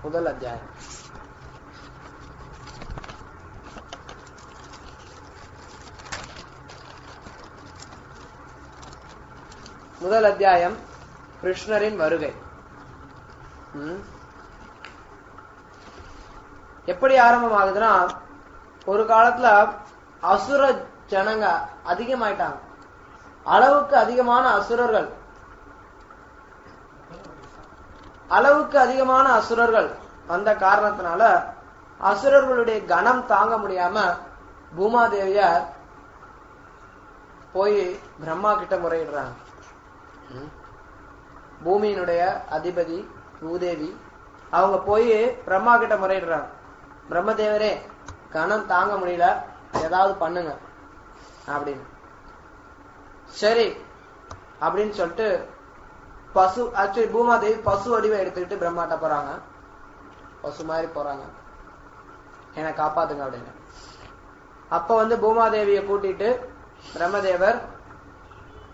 முதல் அத்தியாயம். முதல் அத்தியாயம் கிருஷ்ணரின் வருகை. எப்படி ஆரம்பமாகுதுன்னா, ஒரு காலத்துல அசுர ஜனங்க அதிகமாயிட்டாங்க. அளவுக்கு அதிகமான அசுரர்கள் அந்த காரணத்தினால அசுரர்களுடைய கணம் தாங்க முடியாம பூமாதேவியார் போய் பிரம்மா கிட்ட முறையிடுறாங்க. பூமியினுடைய அதிபதி பூதேவி அவங்க போய் பிரம்மா கிட்ட முறையிடுறாங்க. பிரம்மதேவரே, கணம் தாங்க முடியல, ஏதாவது பண்ணுங்க அப்படின்னு. சரி அப்படின்னு சொல்லிட்டு பசு, ஆக்சுவலி பூமாதேவி பசு வடிவை எடுத்துக்கிட்டு பிரம்மாட்ட போறாங்க. பசு மாதிரி போறாங்க, என்னை காப்பாத்துங்க அப்படின்னு. அப்ப பூமாதேவியை கூட்டிட்டு பிரம்மதேவர்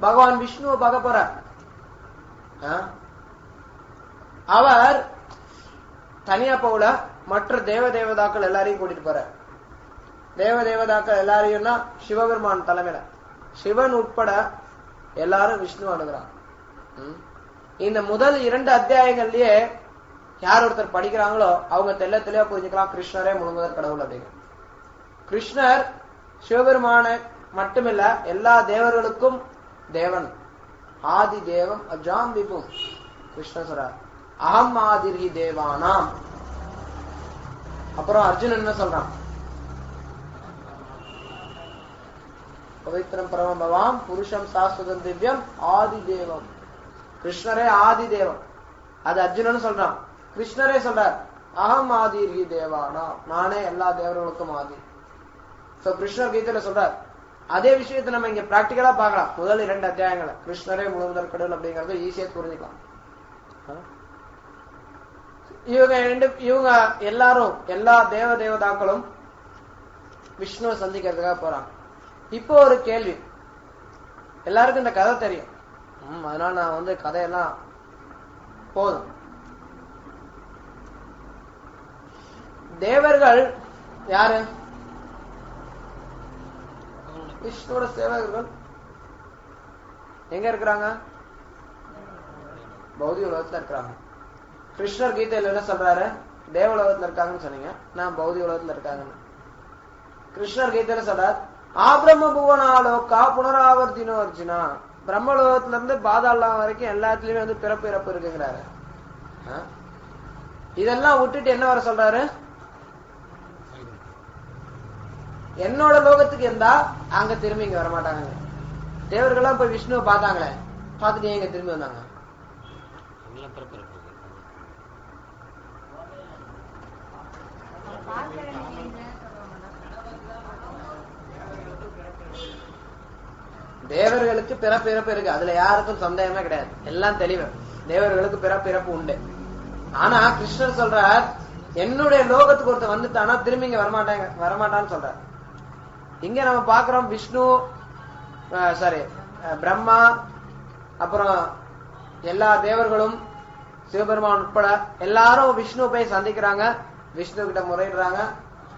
பகவான் விஷ்ணுவை பார்க்க போறார். அவர் தனியா போகல, மற்ற தேவதாக்கள் எல்லாரையும் கூட்டிட்டு போறார். தேவதாக்கள் எல்லாரையும்னா சிவபெருமான் தலைமையில, சிவன் உட்பட எல்லாரும் விஷ்ணு அணுகிறான். இந்த முதல் 2 அத்தியாயங்கள்லயே யார் ஒருத்தர் படிக்கிறாங்களோ அவங்க தெளிவா புரிஞ்சுக்கலாம், கிருஷ்ணரே முழுமுதற் கடவுள் அப்படிங்கிற. கிருஷ்ணர் சிவபெருமான மட்டுமில்ல, எல்லா தேவர்களுக்கும் தேவன், ஆதி தேவம் அஜாம் விபும். கிருஷ்ணர் சொல்றார், அகம் ஆதிர்ஹி தேவானாம். அப்புறம் அர்ஜுனன் என்ன சொல்றான், பவித்ரம் பரமபவாம் புருஷம் சாஸ்வதம் திவ்யம் ஆதி தேவம். கிருஷ்ணரே ஆதி தேவம். அது அர்ஜுனன் சொல்றான். கிருஷ்ணரே சொல்றார், அகம் ஆதிர்ஹி தேவானாம், நானே எல்லா தேவர்களுக்கும் ஆதி. கிருஷ்ணர் கீதையில சொல்றார். அதே விஷயத்தை நம்ம இங்க பிராக்டிகலா பார்க்கலாம். முதல் 2 அத்தியாயங்களை கிருஷ்ணரே முழுமுதற் கடவுள் அப்படிங்கறத ஈஸியா புரிஞ்சுக்கலாம். இவங்க எல்லாரும், எல்லா தேவதாக்களும் விஷ்ணுவை சந்திக்கிறதுக்காக போறாங்க. இப்போ ஒரு கேள்வி, எல்லாருக்கும் இந்த கதை தெரியும், அதனால நான் கதையெல்லாம் போதும். தேவர்கள் யாரு? விஷ்ணுவோட சேவகர்கள். எங்க இருக்கிறாங்க? பௌதிக உலகத்துல இருக்கிறாங்க. கிருஷ்ணர் கீதையில என்ன சொல்றாரு? தேவலோகத்துல இருக்காங்கன்னு சொன்னீங்க, நான் பௌதிக உலகத்துல இருக்காங்கன்னு. கிருஷ்ணர் கீதையில சொல்றார், ஆபிரம்ம புவனாலோகா புனராவர்த்தினோ அர்ஜுனா. பிரம்மலோகத்துல இருந்து பாதாளம் வரைக்கும் எல்லாத்துலயுமே பிறப்பு இறப்பு இருக்குங்கிறாரு. இதெல்லாம் விட்டுட்டு என்ன வர சொல்றாரு? என்னோட லோகத்துக்கு இருந்தா அங்க திரும்பி இங்க வரமாட்டாங்க. தேவர்கள்லாம் போய் விஷ்ணுவை பார்த்தாங்களே, பார்த்துட்டு எங்க திரும்பி வந்தாங்க? தேவர்களுக்கு பிறப்பு இறப்பு இருக்கு, அதுல யாருக்கும் சந்தேகமே கிடையாது, எல்லாம் தெளிவு. தேவர்களுக்கு பிறப்பு இறப்பு உண்டு. ஆனா கிருஷ்ணர் சொல்றார், என்னுடைய லோகத்துக்கு ஒருத்தர் வந்துட்டானா திரும்பி இங்க வரமாட்டான்னு சொல்றார். இங்க நம்ம பாக்குறோம், விஷ்ணு பிரம்மா, அப்புறம் எல்லா தேவர்களும் சிவபெருமான் உட்பட எல்லாரும் விஷ்ணு போய் சந்திக்கிறாங்க, விஷ்ணு கிட்ட முறையிடுறாங்க,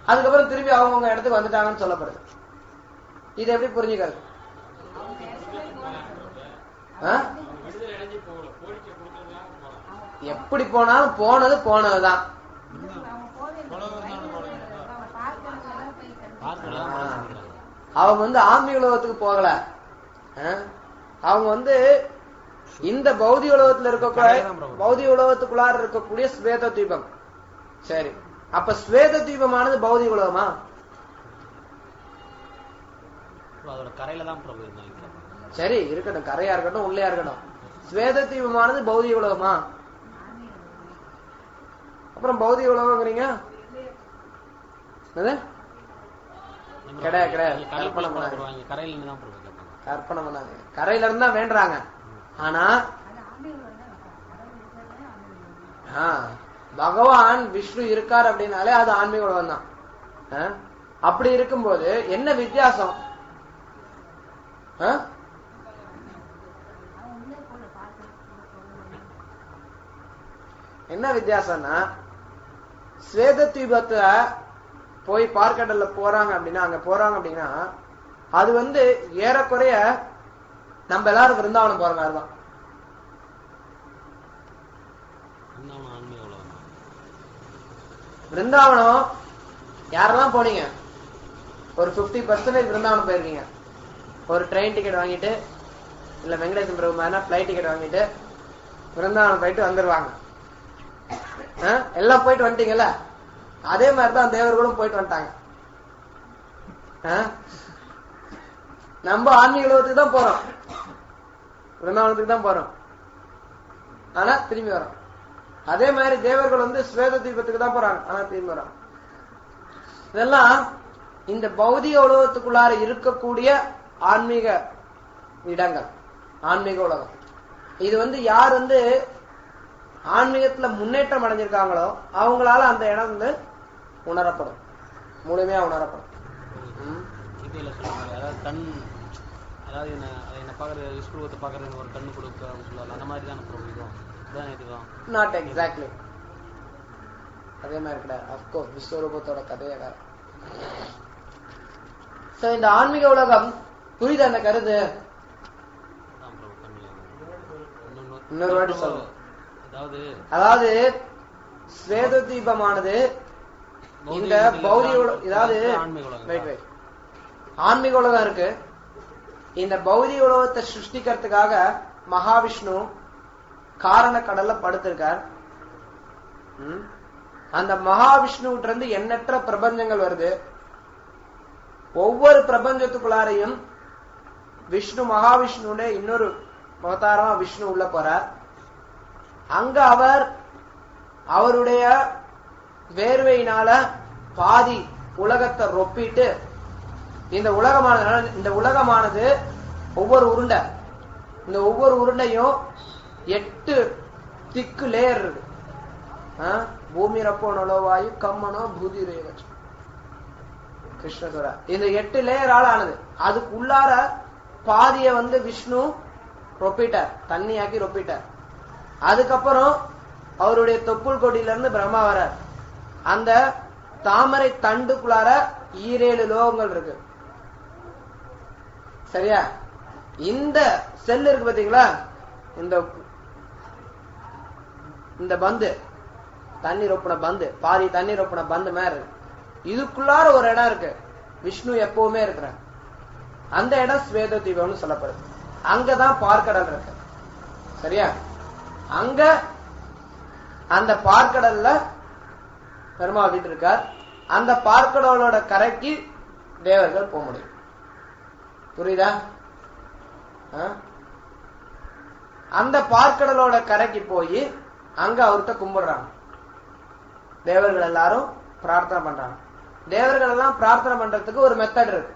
அதுக்கப்புறம் திரும்பி அவங்க இடத்துக்கு வந்துட்டாங்கன்னு சொல்லப்படுது. இது எப்படி புரிஞ்சுக்கிறது? எப்படி போனாலும் போனதுதான். அவங்க ஆன்மீக உலகத்துக்கு போகல, அவங்க இந்த பௌதிக உலகத்துல பௌதிக உலகத்துக்குள்ளார இருக்கக்கூடிய ஸ்வேத தீபம். சரி, அப்ப ஸ்வேத தீபமானது பௌதிக உலகமா? சரி இருக்கட்டும், கரையா இருக்கட்டும் உள்ளையா இருக்கட்டும், ஸ்வேத தீபமானது பௌதிக உலகமா? அப்புறம் பௌதிக உலகங்கிறீங்க, கிடையாது. கற்பனை பண்ணாங்க, கரையில இருந்தா வேண்டாங்க. ஆனா பகவான் விஷ்ணு இருக்கார் அப்படின்னாலே அது ஆன்மீக உலகம் தான். அப்படி இருக்கும்போது என்ன வித்தியாசம்? என்ன வித்தியாசம்னா, ஸ்வேத தீபத்தை போய் பார்க்கடல்ல போறாங்க அப்படின்னா, அங்க போறாங்க அப்படின்னா, அது வந்து ஏறக்குறைய நம்ம எல்லாரும் விருந்தாவனம் போற மாதிரிதான். விருந்தாவனம் யாரெல்லாம் போனீங்க? ஒரு 50% விருந்தாவனம் போயிருக்கீங்க. ஒரு ட்ரெயின் டிக்கெட் வாங்கிட்டு, இல்ல வெங்கடேசன் பிரபு மாதிரி பிளைட் டிக்கெட் வாங்கிட்டு விருந்தாவனம் போயிட்டு வந்துருவாங்க. எல்லாம் போயிட்டு வந்துட்டீங்கல்ல, அதே மாதிரிதான் தேவர்களும் போயிட்டு வந்துட்டாங்க. நம்ம ஆன்மீக உலகத்துக்கு தான் போறோம், விருந்தாவனத்துக்கு தான் போறோம், ஆனா திரும்பி வரோம். அதே மாதிரி தேவர்கள் வந்து ஸ்வேத தீபத்துக்கு தான் போறாங்க, ஆனா திரும்பி வரோம். இதெல்லாம் இந்த பௌதிக உலகத்துக்குள்ளார இருக்கக்கூடிய ஆன்மீக இடங்கள், ஆன்மீக உலகம். இது வந்து யார் வந்து ஆன்மீகத்துல முன்னேற்றம் அடைஞ்சிருக்காங்களோ அவங்களால அந்த இடம் வந்து உணரப்படும், முழுமையா உணரப்படும். கண், அதாவது என்ன பாக்குறது, விஸ்வரூபத்தை பாக்குறது ஒரு கண்ணு கொடுக்க சொல்லலாம், அந்த மாதிரி தான் நாட் எக்ஸாக்ட்லி அதே மாதிரி கிடையாது. அப்கோர்ஸ் விஸ்வரூபத்தோட கதையை வேற. இந்த ஆன்மீக உலகம் புரியுது அந்த கருது? இன்னொரு வாட்டி சொல்லுங்க. அதாவது ஸ்வேத தீபமானது இந்த பௌதிக, அதாவது ஆன்மீக உலகம் இருக்கு. இந்த பௌதிக உலகத்தை சிருஷ்டிக்கிறதுக்காக மகாவிஷ்ணு காரண கடல்ல படுத்திருக்கார். அந்த மகாவிஷ்ணுவிட்ட இருந்து எண்ணற்ற பிரபஞ்சங்கள் வருது. ஒவ்வொரு பிரபஞ்சத்துக்குள்ளாரையும் விஷ்ணு, மகாவிஷ்ணுடைய இன்னொரு அவதாரமா விஷ்ணு உள்ள போறார். அங்க அவர் அவருடைய வேர்வையினால பாதி உலகத்தை ரொப்பிட்டு, இந்த உலகமானது ஒவ்வொரு உருண்டை, இந்த ஒவ்வொரு உருண்டையும் 8 திக்கு லேயர் இருக்கு. பூமி ரப்போ நலோவாயு கம்மனோ பூதி ரேவச் கிருஷ்ண சொல்ற. இந்த 8 லேயரால் ஆனது. அதுக்கு உள்ளார பாதிய வந்து விஷ்ணு ரொப்பிட்டார், தண்ணியாக்கி ரொப்பிட்டார். அதுக்கப்புறம் அவருடைய தொப்புள் கொடியில இருந்து பிரம்மா வரார். அந்த தாமரை தண்டுக்குள்ளார 7 லோகங்கள் இருக்கு. சரியா? இந்த செல் இருக்கு பாத்தீங்களா, இந்த பந்து, தண்ணி ரொப்பின பந்து, பாதி தண்ணி ரொப்பின பந்து மாதிரி இதுக்குள்ளார ஒரு இடம் இருக்கு, விஷ்ணு எப்பவுமே இருக்கிற அந்த இடம் ஸ்வேத தீபம்னு சொல்லப்படுது. அங்கதான் பார்க்கடல் இருக்கு. சரியா? அங்க அந்த பார்க்கடல்ல பெருமா வீட்டு இருக்கார். அந்த பார்க்கடலோட கரைக்கு தேவர்கள் போக முடியும். புரியுதா? அந்த பார்க்கடலோட கரைக்கு போய் அங்க அவர்கிட்ட கும்பிடுறாங்க. தேவர்கள் எல்லாரும் பிரார்த்தனை பண்றாங்க. தேவர்கள் எல்லாம் பிரார்த்தனை பண்றதுக்கு ஒரு மெத்தட் இருக்கு,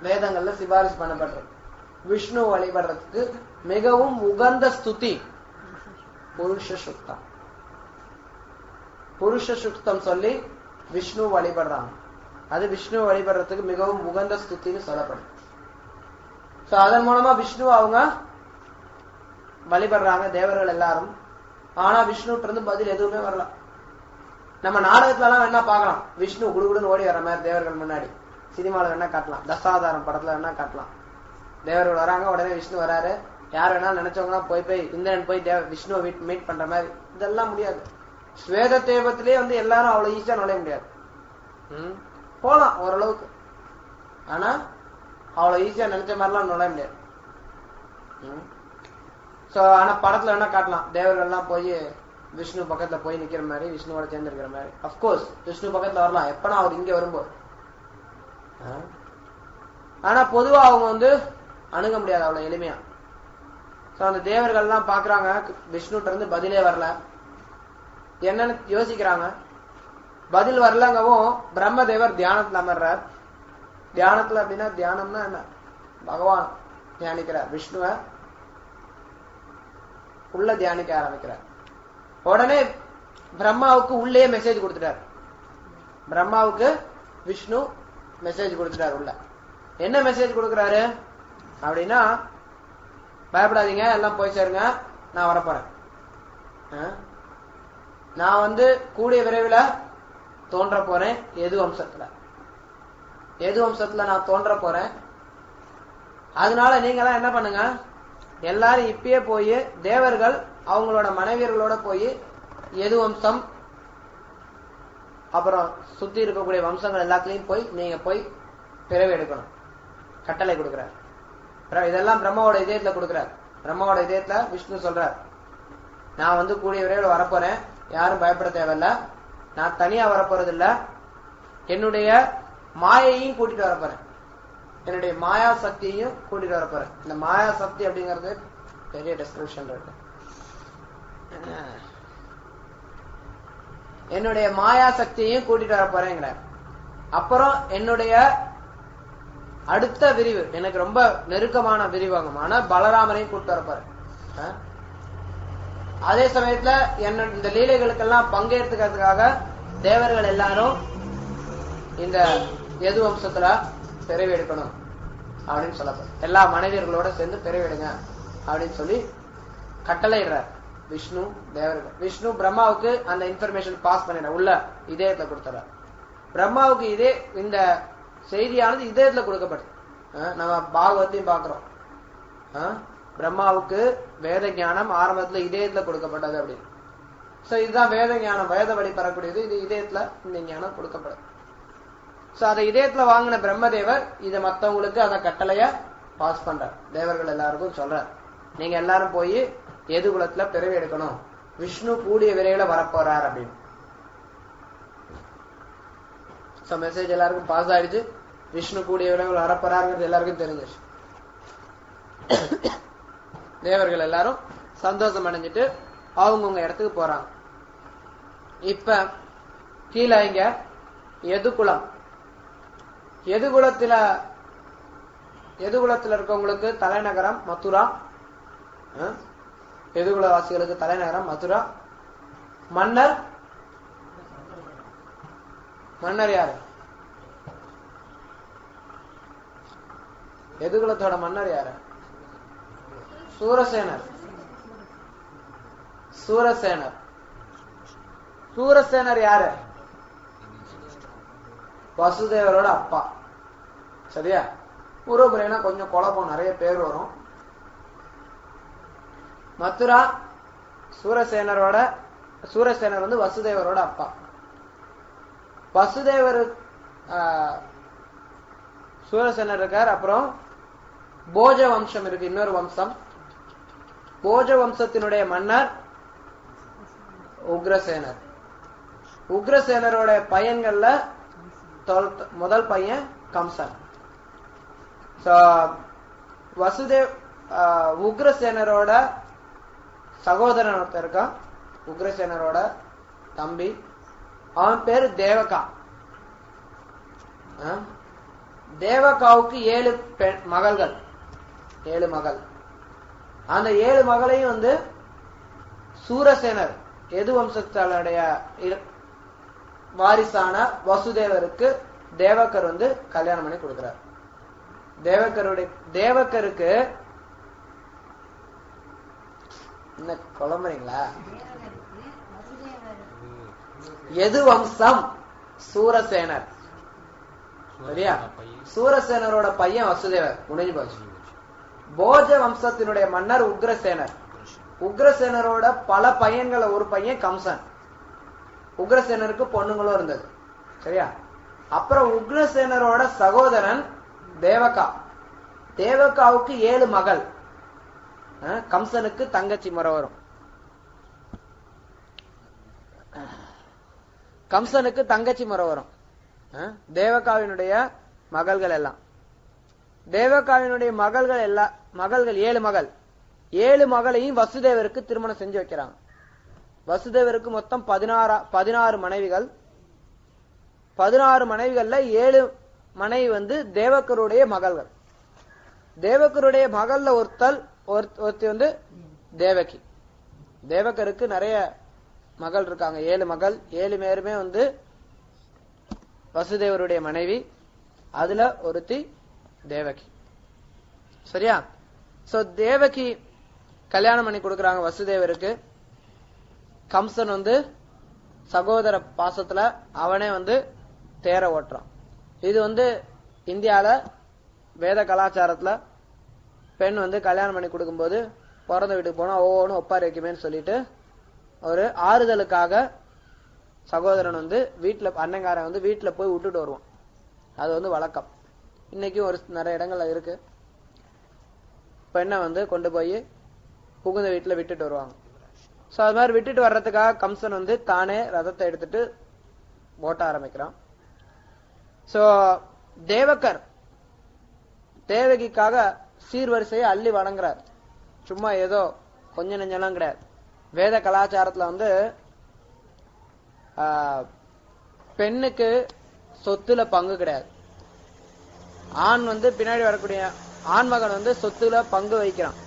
வேதங்கள்ல சிபாரிசு பண்ணப்பட்டிருக்கு. விஷ்ணு வழிபடுறதுக்கு மிகவும் உகந்த ஸ்துதி புருஷ சுக்தம். புருஷ சுக்தம் சொல்லி விஷ்ணு வழிபடுறாங்க. அது விஷ்ணு வழிபடுறதுக்கு மிகவும் உகந்த ஸ்துதின்னு சொல்லப்படுது. அதன் மூலமா விஷ்ணு அவங்க வழிபடுறாங்க தேவர்கள் எல்லாரும். ஆனா விஷ்ணுட்டு இருந்து பதில் எதுவுமே வரல. நம்ம நாடகத்துல எல்லாம் வேணா பாக்கலாம், விஷ்ணு குடுகுடுன்னு ஓடி வர மாதிரி தேவர்கள் முன்னாடி. சினிமாவில் வேணா காட்டலாம், தசாவதாரம் படத்துல வேணா காட்டலாம். தேவர்கள் வராங்க, உடனே விஷ்ணு வராரு. யார் வேணாலும் நினைச்சவங்க போய் இந்திரன் போய் விஷ்ணுவை மீட் பண்ற மாதிரி. இதெல்லாம் முடியாது. ஸ்வேத தேவத்திலேயே வந்து எல்லாரும் அவ்வளவு ஈஸியா நுழைய முடியாது. போலாம் ஓரளவுக்கு, ஆனா அவ்வளவு ஈஸியா நினைச்ச மாதிரிலாம் நுழைய முடியாது. ஆனா படத்துல வேணா காட்டலாம், தேவர்கள் எல்லாம் போய் விஷ்ணு பக்கத்துல போய் நிக்கிற மாதிரி, விஷ்ணுவோட சேர்ந்து இருக்கிற மாதிரி. அப்கோர்ஸ் விஷ்ணு பக்கத்துல வரலாம் எப்பனா அவர் இங்க வரும்போது. ஆனா பொதுவா அவங்க வந்து அணுக முடியாது அவ்வளவு எளிமையா. அந்த தேவர்கள் எல்லாம் பாக்குறாங்க, விஷ்ணுட்ட இருந்து பதிலே வரல. என்னன்னு யோசிக்கிறாங்க. பதில் வரலங்கவும் பிரம்மதேவர் தியானத்துல அமர்றார். தியானத்துல அப்படின்னா தியானம்னா என்ன? பகவான் தியானிக்கிறார், விஷ்ணுவ உள்ள தியானிக்க ஆரம்பிக்கிறார். உடனே பிரம்மாவுக்கு உள்ளே மெசேஜ் கொடுத்துட்டார். பிரம்மாவுக்கு விஷ்ணு மெசேஜ் கொடுத்துட்டார் உள்ள. என்ன மெசேஜ் கொடுக்கிறாரு அப்படின்னா, பயப்படாதீங்க, எல்லாம் போய் சேருங்க, நான் வரப்போறேன். நான் வந்து கூடிய விரைவில் தோன்ற போறேன். எது வம்சத்துல நான் தோன்ற போறேன். அதனால நீங்க எல்லாம் என்ன பண்ணுங்க, எல்லாரும் இப்பயே போய் தேவர்கள் அவங்களோட மனைவியர்களோட போய் எது வம்சம் அப்புறம் சுத்தி இருக்கக்கூடிய வம்சங்கள் எல்லாத்துலயும் போய் நீங்க போய் பிறவி எடுக்கணும் கட்டளை கொடுக்கிறார். இதெல்லாம் பிரம்மாவோட இதயத்துல கொடுக்கிறார். பிரம்மாவோட இதயத்துல விஷ்ணு சொல்றார், நான் வந்து கூடிய விரைவில் வரப்போறேன், யாரும் பயப்பட தேவையில்ல, நான் தனியா வரப்போறது இல்ல, என்னுடைய மாயையும் கூட்டிட்டு வரப்போறேன், என்னுடைய மாயா சக்தியையும் கூட்டிட்டு வரப்போறேன். இந்த மாயா சக்தி அப்படிங்கிறது பெரிய டிஸ்கிரிப்ஷன் இருக்கு. என்னுடைய மாயா சக்தியையும் கூட்டிட்டு வரப்போறேங்கிற. அப்புறம் என்னுடைய அடுத்த விரிவு, எனக்கு ரொம்ப நெருக்கமான விரிவாகமான பலராமரையும் கூட்டிட்டு வரப்போறேன். அதே சமயத்துல என்ன இந்த லீலைகளுக்கெல்லாம் பங்கேற்றுக்கிறதுக்காக தேவர்கள் எல்லாரும் இந்த எது வம்சத்துல பிறவி எடுக்கணும் அப்படின்னு சொல்லப்படும். எல்லா மனைவியர்களோட சேர்ந்து பிறவி எடுங்க அப்படின்னு சொல்லி கட்டளையிடுறார் விஷ்ணு தேவர்கள். விஷ்ணு பிரம்மாவுக்கு அந்த இன்ஃபர்மேஷன் பாஸ் பண்ணிடுற உள்ள இதயத்துல கொடுத்துறார். பிரம்மாவுக்கு இதே இந்த செய்தியானது இதயத்துல கொடுக்கப்படும். நம்ம பாகவத்தையும் பாக்குறோம், பிரம்மாவுக்கு வேத ஞானம் ஆரம்பத்துல இதயத்துல கொடுக்கப்பட்டது அப்படின்னு. சோ இதுதான் வேத ஞானம், வேத வழி பெறக்கூடியது. இது இதயத்துல இந்த ஞானம் கொடுக்கப்படும். சோ அதை இதயத்துல வாங்கின பிரம்மதேவர் இதை மத்தவங்களுக்கு அந்த கட்டளைய பாஸ் பண்றார். தேவர்கள் எல்லாருக்கும் சொல்றார், நீங்க எல்லாரும் போய் எது குலத்துல பிறவி எடுக்கணும், விஷ்ணு கூடிய விரைவில் வரப்போறார் அப்படின்னு. சோ மெசேஜ் எல்லாருக்கும் பாஸ் ஆயிடுச்சு. விஷ்ணு கூடிய விரைவில் வரப்போறாருங்கிறது எல்லாருக்கும் தெரிஞ்சிச்சு. தேவர்கள் எல்லாரும் சந்தோஷம் அடைஞ்சிட்டு அவங்கவுங்க இடத்துக்கு போறாங்க. இப்ப கீழே இங்க எதுகுலம், எதுகுலத்துல இருக்கவங்களுக்கு தலைநகரம் மதுரா, எதுகுலவாசிகளுக்கு தலைநகரம் மதுரா. மன்னர் யாரு? எதுகுலத்தோட மன்னர் யாரு? சூரசேனர். சூரசேனர் யாரு? வசுதேவரோட அப்பா. சரியா? பூர்வபுரேனா கொஞ்சம் குழப்பம், நிறைய பேர் வரும். மதுரா சூரசேனர் வந்து வசுதேவரோட அப்பா. வசுதேவர் சூரசேனர் இருக்கார். அப்புறம் போஜ வம்சம் இருக்கு, இன்னொரு வம்சம். போஜ வம்சத்தினுடைய மன்னர் உக்ரசேனர். உக்ரசேனரோட பையன்கள்ல முதல் பையன் கம்சன். வசுதேவ் உக்ரசேனரோட சகோதரன் ஒருத்தர் இருக்கான், உக்ரசேனரோட தம்பி. அவன் பேரு தேவகா. தேவகாவுக்கு 7 மகள்கள், 7 மகள். அந்த 7 மகளையும் வந்து சூரசேனர் எது வம்சத்தாளுடைய வாரிசான வசுதேவருக்கு தேவகர் வந்து கல்யாணம் பண்ணி கொடுக்கிறார். தேவகருக்கு என்ன குழம்புறீங்களா? எது வம்சம் சூரசேனர். சரியா? சூரசேனரோட பையன் வசுதேவர், முடிஞ்சு போச்சு. போஜ வம்சத்தினுடைய மன்னர் உக்ரசேனர். உக்ரசேனரோட பல பையன்களை ஒரு பையன் கம்சன். உக்ரசேனருக்கு பொண்ணுங்களும் இருந்தது. சரியா? அப்புறம் உக்ரசேனரோட சகோதரன் தேவகா. தேவகாவுக்கு 7 மகள். கம்சனுக்கு தங்கச்சி முறை வரும். கம்சனுக்கு தங்கச்சி முறை வரும். தேவகாவினுடைய மகள்கள் எல்லாம், தேவகாவினுடைய மகள்கள் 7 மகள். 7 மகளையும் வசுதேவருக்கு திருமணம் செஞ்சு வைக்கிறாங்க. வசுதேவருக்கு மொத்தம் 16 மனைவிகள். 16 மனைவிகள்ல 7 மனைவி வந்து தேவக்கருடைய மகள்கள். தேவக்கருடைய மகள்ல ஒருத்தி வந்து தேவகி. தேவக்கருக்கு நிறைய மகள் இருக்காங்க, 7 மகள். 7 பேருமே வந்து வசுதேவருடைய மனைவி. அதுல ஒருத்தி தேவகி. சரியா? சோ தேவகி கல்யாணம் பண்ணி கொடுக்கறாங்க வசுதேவருக்கு. கம்சன் வந்து சகோதர பாசத்துல அவனே தேர ஓட்டுறான். இது இந்தியால வேத கலாச்சாரத்துல பெண் கல்யாணம் பண்ணி கொடுக்கும்போது பிறந்த வீட்டுக்கு போனா ஒவ்வொன்னும் ஒப்பாரி வைக்குமேன்னு சொல்லிட்டு ஒரு ஆறுதலுக்காக சகோதரன் வீட்டுல அண்ணங்காரன் வீட்டுல போய் விட்டுட்டு வருவான். அது வழக்கம். இன்னைக்கும் ஒரு நிறைய இடங்கள்ல இருக்கு. பெண்ணை கொண்டு போய் புகுந்த வீட்டுல விட்டுட்டு வருவாங்க. சோ அது மாதிரி விட்டுட்டு வர்றதுக்காக கம்சன் தானே ரதத்தை எடுத்துட்டு ஓட்ட ஆரம்பிக்கிறான். சோ தேவகர் தேவகிக்காக சீர்வரிசையை அள்ளி வழங்குறார். சும்மா ஏதோ கொஞ்ச நெஞ்செல்லாம் கிடையாது. வேத கலாச்சாரத்துல பெண்ணுக்கு சொத்துல பங்கு கிடையாது. ஆண் பின்னாடி வரக்கூடிய ஆண்மகன் சொத்துல பங்கு வைக்கிறான்.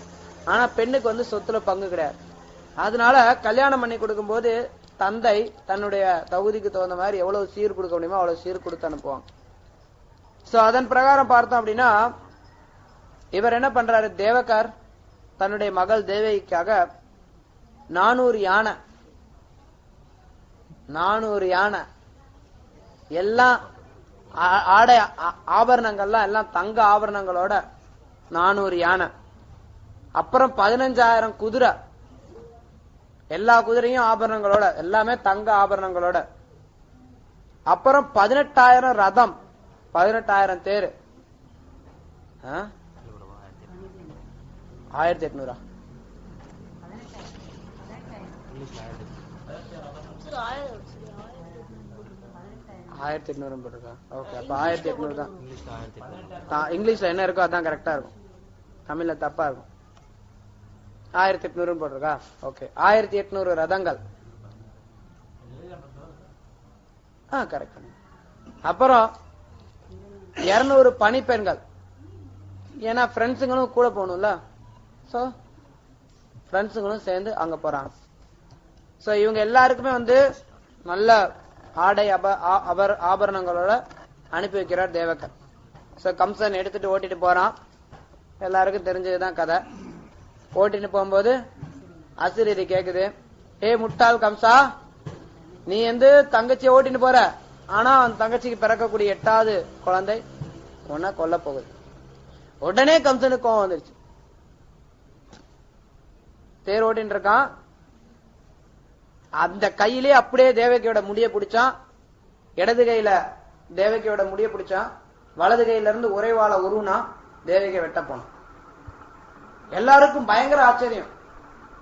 ஆனா பெண்ணுக்கு சொத்துல பங்கு கிடையாது. அதனால கல்யாணம் பண்ணி கொடுக்கும் போது தந்தை தன்னுடைய தகுதிக்கு தகுந்த மாதிரி எவ்வளவு சீர் கொடுக்க முடியுமோ அவ்வளவு சீர் கொடுத்து அனுப்புவாங்க. சோ அதன் பிரகாரம் பார்த்தோம் அப்படின்னா இவர் என்ன பண்றாரு, தேவகர் தன்னுடைய மகள் தேவகிக்காக 400 யானை எல்லாம் ஆடை ஆபரணங்கள்லாம் எல்லாம் தங்க ஆபரணங்களோட 400 யானை, அப்புறம் 15,000 குதிரை, எல்லா குதிரையும் ஆபரணங்களோட, எல்லாமே தங்க ஆபரணங்களோட, அப்புறம் 18,000 ரதம், 18,000 தேர். 1800 1800 போட்டிருக்கா? ஓகே, அப்ப 1800 தான். இங்கிலீஷ்ல என்ன இருக்கோ அதான் கரெக்டா இருக்கும், தமிழ்ல தப்பா இருக்கும். 1800 போட்டிருக்கா? ஓகே, 1800 ரதங்கள். கரெக்ட். அப்புறம் 200 பணிப்பெண்கள். ஏன்னா ஃப்ரெண்ட்ஸுங்களும் கூட போகணும்ல. சோ ஃப்ரெண்ட்ஸுங்களும் சேர்ந்து அங்க போறாங்க. சோ இவங்க எல்லாருக்குமே நல்ல ஆடை ஆபரணங்களோட அனுப்பி வைக்கிறார் தேவகர். சோ கம்சன் எடுத்துட்டு ஓட்டிட்டு போறான். எல்லாருக்கும் தெரிஞ்சதுதான் கதை. ஓட்டிட்டு போகும்போது அசிரீரி கேக்குது, ஏ முட்டாள் கம்சா, நீ தங்கச்சியை ஓட்டிட்டு போற, ஆனா அவன் தங்கச்சிக்கு பிறக்கக்கூடிய 8வது குழந்தை உன்னை கொல்ல போகுது. உடனே கம்சனுக்கு கோவம் வந்துருச்சு. தேர் ஓட்டின்னு இருக்கான். அந்த கையிலே அப்படியே தேவகியோட முடிய பிடிச்சான். இடது கையில தேவகியோட முடிய பிடிச்சான். வலது கையில இருந்து ஒரே வாழ உருவனா தேவகியை வெட்ட போனான். எல்லாருக்கும் பயங்கர ஆச்சரியம்.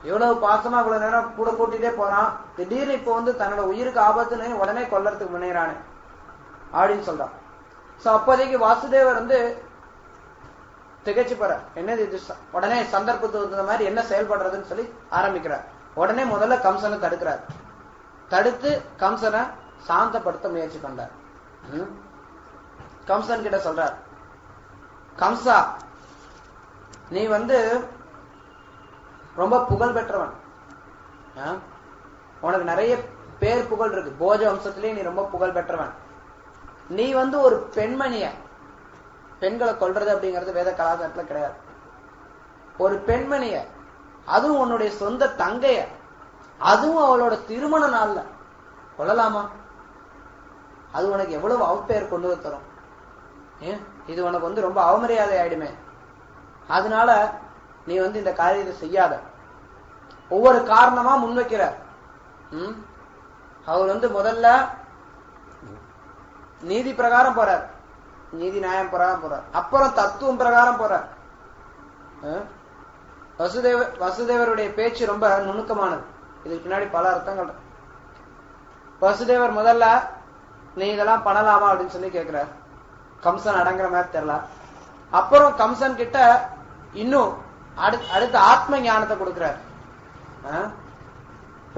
இவ்வளவு பாசமா இவ்வளவு நேரம் கூட கூட்டிட்டே போறான், திடீர்னு இப்ப தன்னோட உயிருக்கு ஆபத்துன்னு உடனே கொல்லறதுக்கு முன்னேறானே அப்படின்னு சொல்றான். சோ அப்போதைக்கு வாசுதேவர் திகச்சு போற, என்னது இது, உடனே சந்தர்ப்பத்துக்கு தகுந்த மாதிரி என்ன செயல்படுறதுன்னு சொல்லி ஆரம்பிக்கிறார். உடனே முதல்ல கம்சனை தடுக்கிறார். தடுத்து கம்சனை சாந்தப்படுத்த முயற்சி பண்றார். கம்சன் கிட்ட சொல்றார், கம்சா, நீ ரொம்ப புகழ் பெற்றவன், உனக்கு நிறைய பேர் புகழ் இருக்கு, போஜ வம்சத்திலேயே நீ ரொம்ப புகழ் பெற்றவன். நீ ஒரு பெண்மணிய, பெண்களை கொல்றது அப்படிங்கிறது வேத கலாச்சாரத்துல கிடையாது. ஒரு பெண்மணிய, அதுவும் உன்னுடைய சொந்த தங்கைய, அதுவும் அவளோட திருமண நாள்ல கொல்லலாமா? அது உனக்கு எவ்வளவு அவப்பெயர் கொண்டு தரும். இது உனக்கு ரொம்ப அவமரியாதை ஆயிடுமே. அதனால நீ இந்த காரியத்தை செய்யாத. ஒவ்வொரு காரணமா முன்வைக்கிற. அவர் முதல்ல நீதி பிரகாரம் போறார், நீதி நியாயம் பிரகாரம் போறார், அப்புறம் தத்துவம் பிரகாரம் போறார். வசுதேவருடைய பேச்சு ரொம்ப நுணுக்கமானது. இதுக்கு பின்னாடி பல அர்த்தங்கள். வசுதேவர் முதல்ல நீ இதெல்லாம் பண்ணலாமா அப்படின்னு சொல்லி கேட்கிறார். கம்சன் அடங்குற மாதிரி தெரியல. அப்புறம் கம்சன் கிட்ட இன்னும் அடுத்த ஆத்ம ஞானத்தை கொடுக்கிறார்.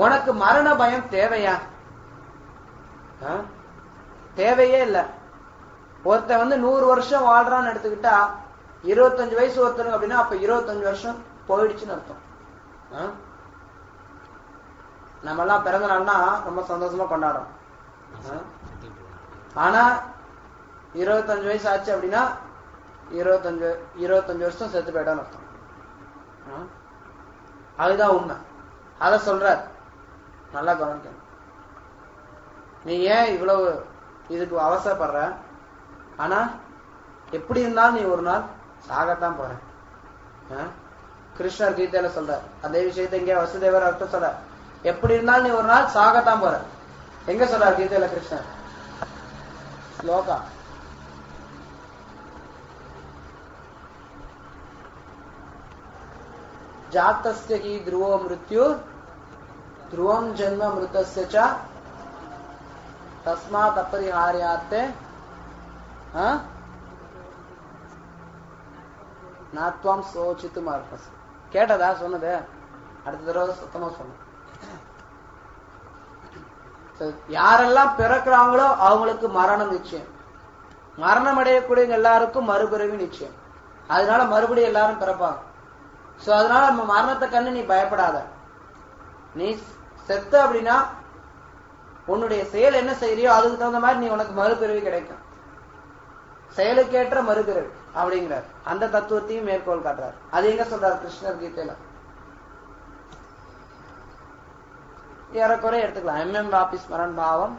உனக்கு மரண பயம் தேவையா? தேவையே இல்ல. ஒருத்த 100 வருஷம் வாழ்றான்னு எடுத்துக்கிட்டா 25 வயசு ஒருத்தருக்கு அப்படின்னா அப்ப 25 வருஷம் போயிடுச்சுன்னு அர்த்தம். நம்ம எல்லாம் பிறந்த நாள்னா ரொம்ப சந்தோஷமா கொண்டாடுறோம். ஆனா 25 வயசு ஆச்சு அப்படின்னா 25 வருஷம் செத்து போயிட்டான்னு அர்த்தம். அதுதான் உண்மை. அத சொல்ற நல்லா கவனிக்கணும். நீ ஏன் இவ்வளவு இதுக்கு அவசரப்படுற? ஆனா எப்படி இருந்தாலும் நீ ஒரு நாள் சாகத்தான் போற. கிருஷ்ணர் கீதையில சொல்ற அதே விஷயத்தை இங்க வசுதேவர் அர்த்தம் சொல்ற. எப்படி இருந்தாலும் நீ ஒரு நாள் சாகத்தான் போற. எங்க சொல்றார் கீதையில கிருஷ்ணர்? ஸ்லோகா जातस्य हि ध्रुवो मृत्यु ध्रुवं जन्म मृतस्य च तस्मात् अपरिहार्याते नात्वं सोचितुम् अर्हसि. கேட்டதா சொன்னது? அடுத்த தடவை சுத்தமா சொன்ன. யாரெல்லாம் பிறக்கிறாங்களோ அவங்களுக்கு மரணம் நிச்சயம். மரணம் அடையக்கூடிய எல்லாருக்கும் மறுபிறவி நிச்சயம். அதனால மறுபடியும் எல்லாரும் பிறப்பாங்க. சோ அதனால நம்ம மரணத்தை கண்டு நீ பயப்படாத. நீ செத்த அப்படின்னா உன்னுடைய செயல் என்ன செய்யறியோ அதுக்கு தகுந்த மாதிரி நீ உனக்கு மறுபிறவி கிடைக்கும். செயலுக்கேற்ற மறுபிறவி அப்படிங்கிறார். அந்த தத்துவத்தையும் மேற்கோள் காட்டுறார். அது எங்க சொல்றாரு கிருஷ்ணர் கீதையில? ஏறக்குறை எடுத்துக்கலாம். எம்எம் வாபி ஸ்மரன் பாவம்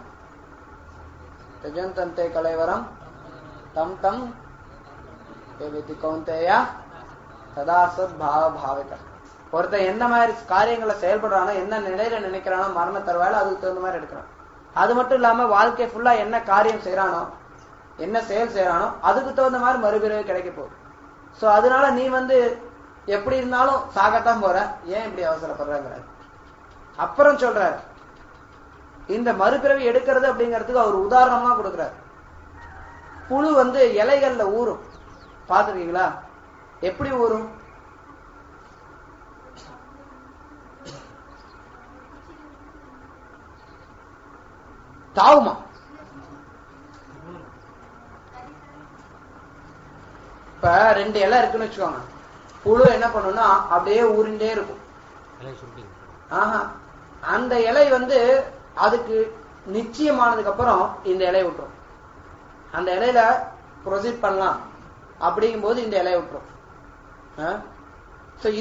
தஜந்தந்தே கலைவரம் தம் தம் ஏவிதி கௌந்தேயா சதாசத் பாவ பாவிக. ஒருத்தன் என்ன மாதிரி காரியங்களை செயல்படுறானோ, என்ன நிலையில நினைக்கிறானோ மரண தருவாயில அதுக்கு தகுந்த மாதிரி எடுக்கிறான். அது மட்டும் இல்லாம வாழ்க்கை ஃபுல்லா என்ன காரியம் செய்யறானோ, என்ன செயல் செய்யறானோ அதுக்கு தகுந்த மாதிரி மறுபிறவி கிடைக்க போகுது. சோ அதனால நீ எப்படி இருந்தாலும் சாகத்தான் போற. ஏன் இப்படி அவசரப்படுறாங்க? அப்புறம் சொல்றாரு, இந்த மறுபிறவி எடுக்கிறது அப்படிங்கிறதுக்கு அவர் உதாரணமா கொடுக்கிறார். புழு இலைகள்ல ஊறும். பாத்துருக்கீங்களா? எப்படி ஊறும்? தாவுமா? இப்ப 2 இலை இருக்குன்னு வச்சுக்கோங்க. புழு என்ன பண்ணும்னா அப்படியே ஊறிண்டே இருக்கும். ஆஹா, அந்த இலை அதுக்கு நிச்சயமானதுக்கு அப்புறம் இந்த இலையை விட்டுரும். அந்த இலையில ப்ரொசீட் பண்ணலாம் அப்படிங்கும் போது இந்த இலையை விட்டுரும்.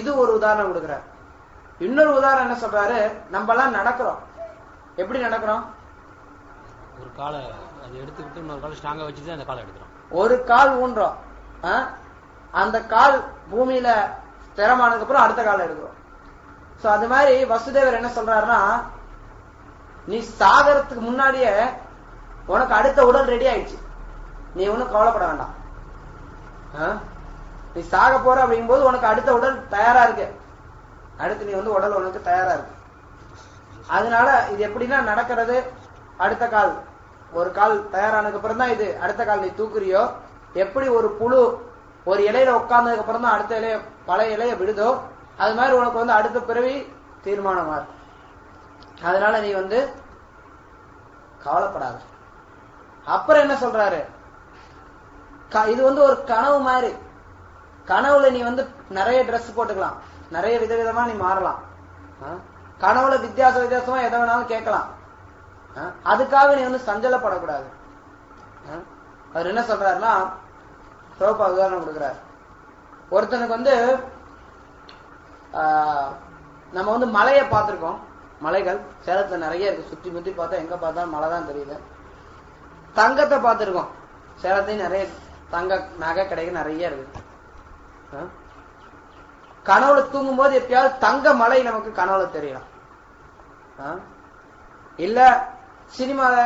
இது ஒரு உதாரணம் கொடுக்கிறார். இன்னொரு உதாரணம் என்ன சொல்றாரு? நம்ம எல்லாம் நடக்கிறோம். எப்படி நடக்கிறோம்? ஒரு காலை அது எடுத்துக்கிட்டு இன்னொரு கால் ஸ்ட்ராங்கா வச்சுட்டு அந்த காலை எடுக்கிறோம். ஒரு கால் ஊன்றோம். அந்த கால் பூமியில ஸ்திரமானதுக்கு அப்புறம் அடுத்த காலை எடுக்கிறோம். சோ அது மாதிரி வசுதேவர் என்ன சொல்றாருன்னா, நீ சாகரத்துக்கு முன்னாடியே உனக்கு அடுத்த உடல் ரெடி ஆயிடுச்சு. நீ ஒன்னும் கவலைப்பட வேண்டாம். நீ சாக போற அப்படிங்கும் போது உனக்கு அடுத்த உடல் தயாரா இருக்கு. அடுத்து நீ உடல் உனக்கு தயாரா இருக்கு. அதனால இது எப்படின்னா நடக்கிறது, அடுத்த கால் ஒரு கால் தயாரானதுக்கு அப்புறம் தான் இது அடுத்த கால் நீ தூக்குறியோ, எப்படி ஒரு புழு ஒரு இலையில உட்கார்ந்ததுக்கு அப்புறம் தான் அடுத்த இலைய பழைய இலைய விடுதோ, அது மாதிரி உனக்கு அடுத்த பிறவி தீர்மானமா இருக்கு. அதனால நீ கவலைப்படாத. அப்புறம் என்ன சொல்றாரு? இது ஒரு கனவு மாதிரி. கனவுல நீ நிறைய ட்ரெஸ் போட்டுக்கலாம், நிறைய விதவிதமா நீ மாறலாம். கனவுல வித்தியாசமா எதை வேணாலும் கேட்கலாம். அதுக்காக நீ சஞ்சலப்படக்கூடாது. அவர் என்ன சொல்றாருன்னா, சோப்பா உதாரணம் கொடுக்கிறார். ஒருத்தனுக்கு நம்ம மலையை பார்த்திருக்கோம். மலைகள் சேலத்துல நிறைய இருக்கு. சுத்தி முத்தி பார்த்தா எங்க பார்த்தாலும் மலை தான் தெரியுது. தங்கத்தை பார்த்திருக்கோம். சேலத்தையும் நிறைய தங்க நகை கடைக்கு நிறைய இருக்கு. கனவுல தூங்கும் போது எப்பயாவது தங்க மலை நமக்கு கனவுல தெரியலாம். இல்ல சினிமால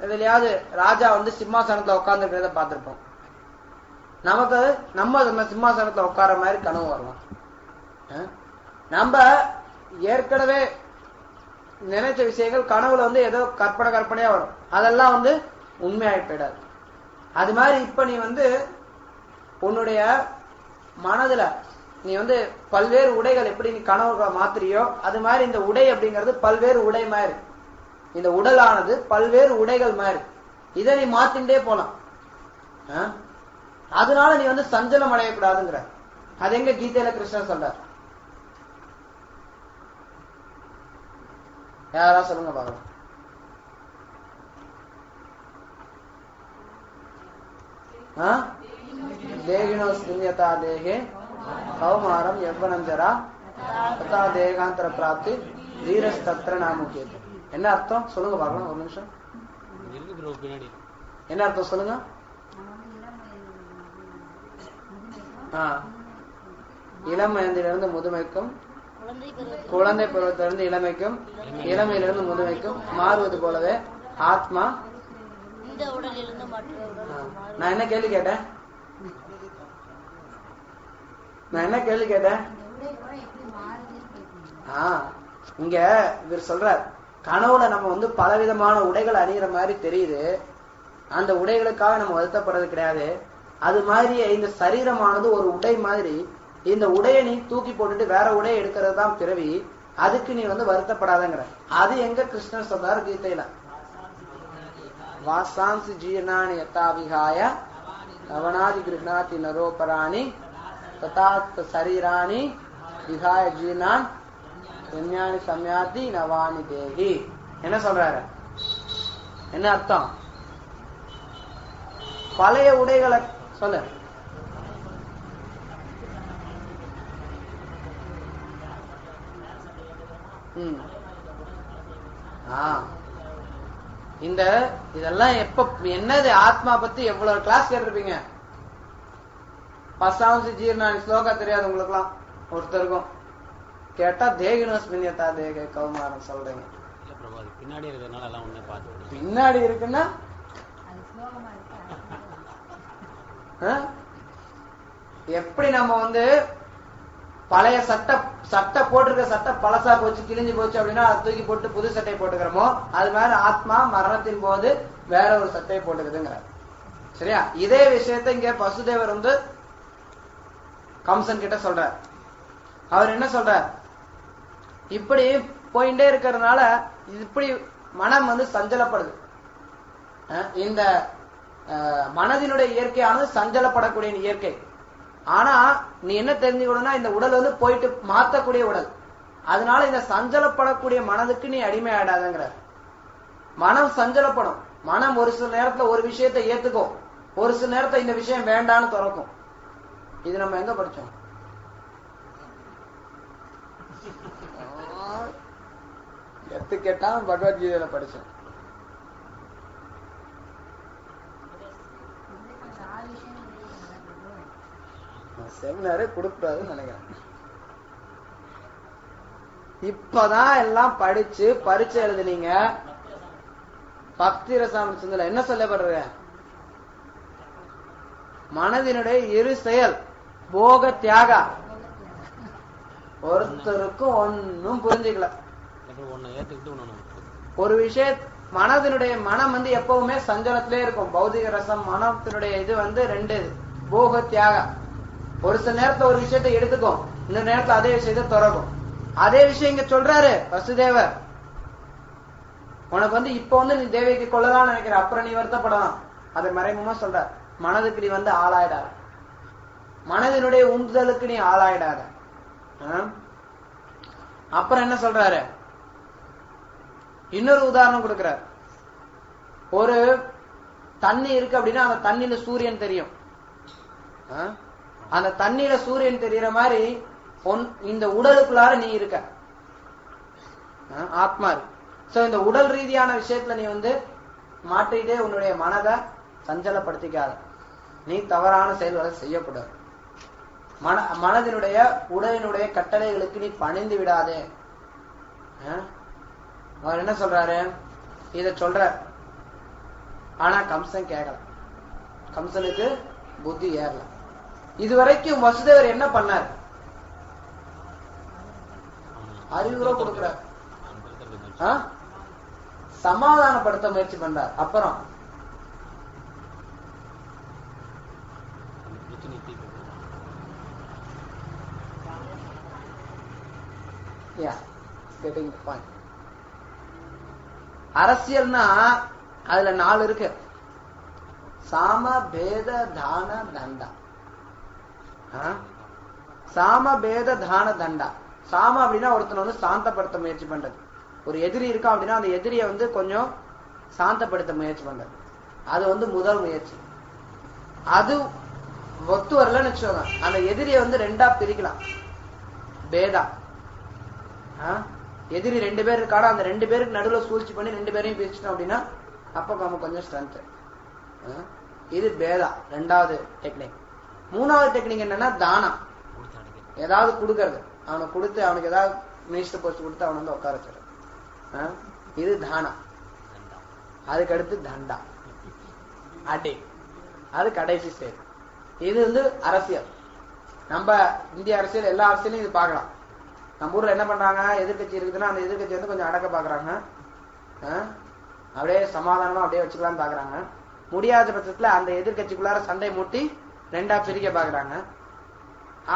எதுலயாவது ராஜா சிம்மாசனத்துல உட்கார்ந்து இருக்கிறத பார்த்திருப்போம். நமக்கு நம்ம சிம்மாசனத்துல உட்கார மாதிரி கனவு வரலாம். நம்ம ஏற்கனவே நினைச்ச விஷயங்கள் கனவுல ஏதோ கற்பனையா வரும். அதெல்லாம் உண்மையாயிட்டு போயிடாது. அது மாதிரி இப்ப நீ உன்னுடைய மனதுல நீ பல்வேறு உடைகள் எப்படி நீ கனவு மாத்திரியோ, அது மாதிரி இந்த உடை அப்படிங்கிறது பல்வேறு உடை மாதிரி. இந்த உடலானது பல்வேறு உடைகள் மாதிரி. இதை நீ மாத்திண்டே போலாம். அதனால நீ சஞ்சலம் அடையக்கூடாதுங்கிற. அது எங்க கீதையில கிருஷ்ணர் சொல்றார்? யாரா சொல்லுங்க பாக்கலாம். தேகினோ ஸ்மியதா தேகே கௌமாரம் யவ்வனஞ்சரா ததா தேகாந்தர பிராப்தி வீரஸ்தத்ர நாமுகேது. என்ன அர்த்தம் சொல்லுங்க பாக்கலாம் ஒரு நிமிஷம். பின்னாடி என்ன அர்த்தம் சொல்லுங்க. இளம் வயதிலிருந்து முதுமைக்கும், குழந்தை பருவத்திலிருந்து இளமைக்கும், இளமையிலிருந்து முதுமைக்கும் மாறுவது போலவே ஆத்மா. நான் என்ன கேள்வி கேட்டேன்? இங்க இவர் சொல்றார், கனவுல நம்ம வந்து பலவிதமான உடைகள் அணிகிற மாதிரி தெரியுது. அந்த உடைகளுக்காக நம்ம வருத்தப்படுறது கிடையாது. அது மாதிரி இந்த சரீரமானது ஒரு உடை மாதிரி. இந்த உடையை நீ தூக்கி போட்டுட்டு வேற உடையை எடுக்கிறது தான் பிறவி. அதுக்கு நீ வந்து வருத்தப்படாதங்கிற. அது எங்க கிருஷ்ணர் சொல்றாரு கீதையில, வாசாம்சி ஜீர்ணானி யதாவிகாய லவணாதி கிருஷ்ணாதி நரோபராணி ததாத் சரீராணி விகாய ஜீர்ணான் யம்யானி சம்யாதி நவானி தேகி. என்ன சொல்றாரு? என்ன அர்த்தம்? பழைய உடைகளை சொல்லு. இதெல்லாம் எப்ப என்னது ஆத்மா பத்தி எவ்வளவு கிளாஸ் கேட்டிருப்பீங்க. பசாம்சி ஜீர்ணானி ஸ்லோகா தெரியாது உங்களுக்கு எல்லாம் ஒருத்தருக்கும். கேட்டா தேகினோஸ்மின்யதா தேக கௌமாரம் சொல்றீங்க. பின்னாடி இருக்கிறதுனால எல்லாம் ஒண்ணு பார்த்து பின்னாடி இருக்குன்னா எப்படி நம்ம வந்து பழைய சட்டை போட்டிருக்க சட்டை பழசா போச்சு, கிழிஞ்சு போச்சு அப்படின்னா அது தூக்கி போட்டு புது சட்டையை போட்டுக்கிறோமோ, அது மாதிரி ஆத்மா மரணத்தின் போது வேற ஒரு சட்டையை போட்டுக்குதுங்கிற. சரியா? இதே விஷயத்த இங்க வசுதேவர் வந்து கம்சன் கிட்ட சொல்றார். அவர் என்ன சொல்றார்? இப்படி போயிட்டே இருக்கிறதுனால இப்படி மனம் வந்து சஞ்சலப்படுது. இந்த மனதினுடைய இயற்கையானது சஞ்சலப்படக்கூடிய இயற்கை. ஆனா நீ என்ன தெரிஞ்சுக்கணும்னா, இந்த உடல் வந்து போயிட்டு மாத்தக்கூடிய உடல். அதனால இந்த சஞ்சலப்படக்கூடிய மனதுக்கு நீ அடிமை ஆயிடாதங்கிற. மனம் சஞ்சலப்படும். மனம் ஒரு சில நேரத்துல ஒரு விஷயத்தை ஏத்துக்கும், ஒரு சில நேரத்துல இந்த விஷயம் வேண்டான்னு திறக்கும். இது நம்ம எங்க படிச்சோம்? எத்து கேட்டா பகவத்கீதையில படிச்சோம். செமினாரே கொடுக்கூடாதுன்னு நினைக்கிறேன். இப்பதான் எல்லாம் படிச்சு பரீட்சை எழுதுனீங்க. பக்தி ரசாமி சிந்தல என்ன சொல்லப்படுற? மனதினுடைய இரு செயல் போக தியாகா. ஒருத்தருக்கும் ஒன்னும் புரிஞ்சுக்கல. ஒரு விஷய மனதினுடைய மனம் வந்து எப்பவுமே சஞ்சலத்திலே இருக்கும். பௌதிக ரசம் மனத்தினுடைய இது வந்து ரெண்டு, போக தியாகா. ஒரு சில நேரத்துல ஒரு விஷயத்தை எடுத்துக்கும், இன்னொரு நேரத்துல அதே விஷயத்தை துறக்கும். அதே விஷயம் இங்க சொல்றாரு வசுதேவர். உனக்கு வந்து இப்ப வந்து நீ தேவைக்கு கொள்ளலாம் நினைக்கிற, அப்புறம் நீ வருத்தப்படலாம். அதை மறைமுகமா சொல்ற. மனதுக்கு நீ வந்து ஆளாயிடாத, மனதினுடைய உந்துதலுக்கு நீ ஆளாயிடாத. அப்புறம் என்ன சொல்றாரு? இன்னொரு உதாரணம் கொடுக்கிறார். ஒரு தண்ணி இருக்கு அப்படின்னா அந்த தண்ணியில சூரியன் தெரியும். அந்த தண்ணியில சூரியன் தெரியற மாதிரி இந்த உடலுக்குள்ளார நீ இருக்க, ஆத்மா இருக்கு. சோ இந்த உடல் ரீதியான விஷயத்துல நீ வந்து மாற்றிட்டே உன்னுடைய மனதை சஞ்சலப்படுத்திக்காத. நீ தவறான செயல்களை செய்யக்கூடாது. மனதினுடைய உடலினுடைய கட்டளைகளுக்கு நீ பணிந்து விடாதே. அவர் என்ன சொல்றாரு? இத சொல்ற. ஆனா கம்சன் கேட்கல. கம்சனுக்கு புத்தி ஏறல. இதுவரைக்கும் வசுதேவர் என்ன பண்ணார்? அறிவுரை கொடுக்கிறார், சமாதானப்படுத்த முயற்சி பண்றார். அப்புறம் அரசியல்னா அதுல 4 இருக்கு. சாம பேத தான தண்டா. சாம பேத தான தண்டா. சாம அப்படின்னா ஒருத்தனை வந்து சாந்தப்படுத்த முயற்சி பண்றது. ஒரு எதிரி இருக்கா அப்படின்னா அந்த எதிரியை வந்து கொஞ்சம் சாந்தப்படுத்த முயற்சி பண்றது. அது வந்து முதல் முயற்சி. அது ஒத்து வரலன்னு வச்சுக்கோங்க, அந்த எதிரியை வந்து 2ஆ பிரிக்கலாம். பேதா, எதிரி 2 பேர் இருக்காடா, அந்த 2 பேருக்கு நடுவில் சூழ்ச்சி பண்ணி 2 பேரையும் பிரிச்சிட்டோம் அப்படின்னா அப்ப நமக்கு கொஞ்சம் ஸ்ட்ரென்த். இது பேதா, ரெண்டாவது டெக்னிக். மூணாவது டெக்னிக் என்னன்னா தானம். ஏதாவது கொடுக்கறது, அவனுக்கு கொடுத்து அவனுக்கு ஏதாவது மினிஸ்டர் போஸ்ட் கொடுத்து அவனை வந்து உட்கார வச்சிரு. இது தானம். அதுக்கு அடுத்து தண்டா, அடி, அது கடைசி ஸ்டேஜ். இது வந்து அரசியல். நம்ம இந்திய அரசியல், எல்லா அரசியலையும் இது பார்க்கலாம். நம்ம ஊர்ல என்ன பண்றாங்க, எதிர்கட்சி இருக்குதுன்னா அந்த எதிர்கட்சி வந்து கொஞ்சம் அடக்க பாக்குறாங்க, அப்படியே சமாதானமா அப்படியே வச்சுக்கலாம்னு பாக்குறாங்க. முடியாத பட்சத்துல அந்த எதிர்கட்சிக்குள்ளார சண்டை மூட்டி ரெண்டா பிரிக்க பாக்குறாங்க.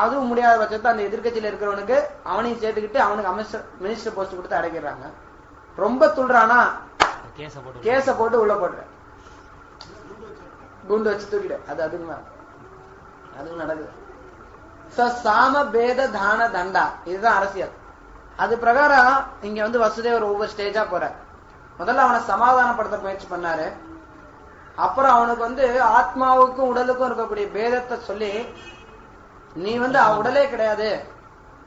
அதுவும் முடியாத பட்சத்துல அந்த எதிர்கட்சியில இருக்கிறவனுக்கு அவனையும் சேர்த்துக்கிட்டு அவனுக்கு அமைச்சர் மினிஸ்டர் போஸ்ட் கொடுத்து அடைக்கிறாங்க. ரொம்ப துள்றானா கேஸ போட்டு உள்ள போடுற, குண்டு வச்சு தூக்கிடு. அது அதுவும் நடக்குது. சாம பேத தான தண்டா, இதுதான் அரசியல். அது பிரகாரம் இங்க வந்து வசுதேவர் ஒவ்வொரு ஸ்டேஜா போற. முதல்ல அவனை சமாதானப்படுத்த முயற்சி பண்ணாரு. அப்புறம் அவனுக்கு வந்து ஆத்மாவுக்கும் உடலுக்கும் இருக்கக்கூடிய பேதத்தை சொல்லி, நீ வந்து உடலே கிடையாது,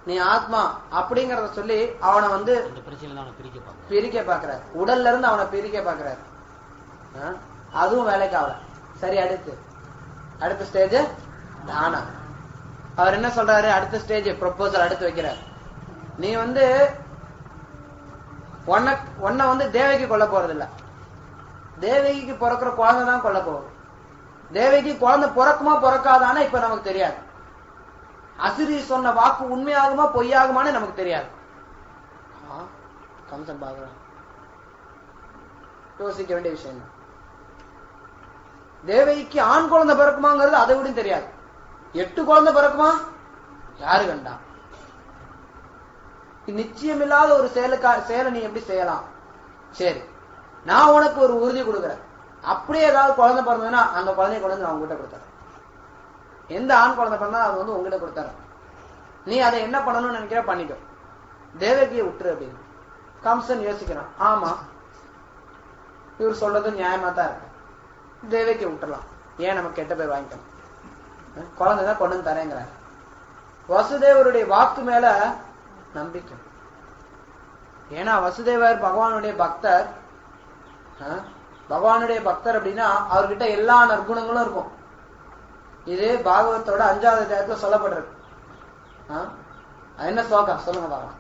நீ ஆத்மா அப்படிங்கறத சொல்லி அவனை வந்து பிரிக்க பாக்குறாரு. உடல்ல இருந்து அவனை பிரிக்க பாக்குறாரு. அதுவும் வேலைக்கு ஆகல. சரி, அடுத்த ஸ்டேஜ் தானம். அவர் என்ன சொல்றாரு, அடுத்த ஸ்டேஜ் ப்ரொபோசல் அடுத்து வைக்கிறார். நீ வந்து உன்னை வந்து தேவகி கொல்ல போறது இல்ல, தேவகிக்கு பிறக்கிற குழந்தை தான் கொல்ல போகுது. தேவகி குழந்தை பிறக்குமா பிறக்காதான்னு இப்ப நமக்கு தெரியாது. அசிரி சொன்ன வாக்கு உண்மையாகுமா பொய்யாகுமான்னு நமக்கு தெரியாது. கம்சன் பாக்குறான், யோசிக்க வேண்டிய விஷயம். தேவகிக்கு ஆண் குழந்தை பிறக்குமாங்கிறது அதை விட தெரியாது. 8 குழந்தை பிறக்குமா, யாரு கண்டா? நிச்சயமில்லாத ஒரு செயலை நீ எப்படி செய்யலாம்? சரி, நான் உனக்கு ஒரு உறுதி கொடுக்குறேன். அப்படியே ஏதாவது குழந்தை பிறந்ததுன்னா அந்த குழந்தைய குழந்தை நான் உங்ககிட்ட கொடுத்துறேன். எந்த ஆண் குழந்தை பிறந்தா அது வந்து உங்ககிட்ட கொடுத்துறேன். நீ அதை என்ன பண்ணணும்னு நினைக்கிற பண்ணிக்கோ, தேவகியை விட்டுரு அப்படின்னு. கம்சன் யோசிக்கிறான், ஆமா இவர் சொல்றது நியாயமா தான் இருக்கு, தேவகியை விட்டுறலாம், ஏன் நம்ம கெட்ட பேர் வாங்கிக்கணும், குழந்தைதான் கொண்டு வந்து தரேங்கிறார். வசுதேவருடைய வாக்கு மேல நம்பிக்கை. ஏன்னா வசுதேவர் பகவானுடைய பக்தர். பகவானுடைய பக்தர் அப்படின்னா அவர்கிட்ட எல்லா நற்குணங்களும் இருக்கும். இது பாகவத்தோட 5வது அத்தியாயத்துல சொல்லப்படுறது. என்ன ஸ்லோகம் சொல்லுங்க பாக்கலாம்.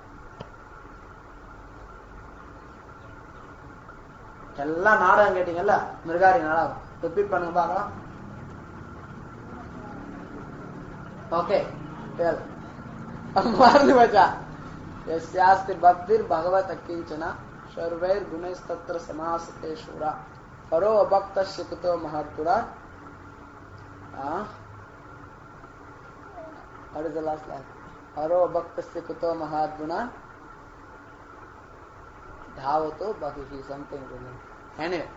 எல்லாம் நாடகம் கேட்டீங்கல்ல, மிருகாரி நாடகம், ரிப்பீட் பண்ணுங்க பாக்கலாம். ஓகே, மறந்து போச்சா? यस्यास्ति भक्तिर् भगवत किंचना सर्वैर गुणैस्तत्र समासते शूरा परो अभक्तस्य कुतो महत्पुरा. What is the last line? परो अभक्तस्य कुतो महद्गुणा धावतो बहिः something. Anyway,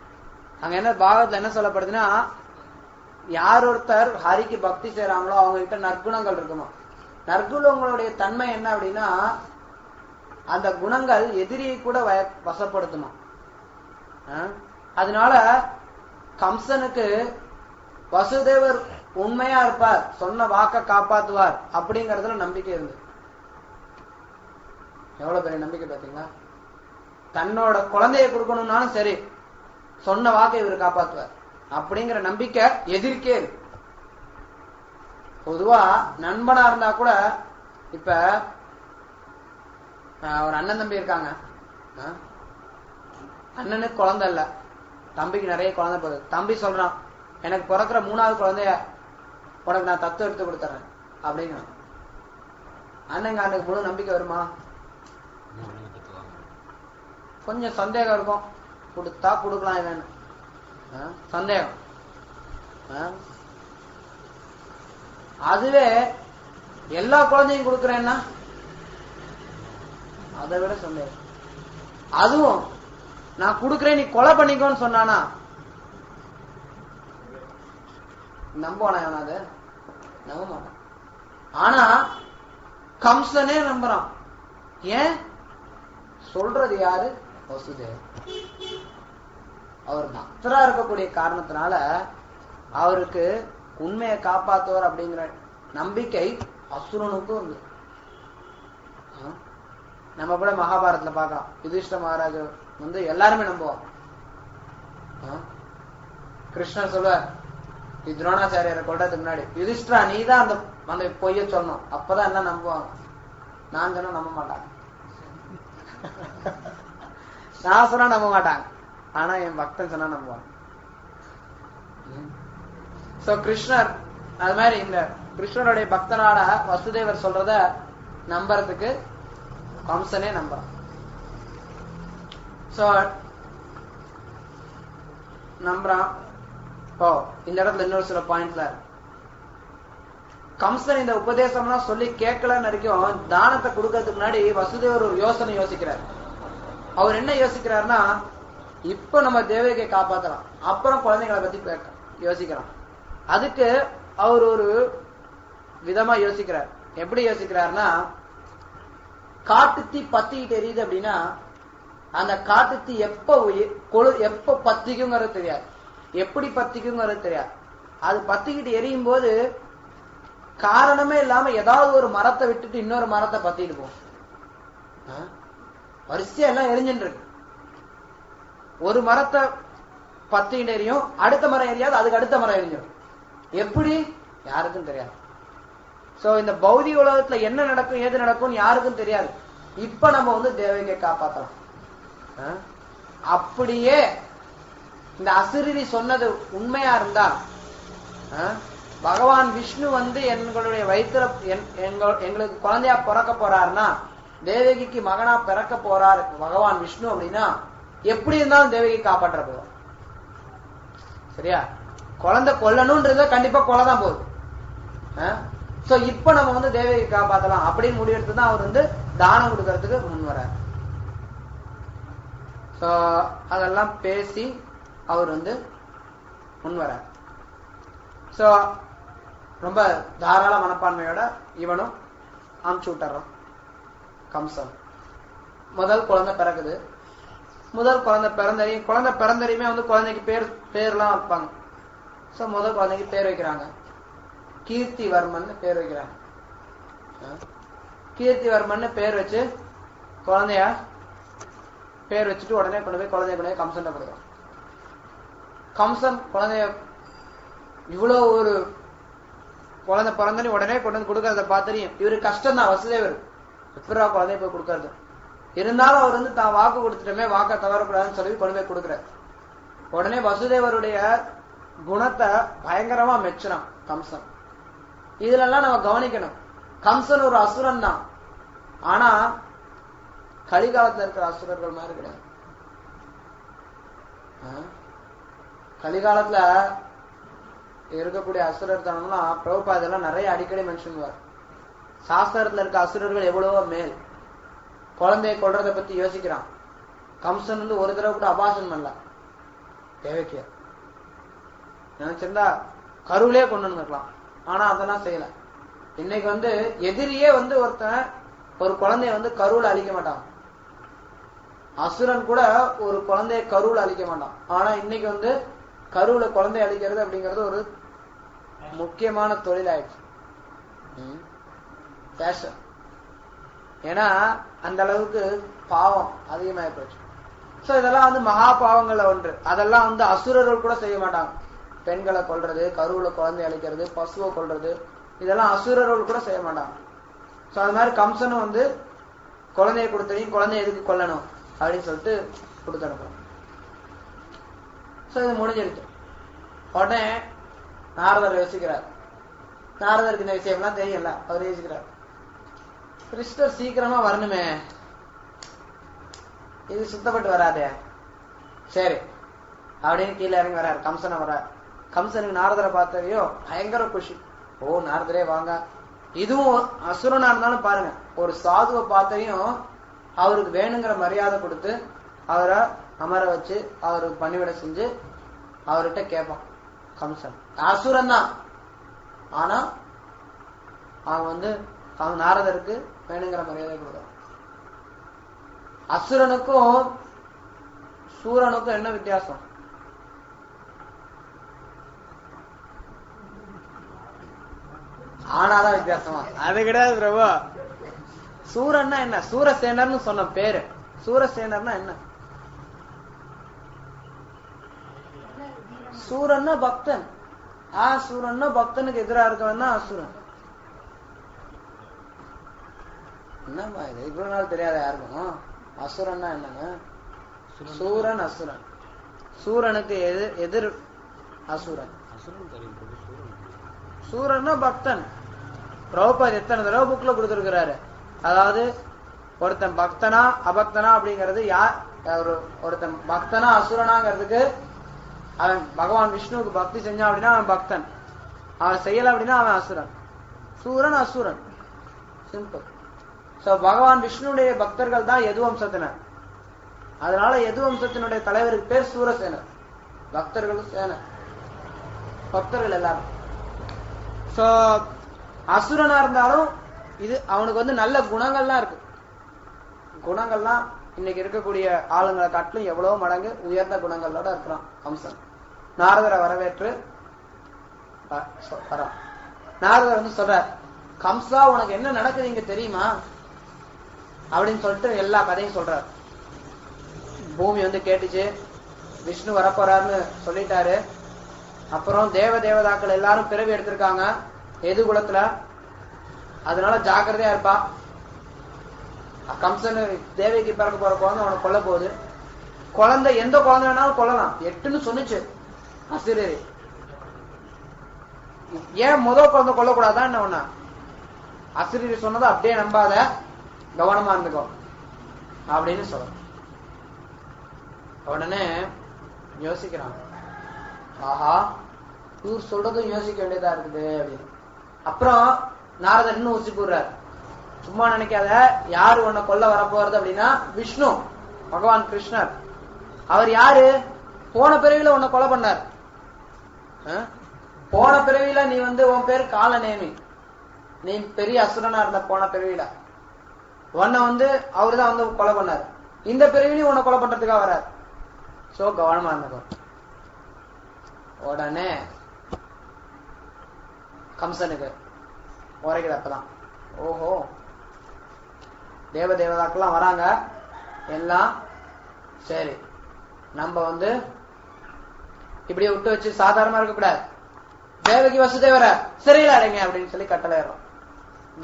அங்க என்ன பாகவத்துல என்ன சொல்லப்படுதுன்னா, யார் ஒருத்தர் ஹரிக்கு பக்தி செய்யறாங்களோ அவங்க கிட்ட நற்குணங்கள் இருக்குமா. நற்குணங்களுடைய தன்மை என்ன அப்படின்னா, அந்த குணங்கள் எதிரியை கூட வசப்படுத்துமா. அதனால கம்சனுக்கு வசுதேவர் உண்மையா இருப்பார், சொன்ன வாக்க காப்பாத்துவார் அப்படிங்கறதுல நம்பிக்கை இருந்து. எவ்வளவு பெரிய நம்பிக்கை பாத்தீங்களா? தன்னோட குழந்தைய கொடுக்கணும்னாலும் சரி, சொன்ன வாக்கை இவர் காப்பாத்துவார் அப்படிங்கிற நம்பிக்கை எதிர்க்கே இருக்கு. பொதுவா நண்பனா இருந்தா கூட, இப்ப ஒரு அண்ணன் தம்பி இருக்காங்க, அண்ணனுக்கு குழந்தை இல்ல, தம்பிக்கு நிறைய குழந்தை போகுது. தம்பி சொல்றான், எனக்கு பிறக்கிற 3வது குழந்தைய உனக்கு நான் தத்து எடுத்து கொடுத்துறேன் அப்படிங்கிறான். அண்ணனுக்கு முழு நம்பிக்கை வருமா? கொஞ்சம் சந்தேகம் இருக்கும். கொடுத்தா கொடுக்கலாம், இல்லைன்னு சந்தேகம். அதுவே எல்லா குழந்தையும் கொடுக்கறேன்னா அதை விட சந்தேகம். அதுவும் நான் கொடுக்கறேன் நீ கொலை பண்ணிக்கோன்னு சொன்னானா நம்புவானா? எவனாவது நம்ப மாட்டான். ஆனா கம்சனே நம்புறான். ஏன் சொல்றது யாரு? வசுதேவர். அவர் பக்தரா இருக்கக்கூடிய காரணத்தினால அவருக்கு உண்மையை காப்பாத்துவார் அப்படிங்கிற நம்பிக்கை அசுரனுக்கும் இருந்து. நம்ம கூட மகாபாரதத்துல பார்க்கலாம், யுதிஷ்ட மகாராஜா வந்து எல்லாருமே நம்புவாங்க. கிருஷ்ணர் சொல்லுவார் துரோணாச்சாரியரை கொள்றதுக்கு முன்னாடி, யுதிஷ்டரா நீதான் அந்த பொய்ய சொல்லணும், அப்பதான் என்ன நம்புவாங்க. நான் சொன்னா நம்ப மாட்டாங்க, நான் சொன்னா நம்ப மாட்டாங்க, ஆனா என் பக்தன் சொன்னா நம்புவாங்க. சோ கிருஷ்ணர் அது மாதிரி இந்த கிருஷ்ணருடைய பக்தனான வசுதேவர் சொல்றத நம்புறதுக்கு கம்சனே நம்புறான். சோ நம்புறான். ஓ இந்த இடத்துல இன்னொரு சில பாயிண்ட்ல கம்சன் இந்த உபதேசம்லாம் சொல்லி கேட்கலன்னு வரைக்கும் தானத்தை கொடுக்கறதுக்கு முன்னாடி வசுதேவர் ஒரு யோசனை யோசிக்கிறார். அவர் என்ன யோசிக்கிறாருன்னா, இப்ப நம்ம தேவகியை காப்பாத்தலாம், அப்புறம் குழந்தைகளை பத்தி யோசிக்கலாம். அதுக்கு அவர் ஒரு விதமா யோசிக்கிறார். எப்படி யோசிக்கிறாருன்னா, காட்டுத்தீ பத்திக்கிட்டு எரியுது அப்படின்னா அந்த காட்டுத்தீ எப்ப பத்திக்குங்கிறது தெரியாது, எப்படி பத்திக்குங்கிறது தெரியாது. அது பத்திக்கிட்டு எரியும் போது காரணமே இல்லாம ஏதாவது ஒரு மரத்தை விட்டுட்டு இன்னொரு மரத்தை பத்திட்டு போகும். வரிசையா எல்லாம் எரிஞ்சுட்டு இருக்கு. ஒரு மரத்தை பத்திக்கிட்டு எரியும், அடுத்த மரம் எரியாது, அதுக்கு அடுத்த மரம் எரிஞ்சிடும். எப்படி யாருக்கும் தெரியாது. சோ இந்த பௌதிக உலகத்துல என்ன நடக்கும் ஏது நடக்கும் யாருக்கும் தெரியாது. இப்ப நம்ம தேவகியை காப்பாத்தலாம். அப்படியே இந்த அசுரரி சொன்னது உண்மையா இருந்தா, பகவான் விஷ்ணு எங்களுடைய வயிற்றுல எங்களுக்கு குழந்தையா பிறக்க போறாருன்னா, தேவகிக்கு மகனா பிறக்க போறாரு பகவான் விஷ்ணு அப்படின்னா, எப்படி இருந்தாலும் தேவகி காப்பாற்ற போறோம். சரியா? குழந்தை கொல்லணும்ன்றத கண்டிப்பா கொலைதான் போகுது. சோ இப்ப நம்ம தேவகி காப்பாத்தலாம் அப்படின்னு முடிவெடுத்து தான் அவர் தானம் கொடுக்கறதுக்கு முன் வர. சோ அதெல்லாம் பேசி அவர் முன் வர. சோ ரொம்ப தாராள மனப்பான்மையோட இவனும் அமுச்சு விட்டுறான் கம்சன். முதல் குழந்தை பிறகுது. முதல் குழந்தை பிறந்தறியுமே குழந்தைக்கு பேர்லாம் வைப்பாங்க. சோ முதல் குழந்தைக்கு பேர் வைக்கிறாங்க, கீர்த்திவர்மன் பேர் வைக்கிறாங்க. கீர்த்திவர்மன் பேர் வச்சு குழந்தைய பேர் வச்சுட்டு உடனே கொண்டு போய் குழந்தைய கம்சன் கொடுக்குறான். கம்சன் குழந்தைய இவ்வளவு ஒரு குழந்தை பிறந்தனே உடனே கொண்டு வந்து கொடுக்கறத பார்த்துறியும் இவரு கஷ்டம் தான். வசுதேவர் எப்படா குழந்தைய போய் கொடுக்கறது, இருந்தாலும் அவர் தான் வாக்கு கொடுத்துட்டோமே, வாக்க தவறக்கூடாதுன்னு சொல்லி கொண்டு போய் கொடுக்குறாரு. உடனே வசுதேவருடைய குணத்தை பயங்கரமா மெச்சுறான் கம்சன். இதுல எல்லாம் நம்ம கவனிக்கணும், கம்சன் ஒரு அசுரன் தான், ஆனா கலிகாலத்துல இருக்கிற அசுரர்கள் மாதிரி கிடையாது. கலிகாலத்துல இருக்கக்கூடிய அசுரர் தனம்லாம் பிரபுபாத் இதெல்லாம் நிறைய அடிக்கடி மென்ஷன் பண்ணுவார். சாஸ்திரத்துல இருக்க அசுரர்கள் எவ்வளவோ மேல். குழந்தைய கொல்றதை பத்தி யோசிக்கிறான் கம்சன். ஒரு தடவை கூட அபாஷன் பண்ணல தேவகிய. நினைச்சிருந்தா கருவிலே கொண்டு வந்துருக்கலாம், ஆனா அதெல்லாம் செய்யல. இன்னைக்கு எதிரியே ஒருத்தன் ஒரு குழந்தைய கருவுல அழிக்க மாட்டான். அசுரன் கூட ஒரு குழந்தைய கருவுல அழிக்க மாட்டான். ஆனா இன்னைக்கு கருவுல குழந்தை அழிக்கிறது அப்படிங்கிறது ஒரு முக்கியமான தொழில் ஆயிடுச்சு. ஏன்னா அந்த அளவுக்கு பாவம் அதிகமாயி போச்சு. சோ இதெல்லாம் மகா பாவங்கள்ல ஒன்று. அதெல்லாம் அசுரர்கள் கூட செய்ய மாட்டாங்க. பெண்களை கொல்றது, கருவுல குழந்தை அழிக்கிறது, பசுவை கொல்றது, இதெல்லாம் அசுரர்கள் கூட செய்ய மாட்டாங்க. சோ அது மாதிரி கம்சனும் குழந்தைய கொடுத்தனையும் குழந்தைய எதுக்கு கொல்லணும் அப்படின்னு சொல்லிட்டு கொடுத்து அனுப்புறோம். சோ இது முடிஞ்சிருச்சு. உடனே நாரதர் யோசிக்கிறார். நாரதருக்கு இந்த விஷயம்லாம் தெரியல, அவர் யோசிக்கிறார், கிருஷ்ணர் சீக்கிரமா வரணுமே, இது சுத்தப்பட்டு வராதே, சரி அப்படின்னு கீழே இறங்கி வர்றாரு. கம்சனை வர்றார். கம்சனுக்கு நாரதரை பார்த்தவையோ பயங்கர குஷி. ஓ நாரதரே வாங்க. இதுவும் அசுரனா இருந்தாலும் பாருங்க, ஒரு சாதுவை பார்த்தவையும் அவருக்கு வேணுங்கிற மரியாதை கொடுத்து அவரை அமர வச்சு அவருக்கு பணிவிட செஞ்சு அவர்கிட்ட கேட்பான். கம்சன் அசுரன் தான், ஆனா அவன் நாரதருக்கு வேணுங்கிற மரியாதை கொடுத்தான். அசுரனுக்கும் சூரனுக்கும் என்ன வித்தியாசம்? ஆனாதான் வித்தியாசமா? அது கிடையாது பிரபு. சூரன்னா என்ன? சூரசேனர்னு சொன்ன பேரு. சூரசேனர்னா என்ன? சூரன்னா பக்தன். சூரன்னா பக்தனுக்கு எதிராக இருக்கவன் தான் அசுரன். என்னம்மா இது இவ்வளவு நாள் தெரியாத யாருக்கும்? அசுரன்னா என்னன்னு? சூரன் அசுரன். சூரனுக்கு எதிர் அசுரன். சூரன்னா பக்தன். பிரபுபாத் எத்தனை தடவை புக்ல கொடுத்திருக்கிறாரு. அதாவது ஒருத்தன் பக்தனா அபக்தனா அப்படிங்கிறது யார், ஒருத்தன் பக்தனா அசுரனாங்கிறதுக்கு அவன் பகவான் விஷ்ணுவுக்கு பக்தி செஞ்சான் அப்படின்னா அவன் பக்தன், அவன் செய்யல அப்படின்னா அவன் அசுரன். சூரன் அசுரன், சிம்பிள். சோ பகவான் விஷ்ணுடைய பக்தர்கள் தான் யது வம்சத்தினர். அதனால யது வம்சத்தினுடைய தலைவருக்கு பேர் சூரசேனர். பக்தர்கள் சேனர், பக்தர்கள் எல்லாரும். சோ அசுரனா இருந்தாலும் இது அவனுக்கு வந்து நல்ல குணங்கள்லாம் இருக்கு. குணங்கள்லாம் இன்னைக்கு இருக்கக்கூடிய ஆளுங்களை காட்டிலும் எவ்வளவு மடங்கு உயர்ந்த குணங்களோட இருக்கிறான் கம்சன். நாரதரை வரவேற்று நாரதர் வந்து சொல்ற, கம்சா உனக்கு என்ன நடக்குது இங்க தெரியுமா அப்படின்னு சொல்லிட்டு எல்லா கதையும் சொல்றாரு. பூமி வந்து கேட்டுச்சு, விஷ்ணு வரப்போறாருன்னு சொல்லிட்டாரு. அப்புறம் தேவதாக்கள் எல்லாரும் பிறவி எடுத்திருக்காங்க எது குலத்துல, அதனால ஜாக்கிரதையா இருப்பா. கம்சன் தேவைக்கு பிறக்க போற குழந்தை அவனை கொல்ல போகுது. குழந்தை எந்த குழந்தை வேணாலும் கொல்லலாம் 8ன்னு சொன்னிச்சு அசிரரி. ஏன் முதல் குழந்தை கொல்லக்கூடாதான் என்ன ஒண்ணா? அசிரரி சொன்னதை அப்படியே நம்பாத, கவனமா இருந்துக்கோ அப்படின்னு சொல்ல. உடனே யோசிக்கிறான், ஆஹா இவர் சொல்றதும் யோசிக்க வேண்டியதா இருக்குது அப்படின்னு. அப்புறம் நாரதர் இன்னும் ஊசி போடுறாரு, சும்மா நினைக்காத, யாரு உன்னை கொல்ல வரப்போறது அப்படின்னா விஷ்ணு பகவான் கிருஷ்ணர். அவர் யாரு? போன பிறவில உன்னை கொலை பண்ணார். போன பிறவில நீ வந்து உன் பேர் காலநேமி, நீ பெரிய அசுரனா இருந்த போன பிறவில உன்னை வந்து அவரு தான் வந்து கொலை பண்ணாரு. இந்த பிறவிலையும் உன்னை கொலை பண்றதுக்காக வர்றாரு. சோ கவனமா இருந்தோ. உடனே கம்சனுக்கு உரைக்குது அப்பதான், ஓஹோ தேவதாக்கெல்லாம் வராங்க எல்லாம், சரி நம்ம வந்து இப்படியே விட்டு வச்சு சாதாரணமா இருக்கக்கூடாது, தேவகி வசுதேவரை சிறையில் அடைங்க அப்படின்னு சொல்லி கட்டளை ஏறோம்.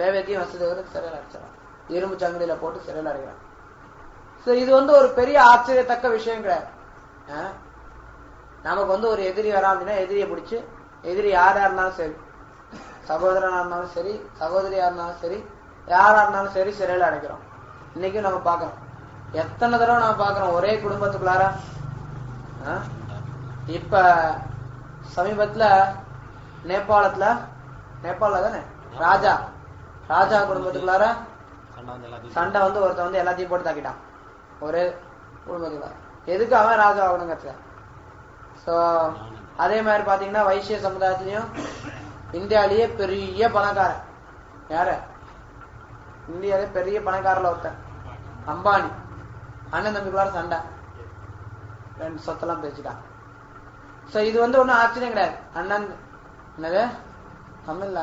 தேவகி வசுதேவரை சிறையில் அடைச்சிடறான், இரும்பு சங்கிலியில போட்டு சிறையில் அடைக்கிறான். இது வந்து ஒரு பெரிய ஆச்சரியத்தக்க விஷயம் கிடையாது. நமக்கு வந்து ஒரு எதிரி வரா அப்படின்னா எதிரியை பிடிச்சு, எதிரி யாரா இருந்தாலும் சரி, சகோதரனா இருந்தாலும் சரி, சகோதரியா இருந்தாலும் சரி, யாரா இருந்தாலும் சரி சிறையில் அடைக்கிறோம். இன்னைக்கும் நம்ம பாக்குறோம், எத்தனை தடவை நம்ம பாக்குறோம் ஒரே குடும்பத்துக்குள்ளார. இப்ப சமீபத்துல நேபாள தானே ராஜா குடும்பத்துக்குள்ளார சண்டை வந்து ஒருத்த வந்து எல்லாத்தையும் போட்டு தாக்கிட்டான் ஒரே குடும்பத்துக்குள்ளார. எதுக்கு அவன் ராஜா ஆகணுங்க. சோ அதே மாதிரி பாத்தீங்கன்னா வைசிய சமுதாயத்திலையும் இந்தியாலேயே பெரிய பணக்காரன் யாரு? இந்தியாவிலே பெரிய பணக்காரல ஒருத்தன் அம்பானி. அண்ணன் தம்பிக்குள்ளார சண்டை, 2 சொத்தெல்லாம் பேசிட்டான். சோ இது வந்து ஒன்னும் ஆச்சரியம் கிடையாது. அண்ணன் என்னது தமிழ்ல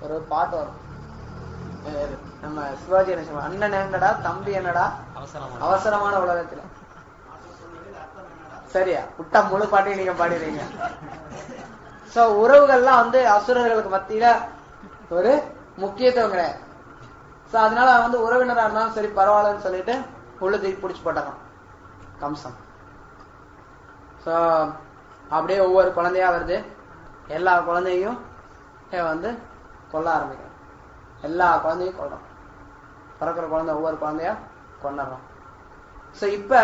ஒரு பாட்டு வரும், நம்ம சிவாஜி என்ன, அண்ணன் என்னடா தம்பி என்னடா அவசரமான உலகத்துல. சரியா விட்டா முழு பாட்டையும் நீங்க பாடிடுறீங்க. சோ உறவுகள்லாம் வந்து அசுரர்களுக்கு மத்தியில ஒரு முக்கியத்துவம் கிடையாது. சோ அதனால வந்து உறவினரா இருந்தாலும் சரி பரவாயில்லன்னு சொல்லிட்டு உள்ள தூக்கி பிடிச்சு போட்டான் கம்சன். சோ அப்படியே ஒவ்வொரு குழந்தையா வருது, எல்லா குழந்தையும் வந்து கொல்ல ஆரம்பிக்கிறோம். எல்லா குழந்தையும் கொல்றோம், பிறக்கிற குழந்தை ஒவ்வொரு குழந்தையா கொண்டுறோம். சோ இப்ப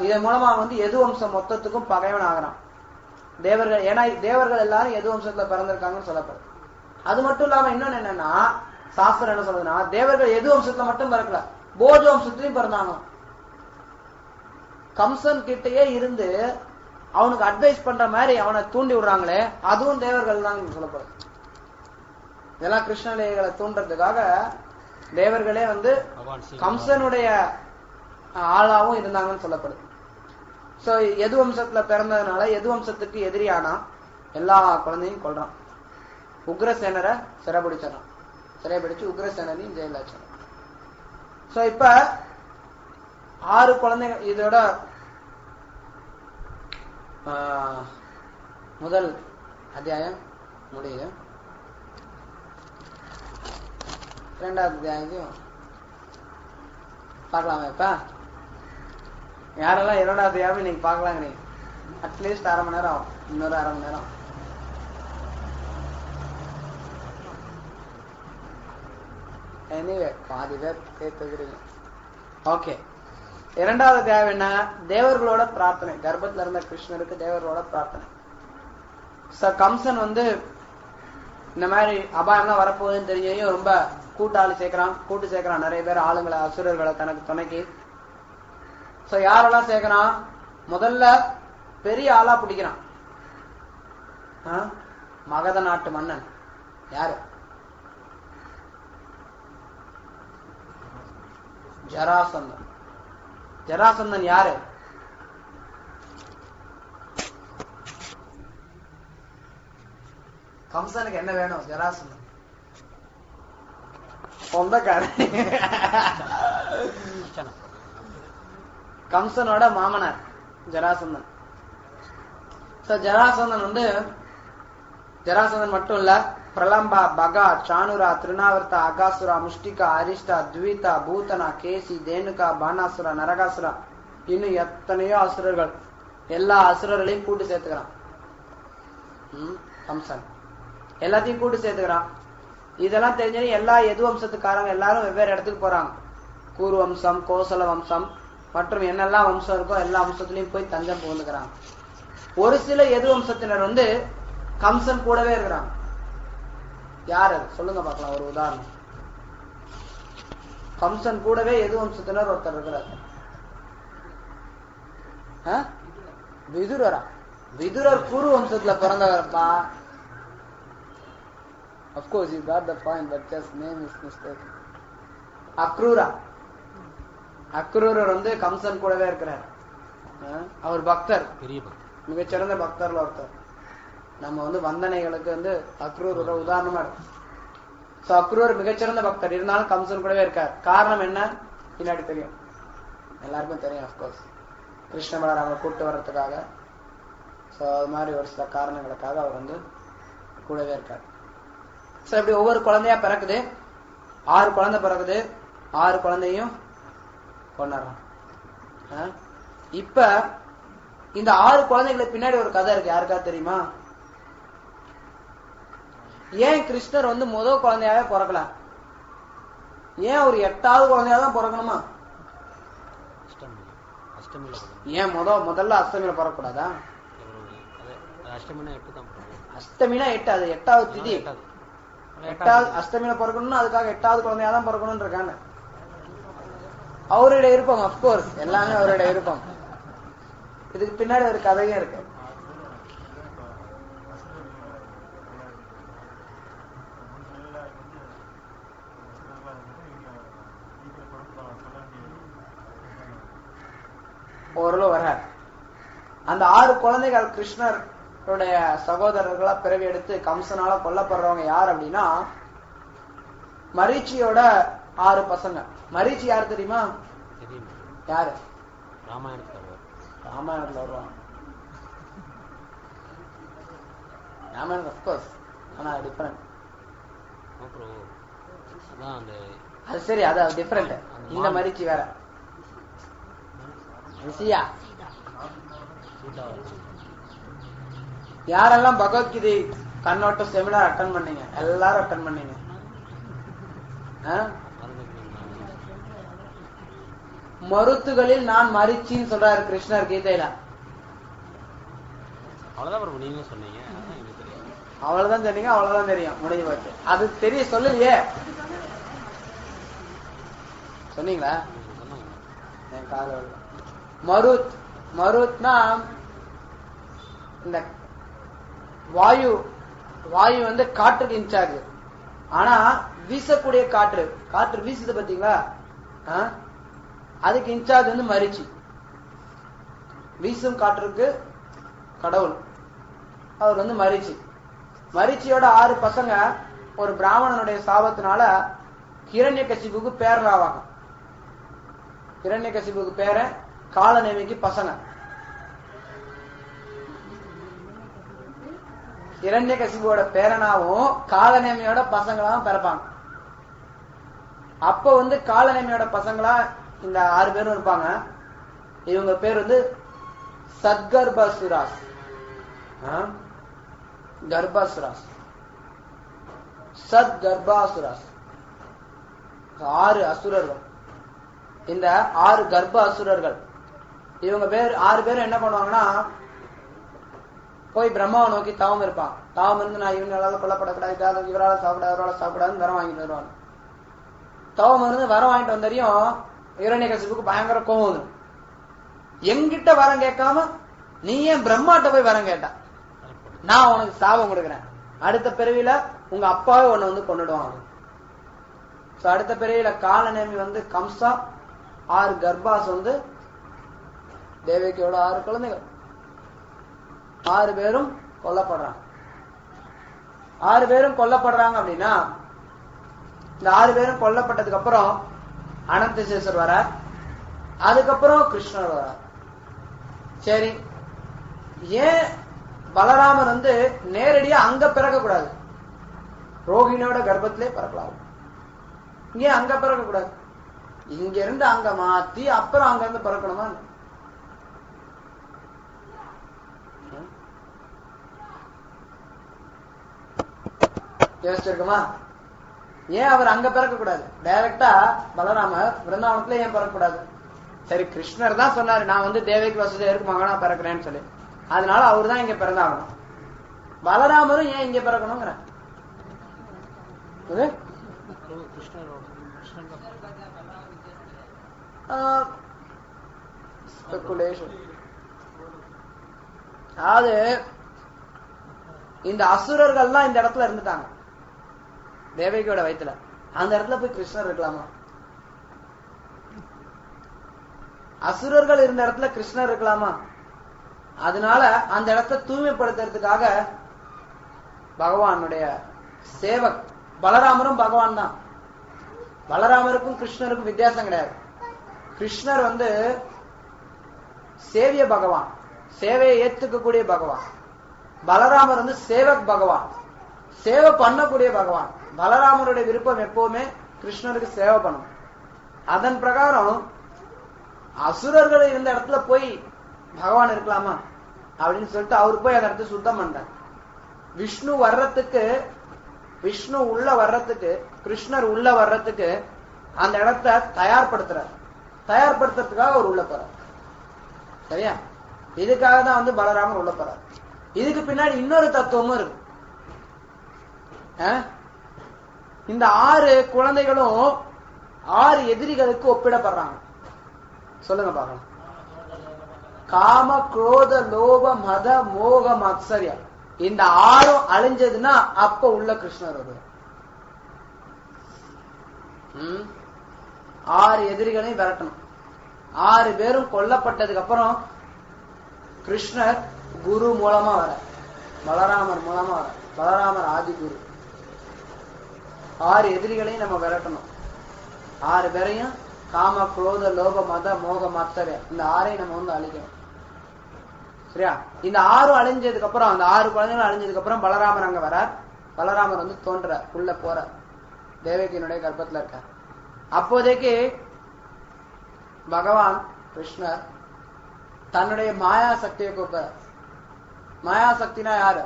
இதன் மூலமா வந்து எது வம்சம் மொத்தத்துக்கும் பகைவன் ஆகிறான் தேவர்கள். ஏன்னா தேவர்கள் எல்லாரும் எது வம்சத்துல பிறந்திருக்காங்கன்னு சொல்லப்படுது. அது மட்டும் இல்லாம இன்னொன்னு என்னன்னா, சாஸ்திரம் என்ன சொல்றதுன்னா, தேவர்கள் எது வம்சத்துல மட்டும் பிறக்கல, போஜ வம்சத்திலையும் பிறந்தாங்க. கம்சன் கிட்டயே இருந்து அவனுக்கு அட்வைஸ் பண்ற மாதிரி அவனை தூண்டி விடுறாங்களே, அதுவும் தேவர்கள் தான் சொல்லப்படுது. இதெல்லாம் கிருஷ்ணலீலைகளை தூண்டுறதுக்காக தேவர்களே வந்து கம்சனுடைய ஆளாவும் இருந்தாங்கன்னு சொல்லப்படுது. சோ எது வம்சத்துல பிறந்ததுனால எது வம்சத்துக்கு எதிரியானா எல்லா குழந்தையும் கொல்றான். உக்ரசேனரை சிறைபிடிச்சிடறான், சிறைபிடிச்சு உக்ரசேனரையும் ஜெயில வச்சிடறான். சோ இப்ப 6 குழந்தைகள், இதோட முதல் அத்தியாயம் முடியுது. 2வது அத்தியாயத்தையும் பார்க்கலாமா? இப்ப யாரெல்லாம் 2வது அத்தியாயம் நீங்க பார்க்கலாங்க, நீங்க அட்லீஸ்ட் 1/2 மணி நேரம் ஆகும், இன்னொரு 1/2 மணி நேரம். எனிவே பாதி பேர் கேட்டுக்கிறீங்க. ஓகே, 2வது அத்தியாயம் என்ன? தேவர்களோட பிரார்த்தனை. கர்ப்பத்துல இருந்த கிருஷ்ணருக்கு தேவர்களோட பிரார்த்தனை. கம்சன் வந்து இந்த மாதிரி அபாயம்லாம் வரப்போகுதுன்னு தெரியும், ரொம்ப கூட்டாளி கூட்டு சேர்க்கிறான் நிறைய பேர் ஆளுங்களை, அசுரர்களை தனக்கு துணைக்கு. சோ யாரெல்லாம் சேர்க்கிறான்? முதல்ல பெரிய ஆளா பிடிக்கிறான். மகத நாட்டு மன்னன் யாரு? ஜராசந்தன். ஜராசந்தன் யாரு? கம்சனுக்கு என்ன வேணும்? ஜராசந்தன் சொந்தக்காரன், கம்சனோட மாமனார் ஜராசந்தன். ஜராசந்தன் வந்து ஜராசந்தன் மட்டும் இல்ல, பிரலம்பா, பகா, சானுரா, திருநாவர்த்தா, அகாசுரா, முஷ்டிகா, அரிஷ்டா, துவிதா, பூதனா, கேசி, தேனுகா, பானாசுரா, நரகாசுரா, இன்னும் எத்தனையோ அசுரர்கள், எல்லா அசுரர்களையும் கூட்டு சேர்த்துக்கிறான் கம்சன். எல்லாத்தையும் கூட்டு சேர்த்துக்கிறான். இதெல்லாம் தெரிஞ்சு எல்லா எது வம்சத்துக்காரங்க எல்லாரும் வெவ்வேறு இடத்துக்கு போறாங்க. கூறு வம்சம், கோசல வம்சம் மற்றும் என்னெல்லாம் வம்சம் இருக்கோ எல்லா வம்சத்திலையும் போய் தஞ்சம் புகுந்துக்கிறாங்க. ஒரு சில எது வம்சத்தினர் வந்து கம்சன் கூடவே இருக்கிறாங்க. யாரு சொல்லுங்க பார்க்கலாம், ஒரு உதாரணம். கம்சன் கூடவே எது வம்சத்தினர் ஒருத்தர் இருக்கிறார். விதுரரா? விதுரர் குரு வம்சத்துல பிறந்தவர்ப்பா. Of course you got the point, but just name is mistake. அக்ரூரா. Akrurar வந்து கம்சன் கூடவே இருக்கிறார். அவர் பக்தர், மிகச்சிறந்த பக்தர்ல ஒருத்தர். நம்ம வந்து வந்தனைகளுக்கு வந்து அக்ரூர் ஒரு உதாரணமா இருக்கு. சோ அக்ரூர் மிகச்சிறந்த பக்தர், இருந்தாலும் கம்சன் கூடவே இருக்கார். காரணம் என்ன பின்னாடி தெரியும், எல்லாருக்கும் தெரியும். அப்கோர்ஸ் கிருஷ்ண பலராம கூட்டு வர்றதுக்காக, சோ அது மாதிரி ஒரு சில காரணங்களுக்காக அவர் வந்து கூடவே இருக்கார். சோ இப்படி ஒவ்வொரு குழந்தையா பிறக்குது. 6 குழந்தை பிறகுது. 6 குழந்தையும் கொண்டாடுறான். இப்ப இந்த 6 குழந்தைகளுக்கு பின்னாடி ஒரு கதை இருக்கு. யாருக்கா தெரியுமா? ஏன் கிருஷ்ணர் வந்து முதல் குழந்தையாவே பிறக்கல? ஏன் ஒரு 8வது குழந்தையாதான் பிறக்கணுமா? ஏன் முதல்ல அஷ்டமியில பிறக்கக்கூடாதா? அஷ்டமினா 8, அது 8வது திதி. 8வது அஷ்டமியில பிறக்கணும்னு அதுக்காக 8வது குழந்தையாதான் பிறக்கணும்னு இருக்காங்க. அவருடைய விருப்பம், அப்கோர்ஸ் எல்லாமே அவருடைய விருப்பம். இதுக்கு பின்னாடி ஒரு கதையும் இருக்கு. ஓரளவு வர அந்த 6 குழந்தைகள் கிருஷ்ணருடைய சகோதரர்களா பிறவி எடுத்து கம்சனால கொல்லப்படுறவங்க யார் அப்படின்னா, மரீச்சியோட 6 பசங்க. மரீச்சி யார் தெரியுமா? யாரு? ராமாயணத்துல வருவாங்க. ராமாயணம் அப்கோர்ஸ், ஆனா டிஃபரெண்ட். அது சரி, அது டிஃபரெண்ட். இந்த மரீச்சி வேற. ரிஷியா? யாரெல்லாம் பகவத்கீதை கண்ணோட்ட செமினார் அட்டன் பண்ணீங்க? எல்லாரும் அட்டன் பண்ணீங்க. மருத்துகளில் நான் மரிச்சின்னு சொல்றாரு கிருஷ்ணர் கீதையில. அவ்வளவுதான் சொன்னீங்க, அவ்வளவுதான் தெரியும், முடிஞ்சு போச்சு. அது தெரிய சொல்லலையே. சொன்னீங்களா? என் கால மருத். மருத்னா இந்த வாயு. வாயு வந்து காற்றுக்கு இன்சார்ஜ். ஆனா வீசக்கூடிய காற்று, காற்று வீசுது பாத்தீங்களா, அதுக்கு இன்சார்ஜ் வந்து மரிச்சி. வீசும் காற்றுக்கு கடவுள், அவர் வந்து மரிச்சி. மரிச்சியோட 6 பசங்க ஒரு பிராமணனுடைய சாபத்தினால ஹிரண்யகசிபுக்கு பேரனாவாங்க. ஹிரண்யகசிபுக்கு பேர காலநேமிக்கு பசங்க. இரண்யகசிபுவோட பேரனாவும் காலநேமியோட பசங்களாவும் பிறப்பாங்க. அப்ப வந்து காலநேமியோட பசங்களா இந்த 6 பேரும் இருப்பாங்க. இவங்க பேர் வந்து சத்கர்பாசுராஸ். கர்பாசுராஸ், சத்கர்பாசுராஸ், 6 அசுரர்கள். இந்த 6 கர்ப்ப அசுரர்கள் இவங்க பேர் 6 பேரும் என்ன பண்ணுவாங்கன்னா, போய் பிரம்மாவை நோக்கி தவம் இருப்பாங்க. தவம் இருந்து நான் இவங்களால கொல்லப்படக்கூடாது, இவரால் சாப்பிடாது, அவரால் சாப்பிடாதுன்னு வரம் வாங்கிட்டு வருவாங்க. தவம் இருந்து வரம் வாங்கிட்டு வந்தறியும் இரண்யகசிபுக்கு பயங்கர கோவம் வந்து, எங்கிட்ட வரம் கேட்காம நீ ஏன் பிரம்மாட்ட போய் வரம் கேட்ட, நான் உனக்கு சாபம் கொடுக்குறேன், அடுத்த பிறவில உங்க அப்பாவே உன்னை வந்து கொண்டுடுவாங்க. அடுத்த பிறவில காலநேமி வந்து கம்சா, 6 கர்ப்பாஸ் வந்து தேவகியோட 6 குழந்தைகள், 6 பேரும் கொல்லப்படுறாங்க. 6 பேரும் கொல்லப்படுறாங்க அப்படின்னா, இந்த 6 பேரும் கொல்லப்பட்டதுக்கு அப்புறம் அனந்தசேஷர் வரார், அதுக்கப்புறம் கிருஷ்ணர் வரார். சரி, ஏன் பலராமர் வந்து நேரடியா அங்க பிறக்க கூடாது, ரோஹிணியோட கர்ப்பத்திலே பிறக்கலாம், ஏன் அங்க பிறக்க கூடாது, இங்க இருந்து அங்க மாத்தி அப்புறம் அங்க இருந்து பிறக்கணுமா? யோசிச்சிருக்குமா? ஏன் அவர் அங்க பிறக்க கூடாது, டைரக்டா பலராமர் பிருந்தாவனத்துல ஏன் பிறக்கக்கூடாது? சரி, கிருஷ்ணர் தான் சொன்னாரு நான் வந்து தேவகி வசுதேவருக்கு மகனா பிறக்கிறேன்னு சொல்லி, அதனால அவரு தான் இங்க பிறந்தாகணும். பலராமரும் ஏன் இங்க பிறக்கணுங்கிற அதாவது இந்த அசுரர்கள்லாம் இந்த இடத்துல இருந்துட்டாங்க தேவகியோட வயித்துல, அந்த இடத்துல போய் கிருஷ்ணர் இருக்கலாமா? அசுரர்கள் இருந்த இடத்துல கிருஷ்ணர் இருக்கலாமா? அதனால அந்த இடத்தை தூய்மைப்படுத்துறதுக்காக பகவானுடைய சேவக் பலராமரும் பகவான் தான். பலராமருக்கும் கிருஷ்ணருக்கும் வித்தியாசம் கிடையாது. கிருஷ்ணர் வந்து சேவிய பகவான், சேவையை ஏத்துக்கக்கூடிய பகவான். பலராமர் வந்து சேவக் பகவான், சேவை பண்ணக்கூடிய பகவான். பலராமருடைய விருப்பம் எப்பவுமே கிருஷ்ணருக்கு சேவை பண்ணும். அதன் பிரகாரம் அசுரர்கள் இருந்த இடத்துல போய் பகவான் இருக்கலாமா அப்படின்னு சொல்லிட்டு அவரு போய் அந்த இடத்த சுத்தம் பண்றார். விஷ்ணு வர்றதுக்கு, விஷ்ணு உள்ள வர்றதுக்கு, கிருஷ்ணர் உள்ள வர்றதுக்கு அந்த இடத்தை தயார்படுத்துறார். தயார்படுத்துறதுக்காக அவர் உள்ள போறார். சரியா? இதுக்காக தான் வந்து பலராமர் உள்ள போறார். இதுக்கு பின்னாடி இன்னொரு தத்துவமும் இருக்கு. இந்த 6 குழந்தைகளும் 6 எதிரிகளுக்கு ஒப்பிடப்படுறாங்க. சொல்லுங்க பாக்கலாம். காம, குரோத, லோப, மத, மோக, மத்சரியா, இந்த 6 அழிஞ்சதுன்னா அப்ப உள்ள கிருஷ்ணர் வருவார். 6 எதிரிகளையும் விரட்டணும். 6 பேரும் கொல்லப்பட்டதுக்கு அப்புறம் கிருஷ்ணர் குரு மூலமா வர, பலராமர் மூலமா வர. பலராமர் ஆதி குரு. 6 எதிரிகளையும் நம்ம விரட்டணும். 6 பேரையும் காம, குரோத, லோப, மத, மோக, மத்சரியா, இந்த 6ஐயும் நம்ம வந்து அழிக்கணும். சரியா? இந்த 6 அழிஞ்சதுக்கு அப்புறம், அந்த 6 குழந்தைகளும் அழிஞ்சதுக்கு அப்புறம் பலராமர் அங்க வரார். பலராமர் வந்து தோன்றார், உள்ள போறார், தேவகியினுடைய கர்ப்பத்துல இருக்கார். அப்போதைக்கு பகவான் கிருஷ்ணர் தன்னுடைய மாயா சக்தியை கூப்பிடுறார். மாயா சக்தினா யாரு?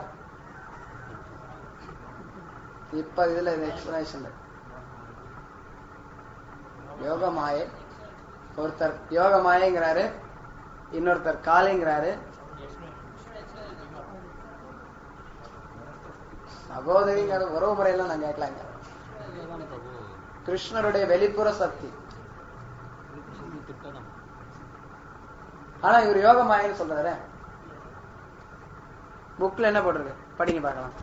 இப்ப இதுல எக்ஸ்பிளனேஷன். யோக மாயை, ஒருத்தர் யோக மாயங்கிறாரு, இன்னொருத்தர் காளிங்கிறாரு, சகோதரிங்கிற உறவு முறையெல்லாம் நான் கேட்கலாங்க. கிருஷ்ணருடைய வெளிப்புற சக்தி. ஆனா இவர் யோக மாயன்னு சொல்றாரு. புக்ல என்ன போட்டிருக்கு படிங்க பார்க்கலாம்.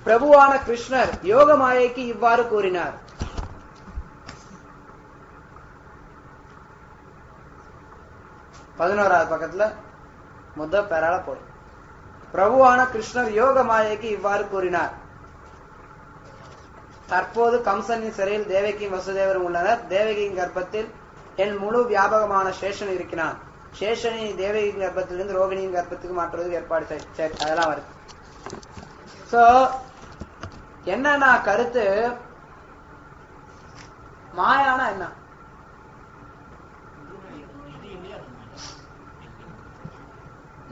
பிரபுவான கிருஷ்ணர் யோக மாயைக்கு இவ்வாறு கூறினார். பதினோராவது பக்கத்துல முதல் பேரால போடு. பிரபுவான கிருஷ்ணர் யோக மாயைக்கு இவ்வாறு கூறினார். தற்போது கம்சனின் சிறையில் தேவகியும் வசுதேவரும் உள்ளனர். தேவகியின் கர்ப்பத்தில் என் முழு வியாபகமான சேஷன் இருக்கிறான். சேஷனி தேவகி கர்ப்பத்திலிருந்து ரோகிணியின் கர்ப்பத்துக்கு மாற்றுவதற்கு ஏற்பாடு அதெல்லாம் வருது. சோ என்னன்னா கருத்து, மாயானா என்ன?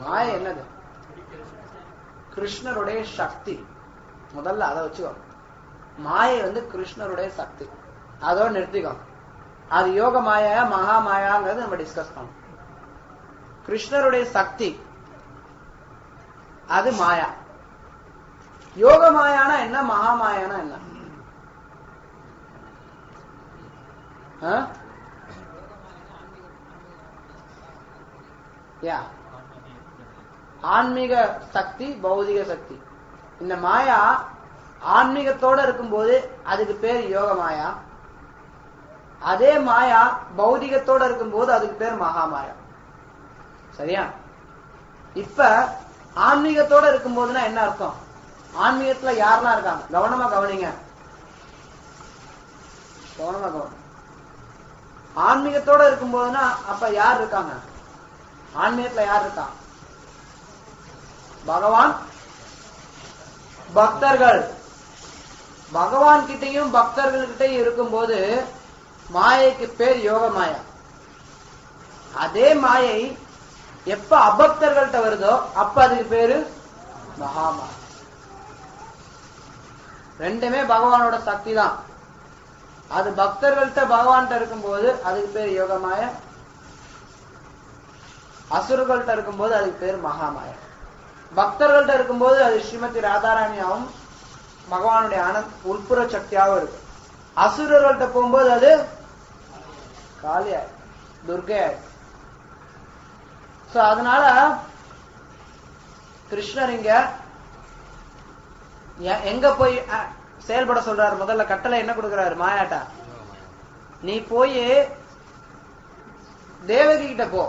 மாய என்னது? கிருஷ்ணருடைய சக்தி. முதல்ல அதை வச்சுக்கோ. மாயை கிருஷ்ணருடைய சக்தி. அதோட நிறுத்திக்கோ. அது யோக மாயா மகா மாயாங்கிறது நம்ம டிஸ்கஸ் பண்ணோம். கிருஷ்ணருடைய சக்தி அது மாயா. யோக மாயானா என்ன, மகா மாயானா என்ன? ஆன்மீக சக்தி, பௌதிக சக்தி. இந்த மாயா ஆன்மீகத்தோட இருக்கும்போது அதுக்கு பேர் யோக மாயா. அதே மாயா பௌதிகத்தோட இருக்கும்போது அதுக்கு பேர் மகா மாயா. சரியா? இப்ப ஆன்மீகத்தோட இருக்கும்போதுன்னா என்ன அர்த்தம்? ஆன்மீகத்துல யாரெல்லாம் இருக்காங்க? கவனமா கவனிங்க, கவனமா கவனம். ஆன்மீகத்தோட இருக்கும்போதுன்னா அப்ப யார் இருக்காங்க? ஆன்மீகத்துல யார் இருக்காங்க? பகவான், பக்தர்கள். பகவான் கிட்டையும் பக்தர்கள் கிட்டையும் இருக்கும்போது மாயைக்கு பேர் யோக மாயா. அதே மாயை எப்ப அபக்தர்கள்ட்ட வருதோ அப்ப அதுக்கு பேரு மகாமாயா. ரெண்டுமே பகவானோட சக்தி தான். அது பக்தர்கள்ட்ட பகவான்கிட்ட இருக்கும்போது அதுக்கு பேர் யோகமாய, அசுரர்கள்ட்ட இருக்கும்போது அதுக்கு பேர் மகாமாயா. பக்தர்கள்ட்ட இருக்கும்போது அது ஸ்ரீமதி ராதாராணியாவும் பகவானுடைய உள்புற சக்தியாகவும் இருக்கு. அசுரர்கள்ட்ட போகும்போது அது காளியா, துர்கை. அதனால கிருஷ்ணர் இங்க எங்க போய் செயல்பட சொல்றாரு? முதல்ல கட்டளை என்ன கொடுக்கிறாரு மாயாட்டா? நீ போய் தேவகி கிட்ட போ,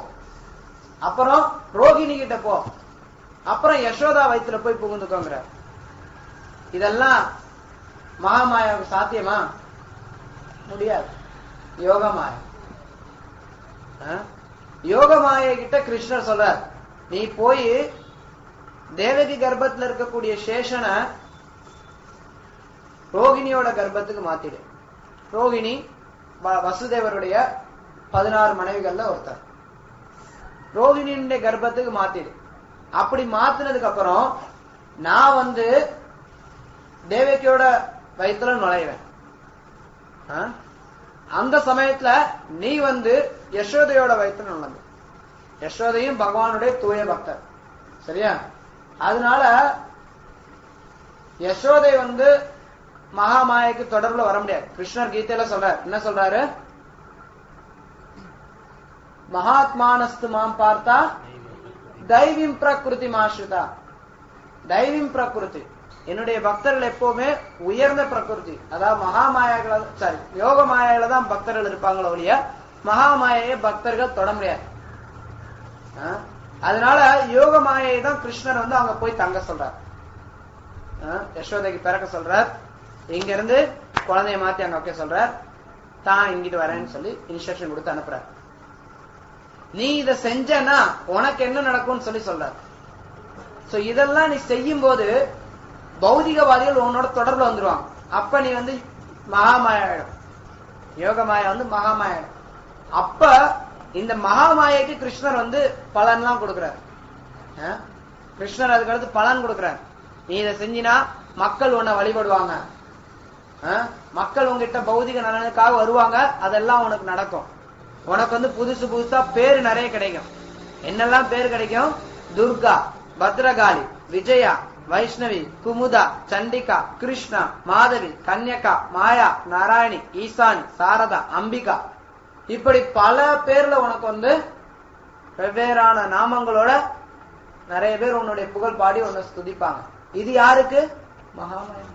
அப்புறம் ரோகிணி கிட்ட போ, அப்புறம் யசோதா வயிற்றுல போய் புகுந்துக்கோங்கிற. இதெல்லாம் மகாமாயாவுக்கு சாத்தியமா? முடியாது. யோகமாயா. யோகமாய கிட்ட கிருஷ்ணர் சொல்றார், நீ போய் தேவகி கர்ப்பத்துல இருக்கக்கூடிய சேஷனை ரோகிணியோட கர்ப்பத்துக்கு மாத்திடு. ரோகிணி வசுதேவருடைய 16 மனைவிகள்ல ஒருத்தர். ரோகிணியுடைய கர்ப்பத்துக்கு மாத்திடு. அப்படி மாத்தினதுக்கு அப்புறம் நான் தேவகியோட வயிற்றுல நுழைவேன். அந்த சமயத்துல நீ யசோதையோட வயிற்றுல நுழைந்து. யசோதையும் பகவானுடைய தூய பக்தர். சரியா? அதனால யசோதை மகாமாயைக்கு தொடர்புல வர முடியாது. கிருஷ்ணர் கீதையில சொல்றார். என்ன சொல்றாரு? மகாத்மானஸ்து மாம் பார்த்தா தைவிம் பிரகிருதி மாஸ்ருதா. தைவிம் பிரகிருதி, என்னுடைய பக்தர்கள் எப்பவுமே உயர்ந்த பிரகிருதி, அதாவது மகாமாயாக்கள யோக மாயால தான் பக்தர்கள் இருப்பாங்களோ ஒழிய மகாமாயை பக்தர்கள் தொட முடியாது. அதனால யோக மாயை தான் கிருஷ்ணர் அங்க போய் தங்க சொல்றார். யசோதைக்கு பிறக்க சொல்றார். இங்க இருந்து குழந்தைய மாத்தி அங்க வைக்க சொல்றார். தான் இங்கிட்டு வரேன்னு சொல்லி இன்ஸ்ட்ரக்ஷன் கொடுத்து அனுப்புறார். நீ இத செஞ்சனா உனக்கு என்ன நடக்கும்னு சொல்லி சொல்றார். சோ இதெல்லாம் நீ செய்யும் போது பௌதிகவாதிகள் உன்னோட தொடர்புல வந்துருவாங்க. அப்ப நீ மகாமாயிடும். யோகமாயா மகாமாயிடும். அப்ப இந்த மகாமாயைக்கு கிருஷ்ணர் பலன்லாம் கொடுக்கிறார். கிருஷ்ணர் அதுக்கு அடுத்து பலன் கொடுக்கிறார். நீ இதை செஞ்சினா மக்கள் உன்னை வழிபடுவாங்க, மக்கள் உங்ககிட்ட பௌதிக நலனுக்காக வருவாங்க, அதெல்லாம் உனக்கு நடக்கும். உனக்கு புதுசு புதுசா பேரு நிறைய கிடைக்கும். என்னெல்லாம் பேரு கிடைக்கும்? துர்கா, பத்ரகாளி, விஜயா, வைஷ்ணவி, குமுதா, சண்டிகா, கிருஷ்ணா, மாதவி, கன்யகா, மாயா, நாராயணி, ஈசானி, சாரதா, அம்பிகா, இப்படி பல பேர்ல உனக்கு வெவ்வேறான நாமங்களோட நிறைய பேர் உன்னுடைய புகழ் பாடி உன்னை ஸ்துதிப்பாங்க. இது யாருக்கு? மகாமாயா.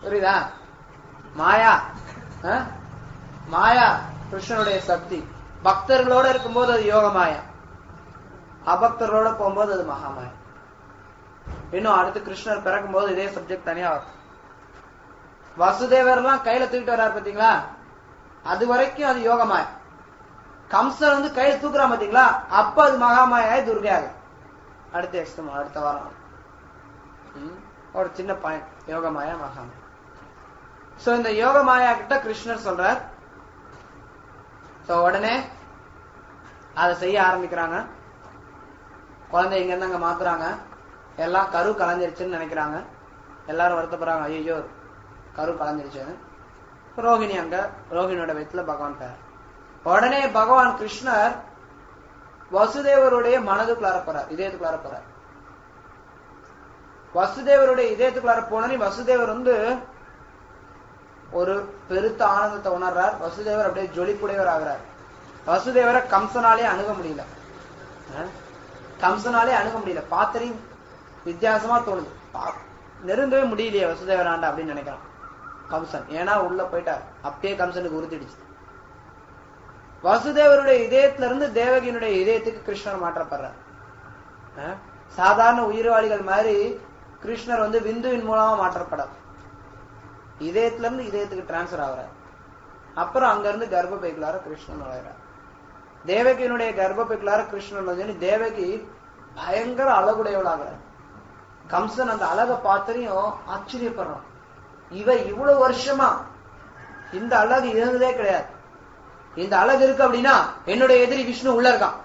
புரியுதா? மாயா, மாயா கிருஷ்ணனுடைய சக்தி. பக்தர்களோட இருக்கும்போது அது யோக மாயா, அபக்தர்களோட போகும்போது அது மகாமாயா. இன்னும் அடுத்து கிருஷ்ணர் பிறக்கும் போது இதே சப்ஜெக்ட் தனியா வரும். வசுதேவர் எல்லாம் கையில தூக்கிட்டு வர்றாரு பாத்தீங்களா? அது வரைக்கும் அது யோகமாயா. கம்சன் வந்து கையில தூக்குறான் பாத்தீங்களா, அப்ப அது மகாமாயாய் துர்கையாக. அடுத்த வாரம் ஒரு சின்ன பாயிண்ட், யோகமாயா மகாமாயா. சோ இந்த யோகமாயா கிட்ட கிருஷ்ணர் சொல்றார். சோ உடனே அதை செய்ய ஆரம்பிக்கிறாங்க. குழந்தை இங்க இருந்து அங்க மாத்துறாங்க. எல்லாம் கரு கலைஞ்சிருச்சுன்னு நினைக்கிறாங்க. எல்லாரும் வருத்தப்படுறாங்க, ஐயோ கரு கலைஞ்சிருச்சுன்னு. ரோஹிணி அங்க, ரோஹிணியோட வயிற்றுல பகவான் பேர். உடனே பகவான் கிருஷ்ணர் வசுதேவருடைய மனதுக்குள்ளார போறார், இதயத்துக்குள்ளார போறார். வசுதேவருடைய இதயத்துக்குள்ளார போனே வசுதேவர் வந்து ஒரு பெருத்த ஆனந்தத்தை உணர்றார். வசுதேவர் அப்படியே ஜொலிப்புடையவர் ஆகிறார். வசுதேவரை கம்சனாலே அணுக முடியல, பார்த்தரையும் வித்தியாசமா தோணுது. நெருங்கவே முடியலையே வசுதேவராண்டா அப்படின்னு நினைக்கிறான் கம்சன். ஏன்னா உள்ள போயிட்டார், அப்பயே கம்சனுக்கு உறுத்திடுச்சு. வசுதேவருடைய இதயத்துல இருந்து தேவகியினுடைய இதயத்துக்கு கிருஷ்ணர் மாற்றப்படுறார். சாதாரண உயிர்வாளிகள் மாதிரி கிருஷ்ணர் வந்து விந்துவின் மூலமா மாற்றப்படார். இதயத்துல இருந்து இதயத்துக்கு டிரான்ஸ்பர் ஆகிறார். அப்புறம் அங்க இருந்து கர்ப்பப்பைக்குள்ளார கிருஷ்ணன் நுழைகிறார். தேவகியினுடைய கர்ப்பப்பைக்குள்ளார கிருஷ்ணன் வந்து தேவகி பயங்கர அழகுடையவளாகிறார். கம்சன் அந்த அழகை பார்த்தரையும் ஆச்சரியப்படுறான். இவ இவ்வளவு வருஷமா இந்த அழகு இருந்ததே கிடையாது. இந்த அழகு இருக்கு அப்படின்னா என்னுடைய எதிரி விஷ்ணு உள்ள இருக்கான்.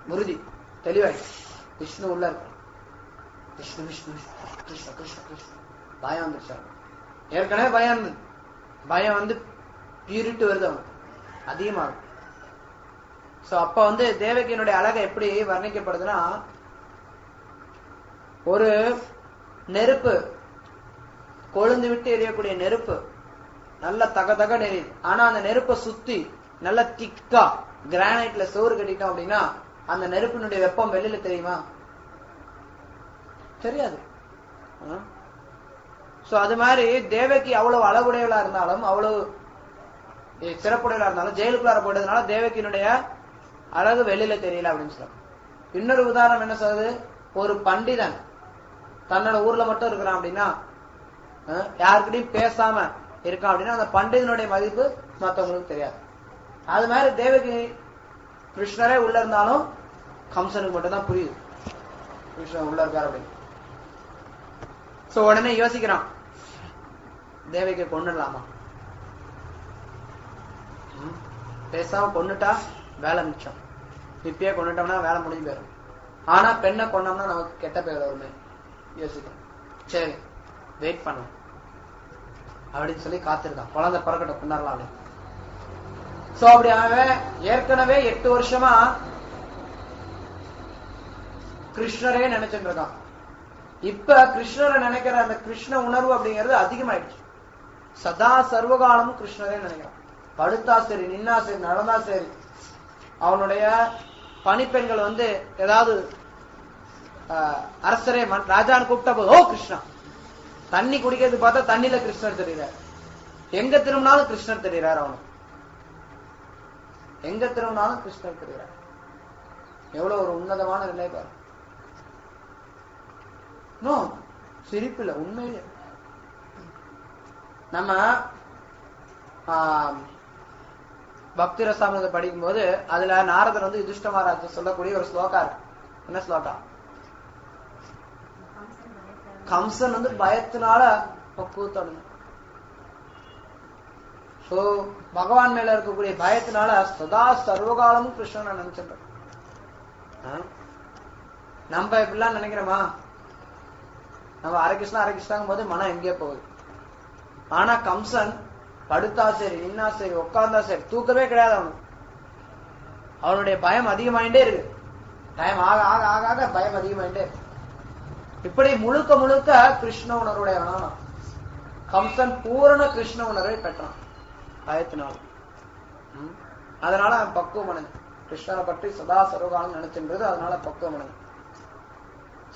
குருஜி தெளிவாய், விஷ்ணு உள்ள இருக்கான். விஷ்ணு விஷ்ணு கிருஷ்ண கிருஷ்ண கிருஷ்ண பயம் வந்துருச்சு. ஏற்கனவே பயம் இருந்தது. பயம் வந்து பீரிட்டு வருது அவனுக்கு அதிகமாகும். சோ அப்ப வந்து தேவகியினுடைய அழகை எப்படி வர்ணிக்கப்படுதுன்னா, ஒரு நெருப்பு கொழுந்து விட்டு எரியக்கூடிய நெருப்பு நல்ல தக நெறியுது. ஆனா அந்த நெருப்பை சுத்தி நல்ல திக்கா கிரானைட்ல சோறு கட்டிட்டோம் அப்படின்னா அந்த நெருப்பினுடைய வெப்பம் வெளியில தெரியுமா? தெரியாது. சோ அது மாதிரி தேவகி அவ்வளவு அழகுடையவளா இருந்தாலும், அவ்வளவு சிறப்புடையவளா இருந்தாலும், ஜெயிலுக்குள்ளார போட்டதுனால தேவகியினுடைய அழகு வெளியில தெரியல அப்படின்னு சொல்றாங்க. இன்னொரு உதாரணம் என்ன சொல்றது, ஒரு பண்டிதன் தன்னோட ஊர்ல மட்டும் இருக்கிறான் அப்படின்னா, யாருக்கிட்டையும் பேசாம இருக்கான் அப்படின்னா அந்த பண்டிதனுடைய மதிப்பு மற்றவங்களுக்கு தெரியாது. அது மாதிரி தேவகி கிருஷ்ணரே உள்ள இருந்தாலும் கம்சனுக்கு மட்டும் தான் புரியுது கிருஷ்ணன் உள்ள இருக்காரு அப்படின்னு. சோ உடனே யோசிக்கிறான், தேவகியை கொன்னுடலாமா? பேசாம கொன்னுட்டா வேலை மிச்சம், இப்பயே கொன்னுட்டோம்னா வேலை முடிஞ்சு போயிடும். ஆனா பெண்ணை கொன்னோம்னா நமக்கு கெட்ட பேர் வருமே யோசிக்கிறோம். சரி வெயிட் பண்ணும் அப்படின்னு சொல்லி காத்திருக்கான். குழந்தை பிறக்கட்டும் கொண்டாடலாம் அப்படின்னு. சோ அப்படி அவன் ஏற்கனவே 8 வருஷமா கிருஷ்ணரே நினைச்சுட்டு இருக்கான். இப்ப கிருஷ்ணரை நினைக்கிற அந்த கிருஷ்ண உணர்வு அப்படிங்கிறது அதிகமாயிடுச்சு. சதா சர்வகாலமும் கிருஷ்ணரே நினைக்கிறான். படுத்தா சரி, நின்னா சரி, நடந்தா சரி. அவனுடைய பணிப்பெண்கள் வந்து ஏதாவது அரசரே ராஜான்னு கூப்பிட்டா போது ஓ கிருஷ்ணா. தண்ணி குடிக்கிறது பார்த்தா தண்ணியில கிருஷ்ணர் தெரிகிறார். எங்க திரும்பினாலும் கிருஷ்ணர் தெரிகிறார். அவனுக்கு எங்க திரும்பினாலும் கிருஷ்ணர் தெரிகிறார். எவ்வளவு ஒரு உன்னதமான நிலை பாரு. சிரிப்பில்ல, உண்மையிலே. நம்ம பக்தி ரசாமிரதம் படிக்கும் போது அதுல நாரதர் வந்து யுதிஷ்ட மகாராஜ் சொல்லக்கூடிய ஒரு ஸ்லோகா இருக்கு. என்ன ஸ்லோகா? கம்சன் வந்து பயத்தினால பக்குவத்தோட சோ பகவான் மேல இருக்கக்கூடிய பயத்தினால சதா சர்வகாலமும் கிருஷ்ணனை நினைச்சிருக்க. நம்ம இப்படிலாம் நினைக்கிறோமா? நம்ம ஹரே கிருஷ்ணாங்கும் போது மனம் எங்கே போகுது. ஆனா கம்சன் படுத்தா சரி, நின்னா சரி, உட்கார்ந்தா சரி, தூக்கவே கிடையாது அவனுக்கு. அவனுடைய பயம் அதிகமாயிட்டே இருக்கு. டைம் ஆக ஆக ஆக ஆக பயம் அதிகமாயிட்டே இருக்கு. இப்படி முழுக்க முழுக்க கிருஷ்ண உணர்வுடையவனா கம்சன் பூரண கிருஷ்ண உணர்வை பெற்றான் பயத்தினால. அதனால அவன் பக்குவமனது கிருஷ்ணனை பற்றி சதா சர்வகாலம் நினைச்சுன்றது. அதனால பக்குவமனது.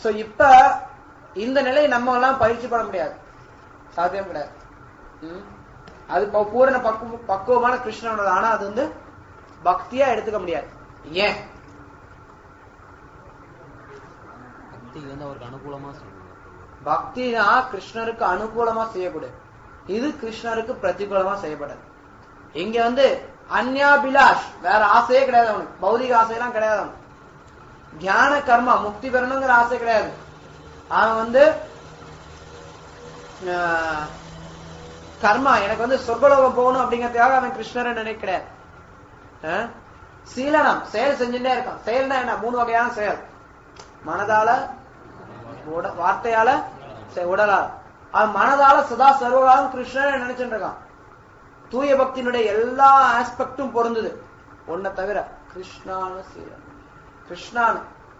சோ இப்ப இந்த நிலையை நம்ம எல்லாம் பயிற்சி பண்ண முடியாது, சாத்தியம் கிடையாது. அது பூரண பக்குவமான கிருஷ்ணனோட. ஆனா அது வந்து பக்தியா எடுத்துக்க முடியாது. ஏன்? அவருக்கு அனுகூலமா பக்தி தான் கிருஷ்ணருக்கு அனுகூலமா செய்யக்கூடாது. இது கிருஷ்ணருக்கு பிரதிகூலமா செய்யப்படாது. இங்க வந்து அந்யாபிலாஷ், வேற ஆசையே கிடையாது அவனுக்கு. பௌதிக ஆசையெல்லாம் கிடையாது அவனுக்கு. தியான கர்மா, முக்தி பெறணுங்கிற ஆசை கிடையாது. அவன் கர்மா, எனக்கு சொர்க்கலோகம் போகணும் அப்படிங்கிறதுக்காக அவன் கிருஷ்ணரை நினைக்க கிடையாது. சீலனம், செயல் செஞ்சுட்டே இருக்கான். செயல்னா என்ன? 3 வகையான செயல். மனதால, வார்த்தையால, உடலால. அவன் மனதால சதா சர்வகாலம் கிருஷ்ணரை நினைச்சுட்டு இருக்கான். தூய பக்தியினுடைய எல்லா ஆஸ்பெக்டும் பொருந்தது. ஒன்ன தவிர கிருஷ்ணானு சீலனம்.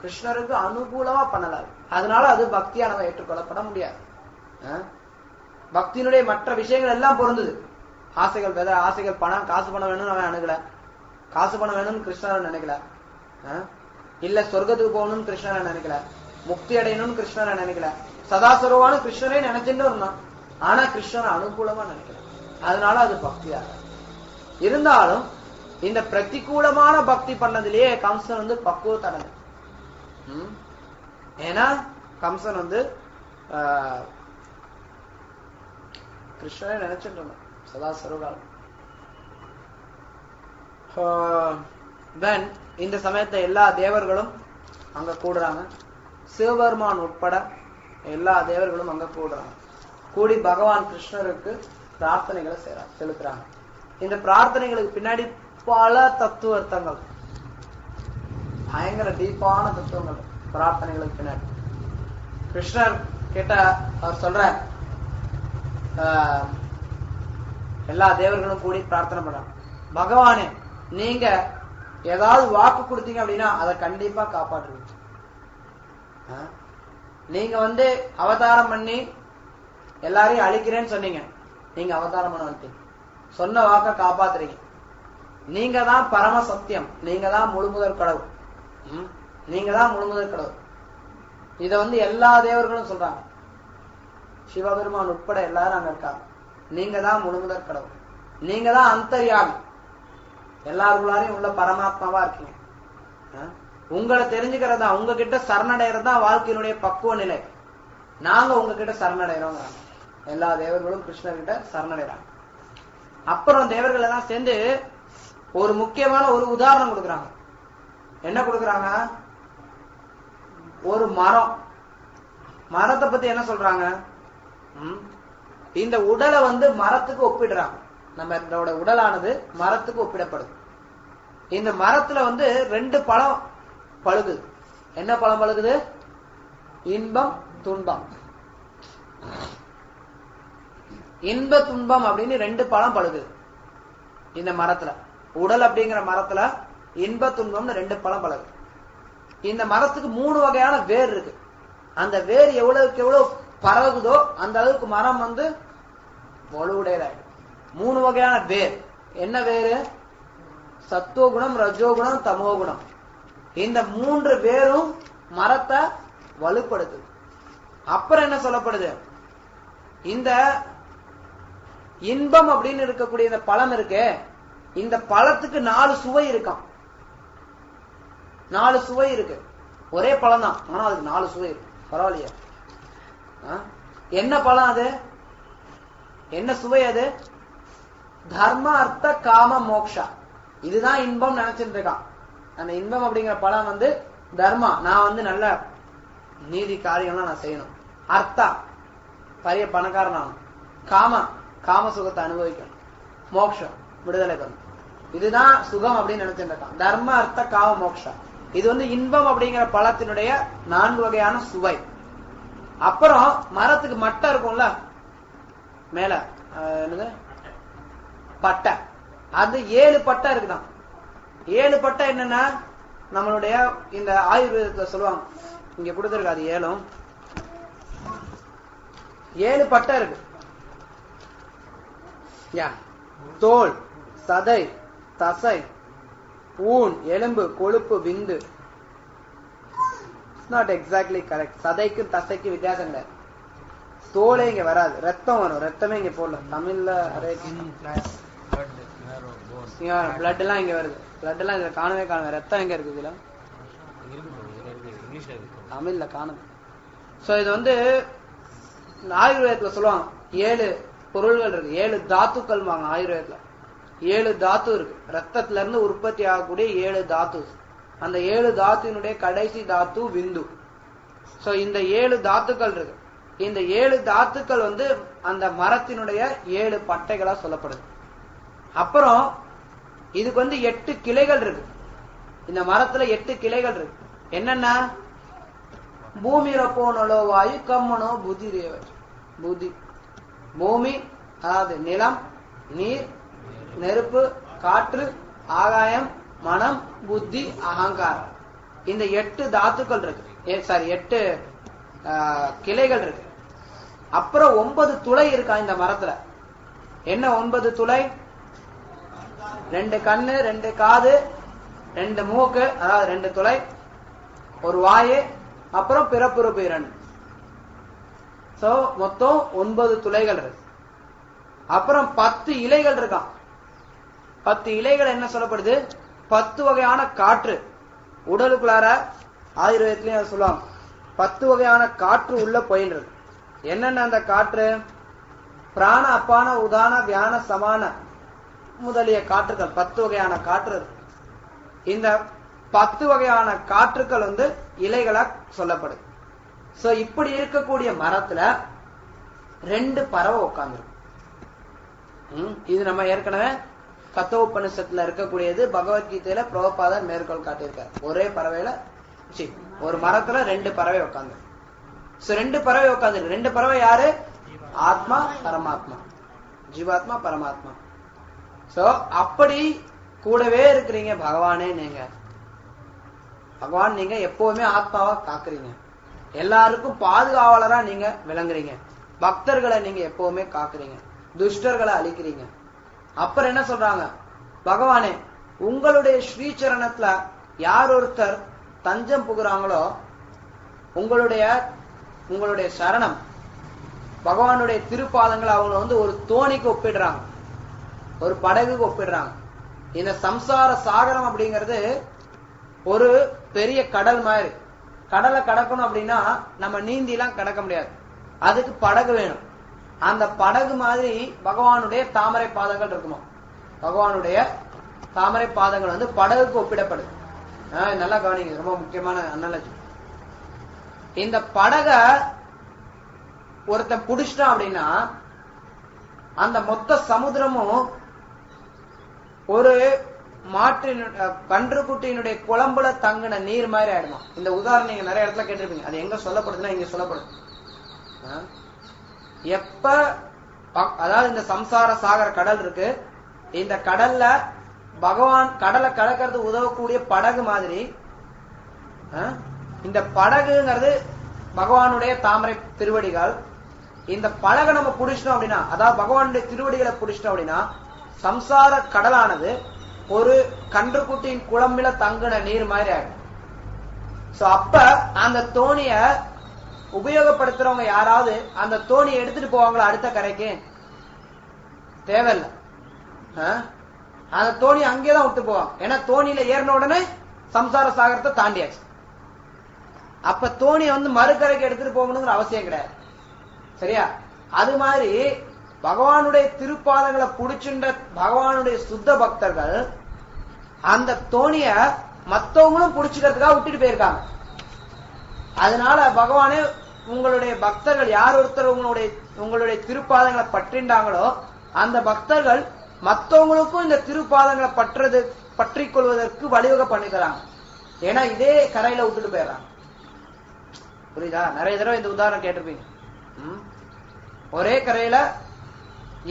கிருஷ்ணருக்கு அனுகூலமா பண்ணலாது. அதனால அது பக்தியானவை ஏற்றுக்கொள்ளப்பட முடியாது. பக்தியினுடைய மற்ற விஷயங்கள் எல்லாம் பொருந்தது. ஆசைகள் பணம், காசு பணம் வேணும்னு அவன் அணுகல. காசு பணம் வேணும்னு கிருஷ்ணரை நினைக்கல. இல்ல சொர்க்கத்துக்கு போகணும்னு கிருஷ்ணரை நினைக்கல. முக்தி அடையணும்னு கிருஷ்ணரை நினைக்கல. சதாசர்வான கிருஷ்ணரே நினைச்சுட்டு இருந்தான். ஆனா கிருஷ்ணரை அனுகூலமா நினைக்கல. அதனால அது பக்தியாக. இருந்தாலும் இந்த பிரதிகூலமான பக்தி பண்ணதுலயே கம்சன் பக்குவத்தடை. ஏன்னா கம்சன் கிருஷ்ணரை நினைச்சுட்டு இருந்தான் சதா சர்வகாலம். இந்த சமயத்தை எல்லா தேவர்களும் அங்க கூடுறாங்க. சிவபெருமான் உட்பட எல்லா தேவர்களும் அங்க கூடுறாங்க. கூடி பகவான் கிருஷ்ணருக்கு பிரார்த்தனைகளை செலுத்துறாங்க. இந்த பிரார்த்தனைகளுக்கு பின்னாடி பல தத்துவர்த்தங்கள், பயங்கர டீப்பான தத்துவங்கள் பிரார்த்தனைகளுக்கு பின்னாடி. கிருஷ்ணர் கேட்ட அவர் சொல்ற எல்லா தேவர்களும் கூடி பிரார்த்தனை பண்றாங்க, பகவானே நீங்க ஏதாவது வாக்கு கொடுத்தீங்க அப்படின்னா அதை கண்டிப்பா காப்பாற்றுவீங்க. நீங்க அவதாரம் பண்ணி எல்லாரையும் அழிக்கிறேன்னு சொன்னீங்க. நீங்க அவதாரம் பண்ண வந்துட்டீங்க. சொன்ன வாக்க காப்பாத்துறீங்க. நீங்க தான் பரம சத்தியம். நீங்க தான் முழுமுதற் கடவுள். நீங்க தான் முழுமுதற் கடவுள். இத எல்லா தேவர்களும் சொல்றாங்க. சிவபெருமான் உட்பட எல்லாரும் அங்க இருக்காங்க. நீங்க தான் முழுமுதற் கடவுள். நீங்க தான் அந்தர்யாமி. எல்லாருக்குள்ளாரையும் உள்ள பரமாத்மாவா இருக்கீங்க. உங்களை தெரிஞ்சுக்கிறதா, உங்ககிட்ட சரணடைறதா வாழ்க்கையினுடைய பக்குவ நிலை. நாங்க உங்ககிட்ட சரணடைறோம். எல்லா தேவர்களும் கிருஷ்ணர்கிட்ட சரணடைறாங்க. அப்புறம் தேவர்கள் எல்லாம் சேர்ந்து ஒரு முக்கியமான ஒரு உதாரணம் கொடுக்குறாங்க. என்ன கொடுக்குறாங்க? ஒரு மரத்தை பத்தி என்ன சொல்றாங்க? இந்த உடலை மரத்துக்கு ஒப்பிடுறாங்க. நம்மளோட உடலானது மரத்துக்கு ஒப்பிடப்படுது. இந்த மரத்துல 2 பழம் பழுகுது. என்ன பழம் பழுகுது? இன்பம், துன்பம். இன்ப துன்பம் அப்படின்னு 2 பழம் பழுகுது இந்த மரத்துல. உடல் அப்படிங்கிற மரத்துல இன்ப துன்பம்னு 2 பழம் பழுகுது. இந்த மரத்துக்கு 3 வகையான வேர் இருக்கு. அந்த வேர் எவ்வளவுக்கு எவ்வளவு பரவுதோ அந்த அளவுக்கு மரம் வலுவுடையதாயிடும். 3 வகையான வேர். என்ன வேறு? சத்துவகுணம், ரஜோகுணம், தமோகுணம். இந்த 3 வேரும் மரத்தை வலுப்படுத்துது. அப்புறம் என்ன சொல்லப்படுது? இந்த இன்பம் அப்படின்னு இருக்கக்கூடிய இந்த பழம் இருக்கே, இந்த பழத்துக்கு 4 சுவை இருக்காம். 4 சுவை இருக்கு. ஒரே பழம் தான், ஆனா அதுக்கு 4 சுவை இருக்கு. பரவாயில்லையா? என்ன பழம் அது? என்ன சுவை அது? தர்ம, அர்த்த, காம, மோக்ஷா. இதுதான் இன்பம் நினைச்சிட்டு இருக்கான். அந்த இன்பம் அப்படிங்கிற பழம் தர்மா, நான் நல்ல நீதி காரியம்லாம் நான் செய்யணும். அர்த்தா, பெரிய பணக்காரன் ஆகணும். காம சுகத்தை அனுபவிக்கணும். மோக்ஷம், விடுதலை பெறணும். இதுதான் சுகம் அப்படின்னு நினைச்சிட்டு இருக்கான். தர்ம, அர்த்த, காம, மோக்ஷா. இது இன்பம் அப்படிங்கிற பழத்தினுடைய 4 வகையான சுவை. அப்புறம் மரத்துக்கு மட்டை இருக்கும்ல மேல, என்னது பட்டை. அது 7 பட்டை இருக்குதான். 7 பட்டை என்னன்னா நம்மளுடைய இந்த ஆயுர்வேதத்துல சொல்லுவாங்க. இங்க கொடுத்திருக்கு அது 7 பட்டை இருக்கு. தோல், சதை, தசை, ஊன், எலும்பு, கொழுப்பு, விந்து. Not exactly correct. சதைக்கு தசைக்கு வித்தியாசம் கிடையாது. தோலே இங்க வராது, ரத்தம் வரும். ரத்தமே இங்க போடல. தமிழ்ல பிளட் எல்லாம் இங்க வருது. பிளட் எல்லாம் இதுல காணவே காணுங்க. ரத்தம் எங்க இருக்கு? இதுல தமிழ்ல காணுது. சோ இது ஆயுர்வேதத்துல சொல்லுவாங்க 7 பொருள்கள் இருக்கு. 7 தாத்துக்கள் வாங்க ஆயுர்வேதத்துல. 7 தாத்து இருக்கு. ரத்தத்துல இருந்து உற்பத்தி ஆகக்கூடிய 7 தாத்து. அந்த 7 தாத்துனுடைய கடைசி தாத்து விந்து. சோ இந்த 7 தாத்துக்கள் இருக்கு. இந்த 7 தாத்துக்கள் வந்து அந்த மரத்தினுடைய 7 பட்டைகளா சொல்லப்படுது. அப்புறம் இதுக்கு வந்து 8 கிளைகள் இருக்கு. இந்த மரத்துல 8 கிளைகள் இருக்கு. என்னென்ன? பூமி ரப்போனலோ வாயு கம்மனோ புதி ரேவ. புதி பூமி அதாவது நிலம், நீர், நெருப்பு, காற்று, ஆகாயம், மனம், புத்தி, அகங்காரம். இந்த 8 தாத்துக்கள் இருக்கு. 8 கிளைகள் இருக்கு. அப்புறம் 9 துளை இருக்கா இந்த மரத்துல. என்ன 9 துளை? 2 கண்ணு, 2 காது, 2 மூக்கு, அதாவது 2 துளை, ஒரு வாயு, அப்புறம் பிறப்புறுப்பு 2. சோ மொத்தம் 9 துளைகள் இருக்கு. அப்புறம் 10 இலைகள் இருக்கான். 10 இலைகள் என்ன சொல்லப்படுது? 10 வகையான காற்று உடலுக்குள்ளார. ஆயுர்வேதத்திலையும் சொல்லுவாங்க 10 வகையான காற்று உள்ள போயின்றது. என்னென்ன அந்த காற்று? பிராண, அப்பான, உதான, வியான, சமான முதலிய காற்றுகள் 10 வகையான காற்று. இந்த 10 வகையான காற்றுக்கள் வந்து இலைகளா சொல்லப்படுது. சோ இப்படி இருக்கக்கூடிய மரத்துல 2 பறவை உட்கார்ந்து. இது நம்ம ஏற்கனவே கத்தோபனிஷத்துல இருக்கக்கூடியது. பகவத்கீதையில பிரபுபாதர் மேற்கோள் காட்டியிருக்காரு. ஒரே பறவையில ஒரு மரத்துல 2 பறவை உட்கார்ந்து. சோ 2 பறவை உட்கார்ந்து. 2 பறவை யாரு? ஆத்மா, பரமாத்மா. ஜீவாத்மா, பரமாத்மா. சோ அப்படி கூடவே இருக்கிறீங்க பகவானே. நீங்க பகவான், நீங்க எப்பவுமே ஆத்மாவா காக்குறீங்க. எல்லாருக்கும் பாதுகாவலரா நீங்க விளங்குறீங்க. பக்தர்களை நீங்க எப்பவுமே காக்குறீங்க, துஷ்டர்களை அழிக்கிறீங்க. அப்புறம் என்ன சொல்றாங்க? பகவானே, உங்களுடைய ஸ்ரீசரணத்துல யார் ஒருத்தர் தஞ்சம் புகுறாங்களோ உங்களுடைய சரணம், பகவானுடைய திருப்பாதங்களை அவங்க வந்து ஒரு தோணிக்கு ஒப்பிடுறாங்க, ஒரு படகுக்கு ஒப்பிடுறாங்க. இந்த சம்சார சாகரம் அப்படிங்கிறது ஒரு பெரிய கடல் மாதிரி. கடலை கடக்கணும் அப்படின்னா நம்ம நீந்தி எல்லாம் கடக்க முடியாது, அதுக்கு படகு வேணும். அந்த படகு மாதிரி பகவானுடைய தாமரை பாதங்கள் இருக்குமா? பகவானுடைய தாமரை பாதங்கள் வந்து படகுக்கு ஒப்பிடப்படுது. நல்லா கவனிங்க, ரொம்ப முக்கியமான அனாலஜி. இந்த படக ஒருத்தன் புடிச்சிட்டான் அப்படின்னா அந்த மொத்த சமுத்திரமும் ஒரு கன்றுக்குட்டியினுடைய குழம்புல தங்கின நீர் மாதிரி ஆயிடுமா. இந்த உதாரணம் நீங்க நிறைய இடத்துல கேட்டிருப்பீங்க. அது எங்க சொல்லப்படுதுன்னா இங்க சொல்லப்படுது. எப்ப அதாவது இந்த சம்சார சாகர கடல் இருக்கு, இந்த கடல்ல பகவான் கடலை கடக்கிறது உதவக்கூடிய படகு மாதிரி. இந்த படகுங்கிறது பகவானுடைய தாமரை திருவடிகள். இந்த படகை நம்ம புடிச்சிட்டோம் அப்படின்னா, அதாவது பகவானுடைய திருவடிகளை புடிச்சிட்டோம் அப்படின்னா, சம்சார கடலானது ஒரு கன்றுக்குட்டியின் குழம்பில தங்கின நீர் மாதிரி ஆகும். சோ அப்ப அந்த தோணிய உபயோகப்படுத்துறவங்க யாராவது அந்த தோணியை எடுத்துட்டு போவாங்களா அடுத்த கரைக்கு? தேவையில்லை. அந்த தோணி அங்கேதான் விட்டு போவாங்க. ஏன்னா தோணியில ஏறின உடனே சம்சார சாகரத்தை தாண்டியாச்சு. அப்ப தோணியை வந்து மறுக்கரைக்கு எடுத்துட்டு போகணுங்கிற அவசியம் கிடையாது. சரியா? அது மாதிரி பகவானுடைய திருப்பாதங்களை புடிச்சுண்ட பகவானுடைய சுத்த பக்தர்கள் அந்த தோணிய மத்தவங்களும் புடிச்சுக்கிறதுக்காக விட்டுட்டு போயிருக்காங்க. அதனால பகவானே உங்களுடைய பக்தர்கள் யார் ஒருத்தர் உங்களுடைய திருப்பாதங்களை பற்றின்றாங்களோ அந்த பக்தர்கள் மத்தவங்களுக்கும் இந்த திருப்பாதங்களை பற்றி கொள்வதற்கு வழிவகை பண்ணிக்கிறாங்க. ஏன்னா இதே கரையில விட்டுட்டு போயிடறாங்க. புரியுதா? நிறைய தடவை இந்த உதாரணம் கேட்டிருப்பீங்க. ஒரே கரையில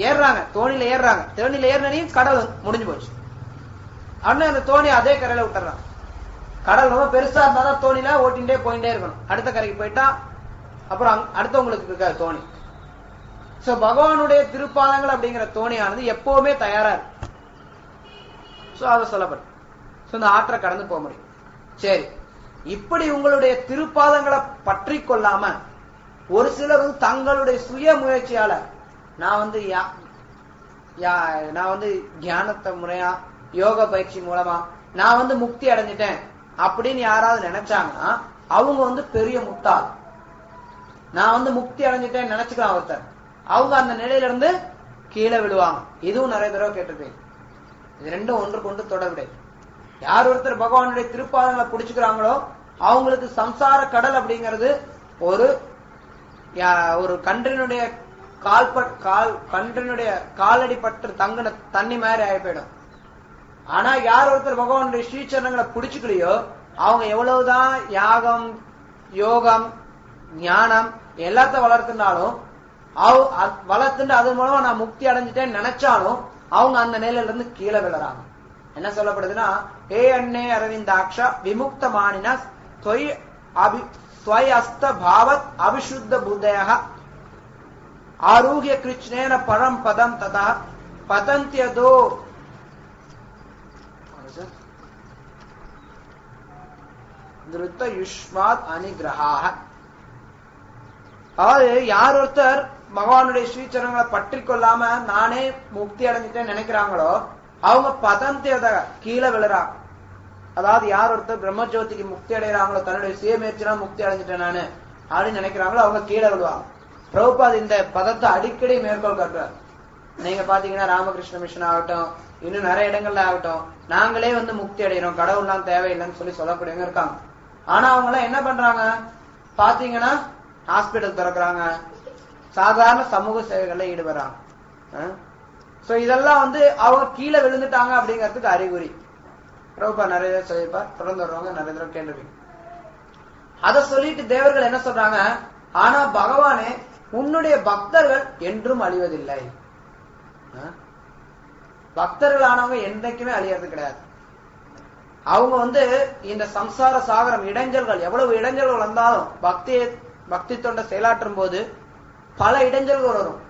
ஏறுறாங்க, தோணியில ஏறுறாங்க. தோணியில ஏறினையும் கடல் முடிஞ்சு போச்சு. அண்ணன் அந்த தோணி அதே கரையில விட்டுறாங்க. கடல் ரொம்ப பெருசா இருந்தாதான் தோணியில ஓட்டின்டே போயிட்டே இருக்கணும். அடுத்த கரைக்கு போயிட்டா அப்புறம் அடுத்தவங்களுக்கு இருக்காது தோணி. சோ பகவானுடைய திருப்பாதங்கள் அப்படிங்கிற தோணியானது எப்பவுமே தயாரா இருக்கு. சோ அதை சொல்லப்படும். சோ இந்த ஆற்றை கடந்து போக முடியும். சரி, இப்படி உங்களுடைய திருப்பாதங்களை பற்றி கொள்ளாம ஒரு சிலர் தங்களுடைய சுய முயற்சியால நான் வந்து தியானத்தை முறையா யோக பயிற்சி மூலமா நான் வந்து முக்தி அடைஞ்சிட்டேன் அப்படின்னு யாராவது நினைச்சாங்கன்னா அவங்க வந்து பெரிய முட்டாள். நான் வந்து முக்தி அடைஞ்சிட்டேன்னு நினைச்சுக்கலாம் ஒருத்தர், அவங்க அந்த நிலையில இருந்து கீழே விழுவாங்க. இதுவும் நிறைய தடவை கேட்டிருப்பீங்க. இது ரெண்டும் ஒன்று கொண்டு தொடர்புடைய. யார் ஒருத்தர் பகவானுடைய திருப்பாதங்களை பிடிச்சுக்கிறாங்களோ அவங்களுக்கு சம்சார கடல் அப்படிங்கிறது ஒரு கன்றினுடைய கன்றினுடைய காலடி பற்று தங்கின தண்ணி மாதிரி ஆகி போயிடும். ஆனா யார் ஒருத்தர் பகவானுடைய ஸ்ரீச்சரணங்களை பிடிச்சுக்கலையோ அவங்க எவ்வளவுதான் யாகம் யோகம் ஞானம் எல்லாத்த வளர்த்துனாலும் வளர்த்துட்டு அது மூலமா நான் முக்தி அடைஞ்சிட்டேன்னு நினைச்சாலும் அவங்க அந்த நிலையில இருந்து கீழே விழறாங்க. என்ன சொல்லப்படுதுன்னா, ஏ அண்ணே அரவிந்தாட்சா விமுக்த மானினா ஸ்வயஸ்த பாவத் அபிசுத்த புத்தய ஆரூஹ்ய கிருஷ்ணேன பரம் பதம் ததா பதந்தியதோ திருத்த யுஷ்மாத் அனிகிரஹாஹ. அதாவது யார் ஒருத்தர் பகவானுடைய ஸ்ரீச்சரங்களை பற்றி கொள்ளாம நானே முக்தி அடைஞ்சிட்டேன்னு நினைக்கிறாங்களோ அவங்க பதந்தியத கீழே விழுறாங்க. அதாவது யார் ஒருத்தர் பிரம்மஜோதிக்கு முக்தி அடைகிறாங்களோ, தன்னுடைய சுயமுயற்சினா முக்தி அடைஞ்சிட்டேன் நானு அப்படின்னு நினைக்கிறாங்களோ அவங்க கீழே விழுவாங்க. பிரபுபாத் இந்த பதத்தை அடிக்கடி மேற்கோள் காட்டுறார். நீங்க பாத்தீங்கன்னா ராமகிருஷ்ண மிஷன் ஆகட்டும், இன்னும் நிறைய இடங்கள்ல ஆகட்டும், நாங்களே முக்தி அடைகிறோம், கடவுள்லாம் தேவையில்லைன்னு சொல்லக்கூடியவங்க இருக்காங்க. ஆனா அவங்க எல்லாம் என்ன பண்றாங்க பாத்தீங்கன்னா, ஹாஸ்பிட்டல் திறக்கிறாங்க, சாதாரண சமூக சேவைகள்ல ஈடுபடுறாங்க. இதெல்லாம் அவங்க கீழே விழுந்துட்டாங்க அப்படிங்கிறதுக்கு அறிகுறி. பிரபுபா நிறைய சொல்லியிருப்பார், தொடர்ந்து வருவாங்க, நிறைய தடவை கேள்விப்பீங்க. அதை சொல்லிட்டு தேவர்கள் என்ன சொல்றாங்க, ஆனா பகவானே உன்னுடைய பக்தர்கள் என்றும் அழிவதில்லை. பக்தர்கள் ஆனவங்க என்றைக்குமே அழியறது கிடையாது. அவங்க இந்த சம்சார சாகரம் இடைஞ்சல்கள், எவ்வளவு இடைஞ்சல்கள் வந்தாலும் பக்தி தொண்டை செயலாற்றும் போது பல இடைஞ்சல்கள் வரும்.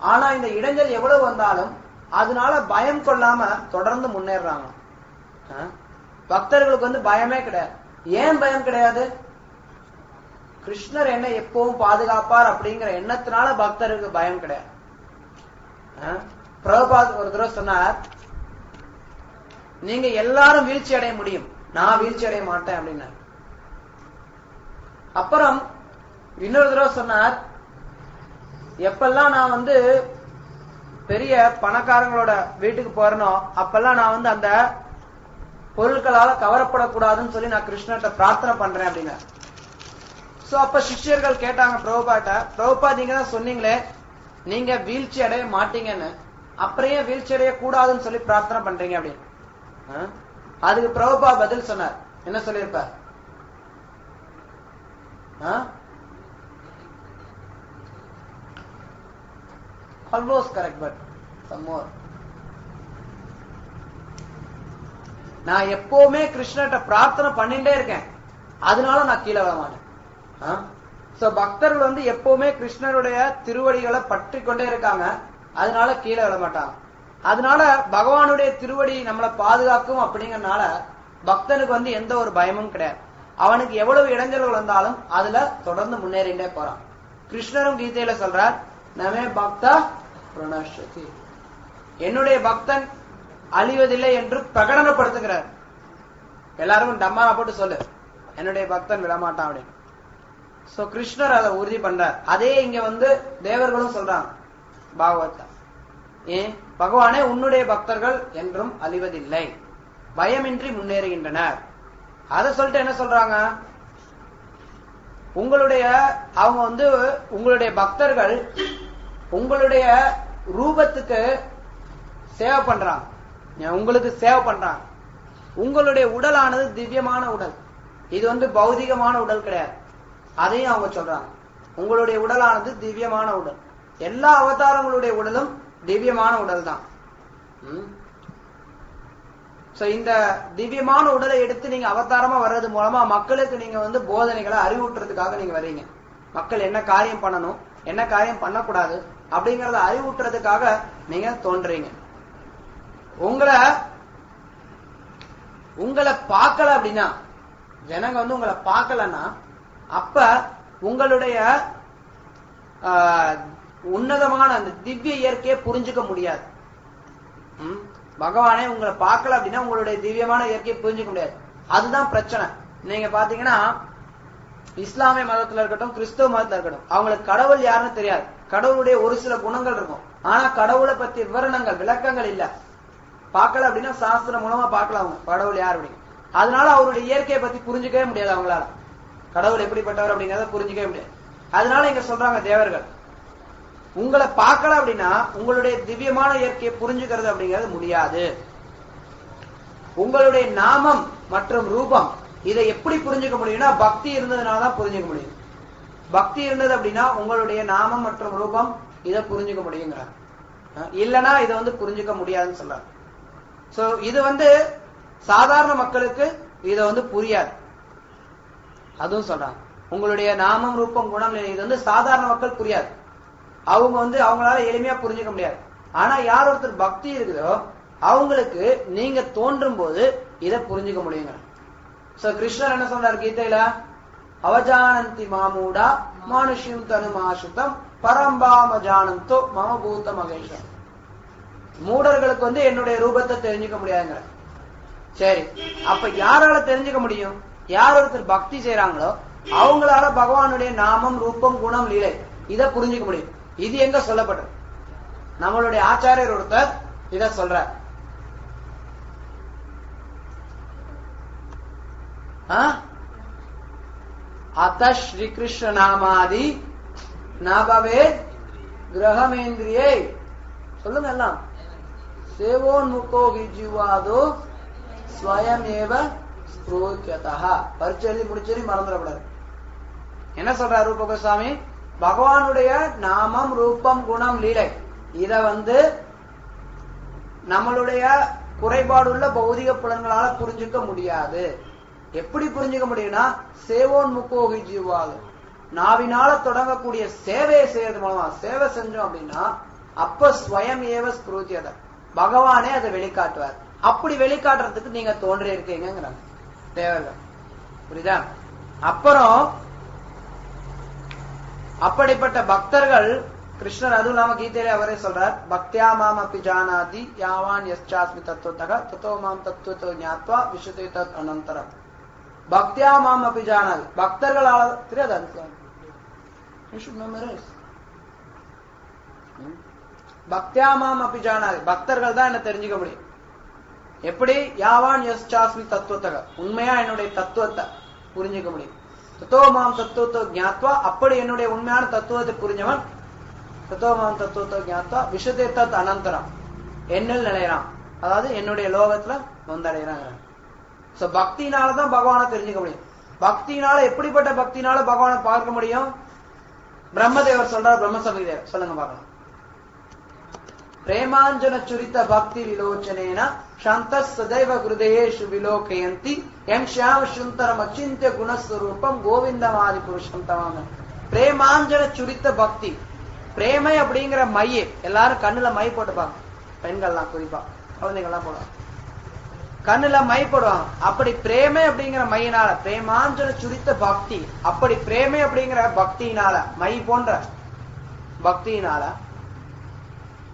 ஆனா இந்த இடைஞ்சல் எவ்வளவு வந்தாலும் அதனால பயம் கொள்ளாம தொடர்ந்து முன்னேறாங்க. பக்தர்களுக்கு பயமே கிடையாது. ஏன் பயம் கிடையாது? கிருஷ்ணர் என்ன எப்பவும் பாதுகாப்பார் அப்படிங்கிற எண்ணத்தினால பக்தருக்கு பயம் கிடையாது. பிரபுபாத் ஒரு தடவை சொன்னார், நீங்க எல்லாரும் வீழ்ச்சி அடைய முடியும், நான் வீழ்ச்சி அடைய மாட்டேன் அப்படின்னார். அப்புறம் இன்னொரு தடவை சொன்னார், எப்பெல்லாம் நான் பெரிய பணக்காரங்களோட வீட்டுக்கு போறனோ அப்பெல்லாம் நான் அந்த பொருட்களால கவரப்படக்கூடாதுன்னு சொல்லி நான் கிருஷ்ணர்கிட்ட பிரார்த்தனை பண்றேன் அப்படின்னா. சோ அப்ப சிஷ்யர்கள் கேட்டாங்க பிரபுபாட்ட, பிரபுபா நீங்க தான் சொன்னீங்களே நீங்க வீழ்ச்சி அடைய மாட்டீங்கன்னு, அப்புறையே வீழ்ச்சி அடைய கூடாதுன்னு சொல்லி பிரார்த்தனை பண்றீங்க அப்படின்னு. அதுக்கு பிரபுபா பதில் சொன்னார். என்ன சொல்லியிருப்பார்? Almost correct, but some more. நான் எப்பவுமே கிருஷ்ணர்கிட்ட பிரார்த்தனை பண்ணிட்டே இருக்கேன், அதனால நான் கீழே வர மாட்டேன். பக்தர்கள் எப்பவுமே கிருஷ்ணருடைய திருவடிகளை பற்றி கொண்டே இருக்காங்க, அதனால கீழே விட மாட்டாங்க. அதனால பகவானுடைய திருவடி நம்மளை பாதுகாக்கும் அப்படிங்கறதுனால பக்தனுக்கு எந்த ஒரு பயமும் கிடையாது. அவனுக்கு எவ்வளவு இடைஞ்சல்கள் வந்தாலும் அதுல தொடர்ந்து முன்னேறிண்டே போறான். கிருஷ்ணரும் கீதையில சொல்றார், நமே பக்தா பிரணஷ்யதி, என்னுடைய பக்தன் அழிவதில்லை என்று பிரகடனப்படுத்துகிறார். எல்லாருக்கும் டம்மாரா போட்டு சொல்லு, என்னுடைய பக்தன் விடமாட்டான் அப்படின்னு. சோ கிருஷ்ணர் அதை உறுதி பண்றார். அதே இங்க தேவர்களும் சொல்றாங்க பாகவத, ஏன் பகவானே உன்னுடைய பக்தர்கள் என்றும் அழிவதில்லை, பயமின்றி முன்னேறுகின்றனர். அதை சொல்லிட்டு என்ன சொல்றாங்க, அவங்க உங்களுடைய பக்தர்கள் உங்களுடைய ரூபத்துக்கு சேவை பண்றாங்க, உங்களுக்கு சேவை பண்றாங்க. உங்களுடைய உடலானது திவ்யமான உடல், இது பௌதிகமான உடல் கிடையாது. அதையும் அவங்க சொல்றாங்க, உங்களுடைய உடலானது திவ்யமான உடல், எல்லா அவதாரங்களுடைய உடலும் திவ்யமான உடல் தான். இந்த திவ்யமான உடலை எடுத்து நீங்க அவதாரமா வர்றது மூலமா மக்களுக்கு நீங்க போதனைகளை அறிவூட்டுறதுக்காக நீங்க வர்றீங்க. மக்கள் என்ன காரியம் பண்ணணும், என்ன காரியம் பண்ணக்கூடாது அப்படிங்கறத அறிவூட்டுறதுக்காக நீங்க தோன்றீங்க. உங்களை பார்க்கல அப்படின்னா, ஜனங்க உங்களை பார்க்கலன்னா, அப்ப உங்களுடைய உன்னதமான அந்த திவ்ய இயற்கையை புரிஞ்சுக்க முடியாது. பகவானே உங்களை பார்க்கல அப்படின்னா உங்களுடைய திவ்யமான இயற்கையை புரிஞ்சுக்க முடியாது. அதுதான் பிரச்சனை. நீங்க பாத்தீங்கன்னா இஸ்லாமிய மதத்துல இருக்கட்டும், கிறிஸ்தவ மதத்துல இருக்கட்டும், அவங்களுக்கு கடவுள் யாருன்னு தெரியாது. கடவுளுடைய ஒரு சில குணங்கள் இருக்கும், ஆனா கடவுளை பத்தி விவரணங்கள் விளக்கங்கள் இல்ல. பார்க்கல அப்படின்னா சாஸ்திரம் மூலமா பார்க்கலாம் அவங்க கடவுள் யார் அப்படின்னு. அதனால அவருடைய இயற்கையை பத்தி புரிஞ்சுக்கவே முடியாது அவங்களால. கடவுள் எப்படிப்பட்டவர் அப்படிங்கறத புரிஞ்சுக்கவே முடியாது. அதனால இங்க சொல்றாங்க தேவர்கள், உங்களை பார்க்கல அப்படின்னா உங்களுடைய திவ்யமான இயற்கையை புரிஞ்சுக்கிறது அப்படிங்கிறது முடியாது. உங்களுடைய நாமம் மற்றும் ரூபம் இதை எப்படி புரிஞ்சுக்க முடியும்னா பக்தி இருந்ததுனாலதான் புரிஞ்சுக்க முடியும். பக்தி இருந்தது அப்படின்னா உங்களுடைய நாமம் மற்றும் ரூபம் இதை புரிஞ்சுக்க முடியுங்கிறார். இல்லைன்னா இதை புரிஞ்சுக்க முடியாதுன்னு சொல்றாரு. சோ இது சாதாரண மக்களுக்கு இதை புரியாது. அதுவும் சொல்றாங்க, உங்களுடைய நாமம் ரூபம் குணம் இது சாதாரண மக்கள் புரியாது. அவங்க அவங்களால எளிமையா புரிஞ்சுக்க முடியாது. ஆனா யார் ஒருத்தர் பக்தி இருக்குதோ அவங்களுக்கு நீங்க தோன்றும் போது இதை புரிஞ்சுக்க முடியுங்க. சோ கிருஷ்ணர் என்ன சொல்றாரு கீதையில, அவஜானந்தி மாமூடா மானுஷ்யம் தனுமாசுதம் பரம்பாம ஜானந்தோ மம பூத மகேஷம். மூடர்களுக்கு என்னுடைய ரூபத்தை தெரிஞ்சுக்க முடியாதுங்கிற. சரி, அப்ப யாரால தெரிஞ்சுக்க முடியும்? யார் ஒருத்தர் பக்தி செய்யறாங்களோ அவங்களால பகவானுடைய நாமம் ரூபம் குணம் லீலை இதை புரிஞ்சுக்க முடியும். இது எங்க சொல்லப்பட்டது? நம்மளுடைய ஆச்சாரியர் ஒருத்தர் இத சொல்ற. அத ஸ்ரீ கிருஷ்ண நாமாதி நபவே கிரகமேந்திரியே சொல்லுங்க எல்லாம். சேவோன்முகோ ஜீவாதோ ஸ்வயமேவ ஸ்புரோத்யதா. பரிச்சை முடிச்சரி மறந்துடக்கூடாது. என்ன சொல்றாரு ரூப கோஸ்வாமி? பகவானுடைய நாமம் ரூபம் குணம் லீலை இத நம்மளுடைய குறைபாடுள்ள பௌதிக புலன்களால புரிஞ்சுக்க முடியாது. எப்படி புரிஞ்சுக்க முடியும்னா சேவோன்முகோகி ஜீவாது, நாவினால தொடங்கக்கூடிய சேவையை செய்யறது மூலமா சேவை செஞ்சோம் அப்படின்னா அப்ப ஸ்வயம் ஏவ ஸ்புரோத்யத பகவானே அதை வெளிக்காட்டுவார். அப்படி வெளிக்காட்டுறதுக்கு நீங்க தோன்றி இருக்கீங்கிறாங்க தேவர்கள். புரியுதா? அப்புறம் அப்படிப்பட்ட பக்தர்கள் கிருஷ்ணர் அதுவும் இல்லாம கீதையிலே அவரே சொல்றார், பக்தியா மாம் அப்பி ஜானாதி யாவான் யஸ்சாஸ்மி தத்துவத்தக தத்தோ மாம் தத்துவத்தோ ஞாத்வா விசுதே தத் அனந்தரம். பக்தியா மாம் அப்பி ஜானாதி, பக்தர்களால தெரியாது. பக்தியா மாம் அப்பி ஜானாதி, பக்தர்கள் தான் என்ன தெரிஞ்சுக்க முடியும். எப்படி? யாவான் யஸ்சாஸ்மி தத்துவத்தக, உண்மையா என்னுடைய தத்துவத்தை புரிஞ்சுக்க முடியும். தத்தோ மாம் தத்துவத்தோ ஞாத்வா, அப்படி என்னுடைய உண்மையான தத்துவத்தை புரிஞ்சவன் தத்தோ மாம் தத்துவத்தோ ஞாத்வா விசுதே தத் அனந்தரம், என்னில் நிலையறான், அதாவது என்னுடைய லோகத்துல வந்தடைகிறாங்க. சோ பக்தினாலதான் பகவானை தெரிஞ்சுக்க முடியும். பக்தினால எப்படிப்பட்ட பக்தினால பகவானை பார்க்க முடியும்? பிரம்மதேவர் சொல்றார், பிரம்மசமிதேவர் சொல்லுங்க பார்க்கலாம். பிரேமாஞ்சன சுரித்த பக்தி விலோச்சனேன சாந்த சதைவ ஹிருதயேஷு விலோகயந்தி எம் ஷியாம சுந்தரம் அச்சிந்திய குணஸ்வரூபம் கோவிந்தமாதி புருஷம் தமாம. பிரேமாஞ்சன சுரித்த பக்தி, பிரேமை அப்படிங்கிற மைய எல்லாரும் கண்ணுல மை போட்டுப்பாங்க. பெண்கள்லாம் குறிப்பா குழந்தைகள்லாம் போடுவாங்க, கண்ணுல மை போடுவாங்க. அப்படி பிரேமை அப்படிங்கிற மையினால பிரேமாஞ்சன சுரித்த பக்தி, அப்படி பிரேமை அப்படிங்கிற பக்தியினால மை போன்ற பக்தியினால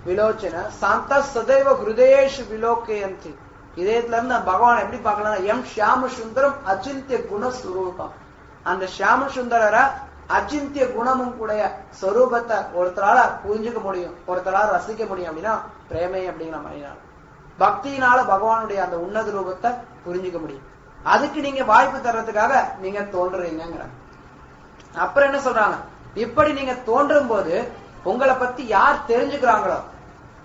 விலோச்சன சாந்த சதைவ ஹிருதயேஷு விலோகயந்தி, இதயத்துல இருந்து பகவான் எப்படி பார்க்கலாம்? எம் ஷியாம சுந்தரம் அச்சிந்திய குணஸ்வரூபம், அந்த ஷியாம சுந்தரர அச்சிந்திய குணமும் கூடிய ஸ்வரூபத்தை ஒருத்தரால புரிஞ்சுக்க முடியும், ஒருத்தரால ரசிக்க முடியும். அப்படின்னா பிரேமை அப்படிங்கிற மையினால பக்தியினால பகவானுடைய அந்த உன்னத ரூபத்தை புரிஞ்சுக்க முடியும். அதுக்கு நீங்க வாய்ப்பு தர்றதுக்காக நீங்க தோன்றுறீங்க. அப்புறம் என்ன சொல்றாங்க? இப்படி நீங்க தோன்றும் போது உங்களை பத்தி யார் தெரிஞ்சுக்கிறாங்களோ,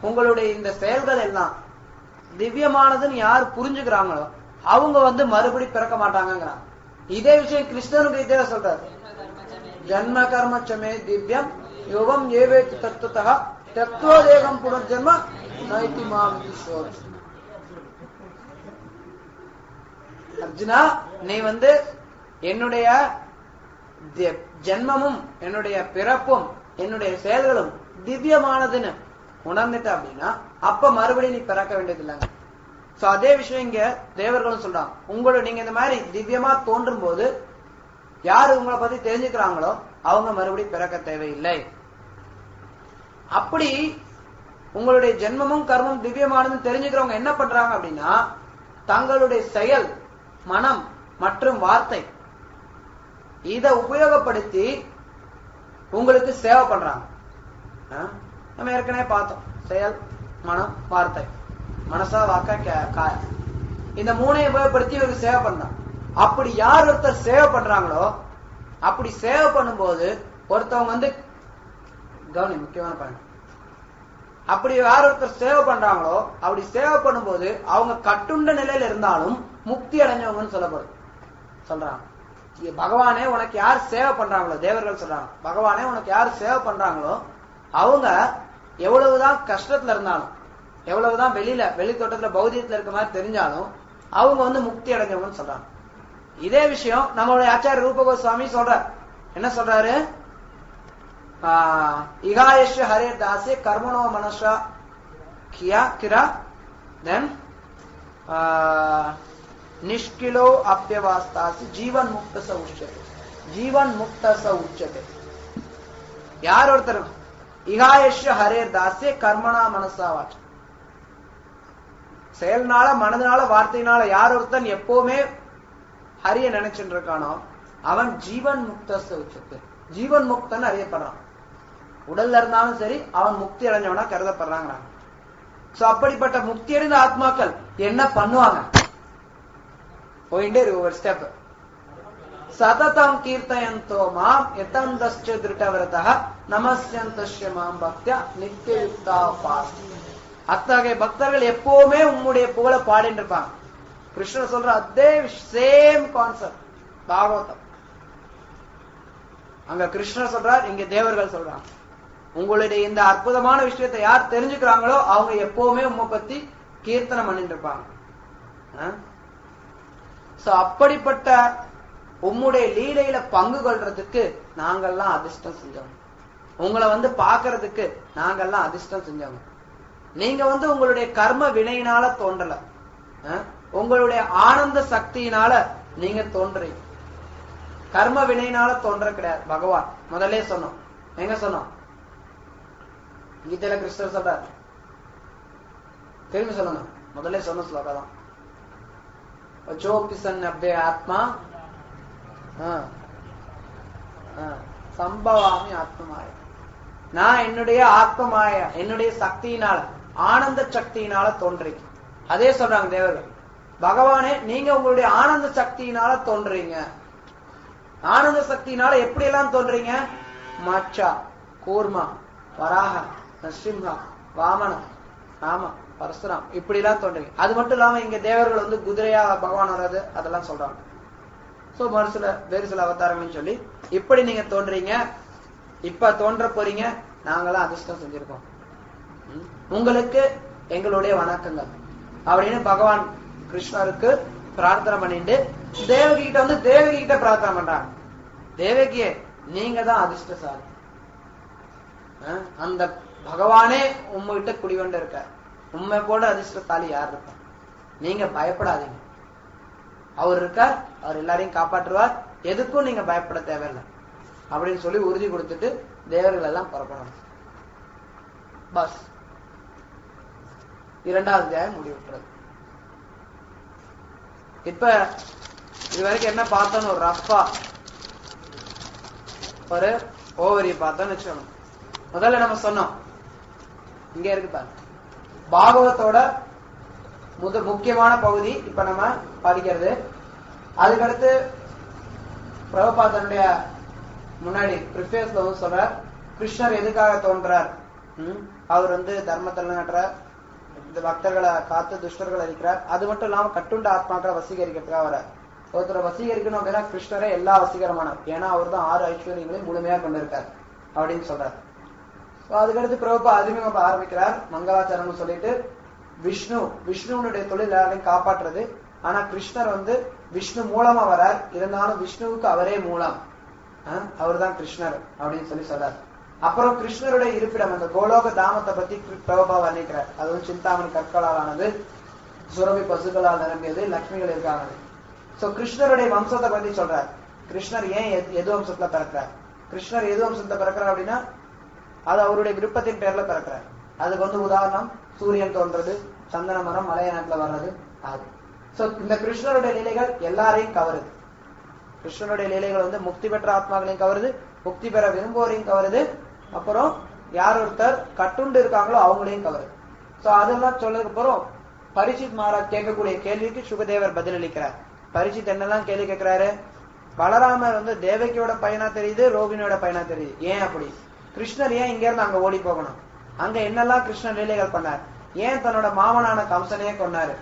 உங்களுடைய இந்த செயல்கள் எல்லாம் திவ்யமானதுன்னு யார் புரிஞ்சுக்கிறாங்களோ அவங்க மறுபடி பிறக்க மாட்டாங்கிறாங்க. இதே விஷயம் கிருஷ்ணனுக்கு இதே சொல்றாரு, ஜன்ம கர்மச்சமே திவ்யம் யோகம் ஏவே தத்துவத்தா தத்துவதேகம் புனர்ஜன்ம நைத்தி மாம். அர்ஜுனா, நீ என்னுடைய ஜென்மமும் என்னுடைய பிறப்பும் என்னுடைய செயல்களும் திவ்யமானதுன்னு உணர்ந்துட்ட அப்படின்னா அப்ப மறுபடியும் நீ பிறக்க வேண்டியது இல்லைங்க. சோ அதே விஷயம் இங்க தேவர்களும் சொல்றாங்க, உங்களோட நீங்க இந்த மாதிரி திவ்யமா தோன்றும் போது யாரு உங்களை பத்தி தெரிஞ்சுக்கிறாங்களோ அவங்க மறுபடியும் பிறக்க தேவையில்லை. அப்படி உங்களுடைய ஜென்மமும் கர்மம் திவ்யமானதுன்னு தெரிஞ்சுக்கிறவங்க என்ன பண்றாங்க அப்படின்னா தங்களுடைய செயல், மனம் மற்றும் வார்த்தை இதை உபயோகப்படுத்தி உங்களுக்கு சேவை பண்றாங்க. நம்ம ஏற்கனவே பார்த்தோம், செயல், மனம், வார்த்தை மனசா வாக்கா காய, இந்த மூணையும் உபயோகப்படுத்தி இவருக்கு சேவை பண்ணான். அப்படி யார் ஒருத்தர் சேவை பண்றாங்களோ, அப்படி சேவை பண்ணும்போது ஒருத்தவங்க வந்து கவனி முக்கியமான பாயிண்ட், அப்படி யார் ஒருத்தர் சேவை பண்றாங்களோ அப்படி சேவை பண்ணும்போது அவங்க கட்டுண்ட நிலையில இருந்தாலும் முக்தி அடைஞ்சவங்கன்னு சொல்றாங்க. பகவானே உனக்கு யார் சேவை பண்றாங்களோ, தேவர்கள் சொல்றாங்க, பகவானே உனக்கு யார் சேவை பண்றாங்களோ அவங்க எவ்வளவுதான் கஷ்டத்துல இருந்தாலும், எவ்வளவுதான் வெளி தோட்டத்துல பௌதியத்துல இருக்க மாதிரி தெரிஞ்சாலும் அவங்க வந்து முக்தி அடைஞ்சவங்கன்னு சொல்றாங்க. இதே விஷயம் நம்மளுடைய ஆச்சாரிய ரூப கோஸ்வாமி சொல்றார். என்ன சொல்றாரு? இகாயஷ ஹரே தாசே கர்மணோ மனசா கிரா தென் நிஷ்கிலோ அப்பியவாஸ்தாசி ஜீவன் முக்த ச உச்சதே. ஜீவன் முக்த ச உச்சதே. யார் ஒருத்தர் இகாயஷ ஹரே தாசே கர்மணா மனசா வாச்ச, செயல்னால மனதினால வார்த்தையினால யார் ஒருத்தன் எப்பவுமே ஹரிய நினைச்சுட்டு இருக்கானோ அவன் ஜீவன் முக்த ச உச்சதே. ஜீவன் முக்தன் அறியப்படுறான். உடல்ல இருந்தாலும் சரி அவன் முக்தி அடைஞ்சவனா கருதப்படுறாங்க. சோ அப்படிப்பட்ட முக்தி அடைந்த ஆத்மாக்கள் என்ன பண்ணுவாங்க? போயிட்டே இருக்கு ஒரு ஸ்டெப். சததம் கீர்த்தயந்தோ மாம் யதந்தஸ்ச திருட்டவரதः நமஸ்யந்தஸ்ய மாம் பக்த்யா நித்யயுக்தா பாஸ். அத்தகைய பக்தர்கள் எப்பவுமே உம்முடைய புகழ பாடிட்டு இருப்பாங்க. கிருஷ்ணர் சொல்ற அதே சேம் கான்செப்ட் பாகவதம். அங்க கிருஷ்ணர் சொல்றார், இங்க தேவர்கள் சொல்றாங்க. உங்களுடைய இந்த அற்புதமான விஷயத்தை யார் தெரிஞ்சுக்கிறாங்களோ அவங்க எப்பவுமே உம்மை பத்தி கீர்த்தனம் பண்ணிட்டு இருப்பாங்க. அப்படிப்பட்ட உம்முடைய லீலையில பங்கு கொள்றதுக்கு நாங்கெல்லாம் அதிர்ஷ்டம் செஞ்சோம். உங்களை வந்து பாக்குறதுக்கு நாங்கெல்லாம் அதிர்ஷ்டம் செஞ்சோம். நீங்க வந்து உங்களுடைய கர்ம வினையினால தோன்றல, உங்களுடைய ஆனந்த சக்தியினால நீங்க தோன்றீங்க. கர்ம வினையினால தோன்ற கிடையாது. பகவான் முதல்ல சொன்னோம். எங்க சொன்னோம்? கீதையில கிருஷ்ணர் சொல்றார். திரும்பி சொல்லணும். முதல்ல சொன்ன ஸ்லோகம் அபே ஆத்மா சம்பவாமி ஆத்மமாய. நான் என்னுடைய ஆத்மமாய என்னுடைய சக்தியினால ஆனந்த சக்தியினால தோன்றீங்க. அதே சொல்றாங்க தேவர்கள். பகவானே நீங்க உங்களுடைய ஆனந்த சக்தியினால தோன்றீங்க. ஆனந்த சக்தியினால எப்படி எல்லாம் தோன்றீங்க? மச்சா, கூர்மா, வராக, நரசிம்ஹா, வாமனம், ராம, பரசுராம் இப்படி எல்லாம் தோன்றீங்க. அது மட்டும் இல்லாம இங்க தேவர்கள் வந்து குதிரையா பகவான் வர்றது அதெல்லாம் சொல்றாங்க. சோ வேறு சில அவதாரங்கள்னு சொல்லி இப்படி நீங்க தோன்றீங்க, இப்ப தோன்ற போறீங்க, நாங்களாம் அதிர்ஷ்டம் செஞ்சிருக்கோம், உங்களுக்கு எங்களுடைய வணக்கங்கள் அப்படின்னு பகவான் கிருஷ்ணருக்கு பிரார்த்தனை பண்ணிட்டு தேவகி கிட்ட வந்து தேவகி கிட்ட பிரார்த்தனை பண்றாங்க. தேவகியே நீங்க தான் அதிர்ஷ்டசாலி. அந்த பகவானே உங்ககிட்ட குடிவண்டு இருக்க, உண்மை போல அதிர்ஷ்டசாலி யார் இருக்க? நீங்க பயப்படாதீங்க, அவர் இருக்கார், அவர் எல்லாரையும் காப்பாற்றுவார், எதுக்கும் நீங்க பயப்பட தேவையில்லை அப்படின்னு சொல்லி உறுதி கொடுத்துட்டு தேவர்கள் எல்லாம் புறப்படணும். பஸ் 2வது அத்தியாயம் முடிவுற்றது. இப்ப இதுவரைக்கும் என்ன பார்த்தோன்னு ஒரு ரஃபா ஒரு ஓவரி பார்த்தோன்னு வச்சுக்கணும். முதல்ல நம்ம சொன்னோம், இங்க இருக்கு பாருங்க, பாகவத்தோட முக்கியமான பகுதி இப்ப நம்ம படிக்கிறது. அதுக்கடுத்து பிரபுபாதனுடைய முன்னாடி பிரிஃபேஸ்ல வந்து சொல்றார் கிருஷ்ணர் எதுக்காக தோன்றார். அவர் வந்து தர்மத்தை நிலைநாட்டுறார், பக்தர்களை காத்து துஷ்டர்களை இருக்கிறார். அது மட்டும் இல்லாம கட்டுண்ட ஆத்மாக்களை வசீகரிக்கிறதுக்காக வர ஒருத்தரை வசீகரிக்கணும் அப்படின்னா கிருஷ்ணரே எல்லா வசீகரமானார். ஏன்னா அவர் தான் 6 ஐஸ்வர்யங்களையும் முழுமையா கொண்டிருக்கார் அப்படின்னு சொல்றார். அதுக்கடுத்து பிரபுபா அறிமுகம் ஆரம்பிக்கிறார், மங்களாச்சாரம் சொல்லிட்டு விஷ்ணுனுடைய தொழில் எல்லாரையும் காப்பாற்றுறது. ஆனா கிருஷ்ணர் வந்து விஷ்ணு மூலமா வரார், இருந்தாலும் விஷ்ணுவுக்கு அவரே மூலம், அவர் தான் கிருஷ்ணர் அப்படின்னு சொல்லி சொல்றார். அப்புறம் கிருஷ்ணருடைய இருப்பிடம் அந்த கோலோக தாமத்தை பத்தி பிரபுபா வர்ணிக்கிறார். அது வந்து சிந்தாமணி கற்களால் ஆனது, சுரபி பசுக்களால் நிரம்பியது, லட்சுமிகள் இருக்காங்க. சோ கிருஷ்ணருடைய வம்சத்தை பத்தி சொல்றார். கிருஷ்ணர் ஏன் எது வம்சத்துல பிறக்கிறார், கிருஷ்ணர் எது வம்சத்தை பிறக்கிறார் அப்படின்னா அது அவருடைய விருப்பத்தின் பேர்ல பிறக்கிறார். அதுக்கு வந்து உதாரணம் சூரியன் தோன்றது, சந்தன மரம் மலைய நாட்டுல வர்றது. அது சோ இந்த கிருஷ்ணருடைய லீலைகள் எல்லாரையும் கவருது. கிருஷ்ணனுடைய லீலைகள் வந்து முக்தி பெற்ற ஆத்மாக்களையும் கவருது, முக்தி பெற விரும்புவோரையும் கவருது, அப்புறம் யார் ஒருத்தர் கட்டுண்டு இருக்காங்களோ அவங்களையும் கவருது. சோ அதெல்லாம் சொல்லதுக்கு அப்புறம் பரீட்சித் மகாராஜ் கேட்கக்கூடிய கேள்விக்கு சுகதேவர் பதிலளிக்கிறார். பரீட்சித் என்னெல்லாம் கேள்வி கேட்கிறாரு? பலராமர் வந்து தேவகியோட பையனா தெரியுது, ரோகிணியோட பையனா தெரியுது, ஏன் அப்படி? கிருஷ்ணர் ஏன் இங்க இருந்து அங்க ஓடி போகணும்? அங்க என்னெல்லாம் கிருஷ்ணர் லீலைகள் பண்ணார்? ஏன் தன்னோட மாமனான கம்சனையே கொன்னாரு?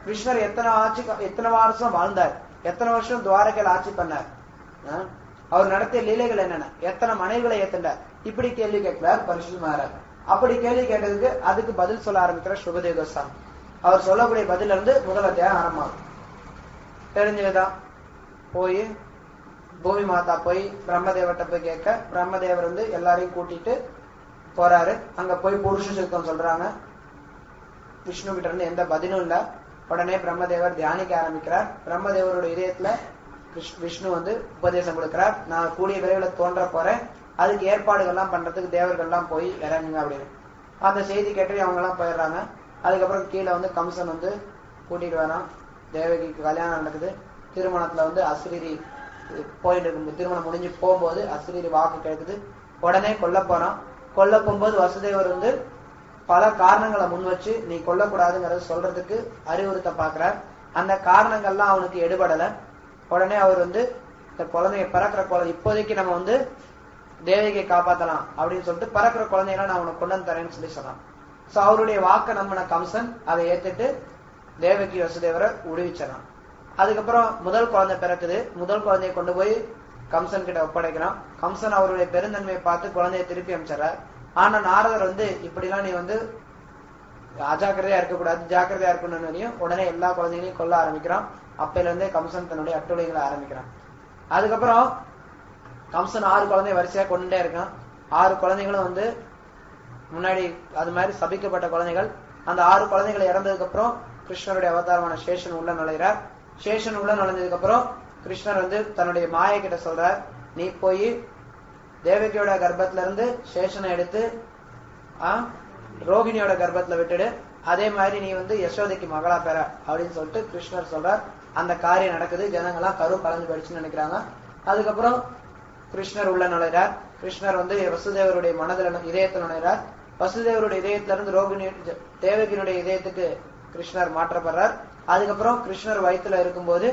கிருஷ்ணர் எத்தனை வருஷம் வாழ்ந்தார்? எத்தனை வருஷம் துவாரகையில் ஆட்சி பண்ணார்? அவர் நடத்திய லீலைகள் என்னென்ன? எத்தனை மனைவிகளை ஏத்துண்டார்? இப்படி கேள்வி கேட்கிறார் பரீட்சித் மகாராஜ். அப்படி கேள்வி கேட்டதுக்கு அதுக்கு பதில் சொல்ல ஆரம்பிக்கிற சுகதேவ கோஸ்வாமி. அவர் சொல்லக்கூடிய பதில இருந்து முதல் அத்தியாயம் ஆரம்பமாகும். தெரிஞ்சதுதான். போய் பூமி மாதா போய் பிரம்மதேவர்கிட்ட போய் கேட்க, பிரம்மதேவர் வந்து எல்லாரையும் கூட்டிட்டு போறாரு. அங்க போய் புருஷ சுத்தம் சொல்றாங்க. விஷ்ணு கிட்ட இருந்து எந்த பதிலும் இல்ல. உடனே பிரம்மதேவர் தியானிக்க ஆரம்பிக்கிறார். பிரம்மதேவரோட இதயத்துல விஷ்ணு வந்து உபதேசம் கொடுக்கிறார். நான் கூடிய விரைவில் தோன்ற போறேன், அதுக்கு ஏற்பாடுகள்லாம் பண்றதுக்கு தேவர்கள்லாம் போய் இறங்குங்க அப்படின்னு. அந்த செய்தி கேட்டு அவங்க எல்லாம் போயிடுறாங்க. அதுக்கப்புறம் கீழே வந்து கம்சன் வந்து கூட்டிட்டு வரான். தேவகிக்கு கல்யாணம் நடக்குது. திருமணத்துல வந்து அஸ்ரீரி போயிட்டு இருக்கும். திருமணம் முடிஞ்சு போகும்போது அஸ்ரீரி வாக்கு கிடைக்குது. உடனே கொல்ல போறான். கொல்ல போகும்போது வசுதேவர் வந்து பல காரணங்களை முன் வச்சு நீ கொல்லக்கூடாதுங்கிறத சொல்றதுக்கு அறிவுறுத்த பாக்குறார். அந்த காரணங்கள்லாம் அவனுக்கு எடுபடல. உடனே அவர் வந்து இந்த குழந்தைய பிறக்கிற குழந்தை இப்போதைக்கு நம்ம வந்து தேவகியை காப்பாத்தலாம் அப்படின்னு சொல்லிட்டு பிறக்கிற குழந்தையெல்லாம் நான் உனக்கு கொண்டு வந்து தரேன்னு சொல்லி சொன்னான். சோ அவருடைய வாக்க நம்பின கம்சன் அதை ஏத்துட்டு தேவகி வசுதேவரை விடுவிச்சான். அதுக்கப்புறம் முதல் குழந்தை பிறக்குது. முதல் குழந்தைய கொண்டு போய் கம்சன் கிட்ட ஒப்படைக்கிறான். கம்சன் அவருடைய பெருந்தன்மையை பார்த்து குழந்தைய திருப்பி அமைச்சார். ஆனா நாரதர் வந்து இப்படிலாம் நீ வந்து அஜாக்கிரதையா இருக்கக்கூடாது, ஜாக்கிரதையா இருக்கணும்னு உடனே எல்லா குழந்தைகளையும் கொல்ல ஆரம்பிக்கிறான். அப்பையில இருந்தே கம்சன் தன்னுடைய அட்டுளைகளை ஆரம்பிக்கிறான். அதுக்கப்புறம் கம்சன் 6 குழந்தைய வரிசையா கொண்டுட்டே இருக்கான். 6 குழந்தைகளும் வந்து முன்னாடி அது மாதிரி சபிக்கப்பட்ட குழந்தைகள். அந்த 6 குழந்தைகள் இறந்ததுக்கு அப்புறம் கிருஷ்ணருடைய அவதாரமான சேஷன் உள்ள நுழைகிறார். சேஷன் உள்ள நுழைஞ்சதுக்கு அப்புறம் கிருஷ்ணர் வந்து தன்னுடைய மாயை கிட்ட சொல்றார், நீ போய் தேவகியோட கர்ப்பத்துல இருந்து சேஷனை எடுத்து ரோகிணியோட கர்ப்பத்துல விட்டுடு, அதே மாதிரி நீ வந்து யசோதைக்கு மகளா பெற அப்படின்னு சொல்லிட்டு கிருஷ்ணர் சொல்றார். அந்த காரியம் நடக்குது. ஜனங்கள்லாம் கரு கலந்து போயிடுச்சுன்னு நினைக்கிறாங்க. அதுக்கப்புறம் கிருஷ்ணர் உள்ள நுழைறார். கிருஷ்ணர் வந்து வசுதேவருடைய மனதில் இதயத்தில் நுழைறார். வசுதேவருடைய இதயத்துல இருந்து ரோகிணி தேவகியினுடைய இதயத்துக்கு கிருஷ்ணர் மாற்றப்படுறார். அதுக்கப்புறம் கிருஷ்ணர் வயிற்றுல இருக்கும்போது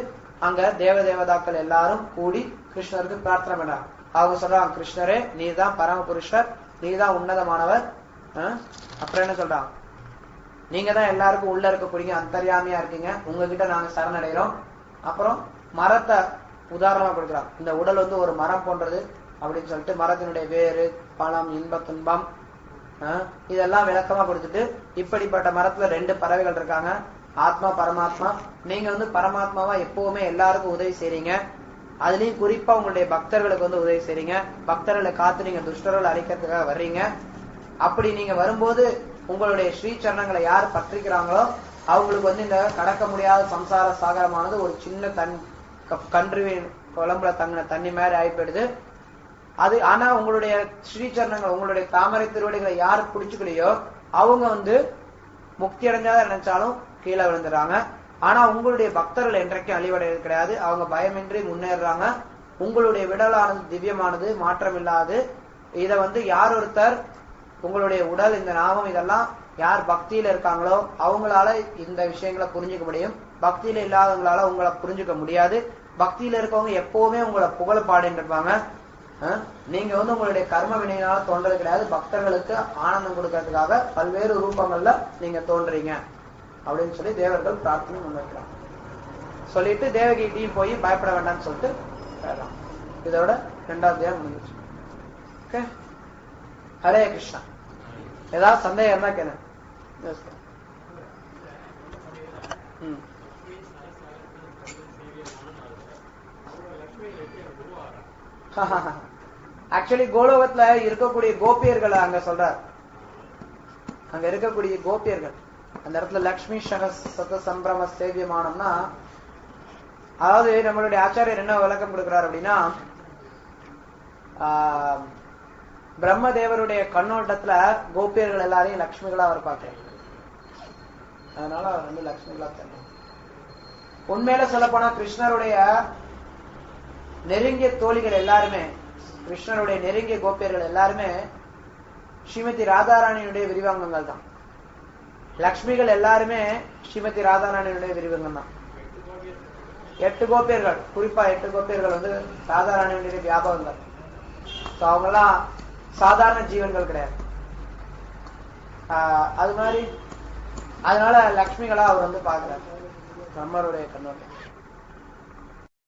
அங்க தேவதாக்கள் எல்லாரும் கூடி கிருஷ்ணருக்கு பிரார்த்தனை பண்றாங்க. அவங்க சொல்றாங்க, கிருஷ்ணரே நீதான் பரம புருஷர், நீதான் உன்னதமானவர். அப்புறம் என்ன சொல்றாங்க, நீங்க தான் எல்லாருக்கும் உள்ள இருக்கக்கூடிய அந்தர்யாமியா இருக்கீங்க, உங்ககிட்ட நாங்க சரணடைகிறோம். அப்புறம் மரத்தை உதாரணமா கொடுக்குறாங்க. இந்த உடல் வந்து ஒரு மரம் போன்றது அப்படின்னு சொல்லிட்டு மரத்தினுடைய வேறு, பழம், இன்ப துன்பம் இதெல்லாம் விளக்கமா கொடுத்துட்டு, இப்படிப்பட்ட மரத்துல 2 பறவைகள் இருக்காங்க, ஆத்மா பரமாத்மா. நீங்க வந்து பரமாத்மாவா எப்பவுமே எல்லாருக்கும் உதவி செய்றீங்க. அதுலயும் குறிப்பா உங்களுடைய பக்தர்களுக்கு வந்து உதவி செய்றீங்க. பக்தர்களை காத்து நீங்க துஷ்டர்களை அழிக்கிறதுக்காக வர்றீங்க. அப்படி நீங்க வரும்போது உங்களுடைய ஸ்ரீ சரணங்களை யார் பற்றிக்கிறாங்களோ அவங்களுக்கு வந்து இந்த கடக்க முடியாத சம்சார சாகரமானது ஒரு சின்ன கன்றுவின் குழம்புல தங்கின தண்ணி மாதிரி ஆயிப்படுது. அது ஆனா உங்களுடைய ஸ்ரீசரணங்கள், உங்களுடைய தாமரை திருவடிகளை யாரு பிடிச்சுக்கலையோ அவங்க வந்து முக்தி அடைஞ்சாத நினைச்சாலும் கீழே விழுந்துடுறாங்க. ஆனா உங்களுடைய பக்தர்கள் என்றைக்கும் அழிவடைவது கிடையாது. அவங்க பயமின்றி முன்னேறாங்க. உங்களுடைய விடலானது திவ்யமானது, மாற்றம் இல்லாது. இத வந்து யார் ஒருத்தர் உங்களுடைய உடல், இந்த நாமம், இதெல்லாம் யார் பக்தியில இருக்காங்களோ அவங்களால இந்த விஷயங்களை புரிஞ்சுக்க முடியும். பக்தியில இல்லாதவங்களால உங்களை புரிஞ்சுக்க முடியாது. பக்தியில இருக்கவங்க எப்பவுமே உங்களை புகழ பாடிட்டு இருப்பாங்க. நீங்க வந்து உங்களுடைய கர்ம வினையினால தோன்றது கிடையாது. பக்தர்களுக்கு ஆனந்தம் கொடுக்கறதுக்காக பல்வேறு ரூபங்கள்ல நீங்க தோன்றீங்க அப்படின்னு சொல்லி தேவர்கள் பிரார்த்தனை முன்வைக்கிறாங்க. சொல்லிட்டு தேவகிட்டையும் போய் பயப்பட வேண்டாம்னு சொல்லிட்டு இதோட 2வது அத்தியாயம் முடிஞ்சிச்சு. ஓகே, ஹரே கிருஷ்ணா. ஏதாவது சந்தேகம் இருந்தா கேளு. ஆக்சுவலி கோலோகத்துல இருக்கக்கூடிய கோபியர்களை அங்க சொல்றார். அங்க இருக்கக்கூடிய கோபியர்கள் அந்த இடத்துல லக்ஷ்மி சத சம்பிரம சேவியமானம்னா, அதாவது நம்மளுடைய ஆச்சாரியர் என்ன விளக்கம் கொடுக்கிறார் அப்படின்னா, பிரம்மதேவருடைய கண்ணோட்டத்துல கோபியர்கள் எல்லாரையும் லக்ஷ்மிகளா அவர் பார்க்கிறார். அதனால அவர் வந்து லக்ஷ்மிகளா தருவார். உண்மையில சொல்ல போனா கிருஷ்ணருடைய நெருங்கிய தோழிகள் எல்லாருமே, கிருஷ்ணருடைய நெருங்கிய கோபியர்கள் எல்லாருமே ஸ்ரீமதி ராதாராணியுடைய விரிவாங்கங்கள் தான். லக்ஷ்மிகள் எல்லாருமே ஸ்ரீமதி ராதாராணியுடைய விரிவங்கம் தான். 8 கோபியர்கள், குறிப்பா 8 கோபியர்கள் வந்து ராதாராணியுடைய வியாபகங்கள். அவங்க எல்லாம் சாதாரண ஜீவன்கள் கிடையாது. அது மாதிரி அதனால லக்ஷ்மிகளா அவர் வந்து பாக்குறாரு பிரம்மருடைய கண்ணோட்டம்.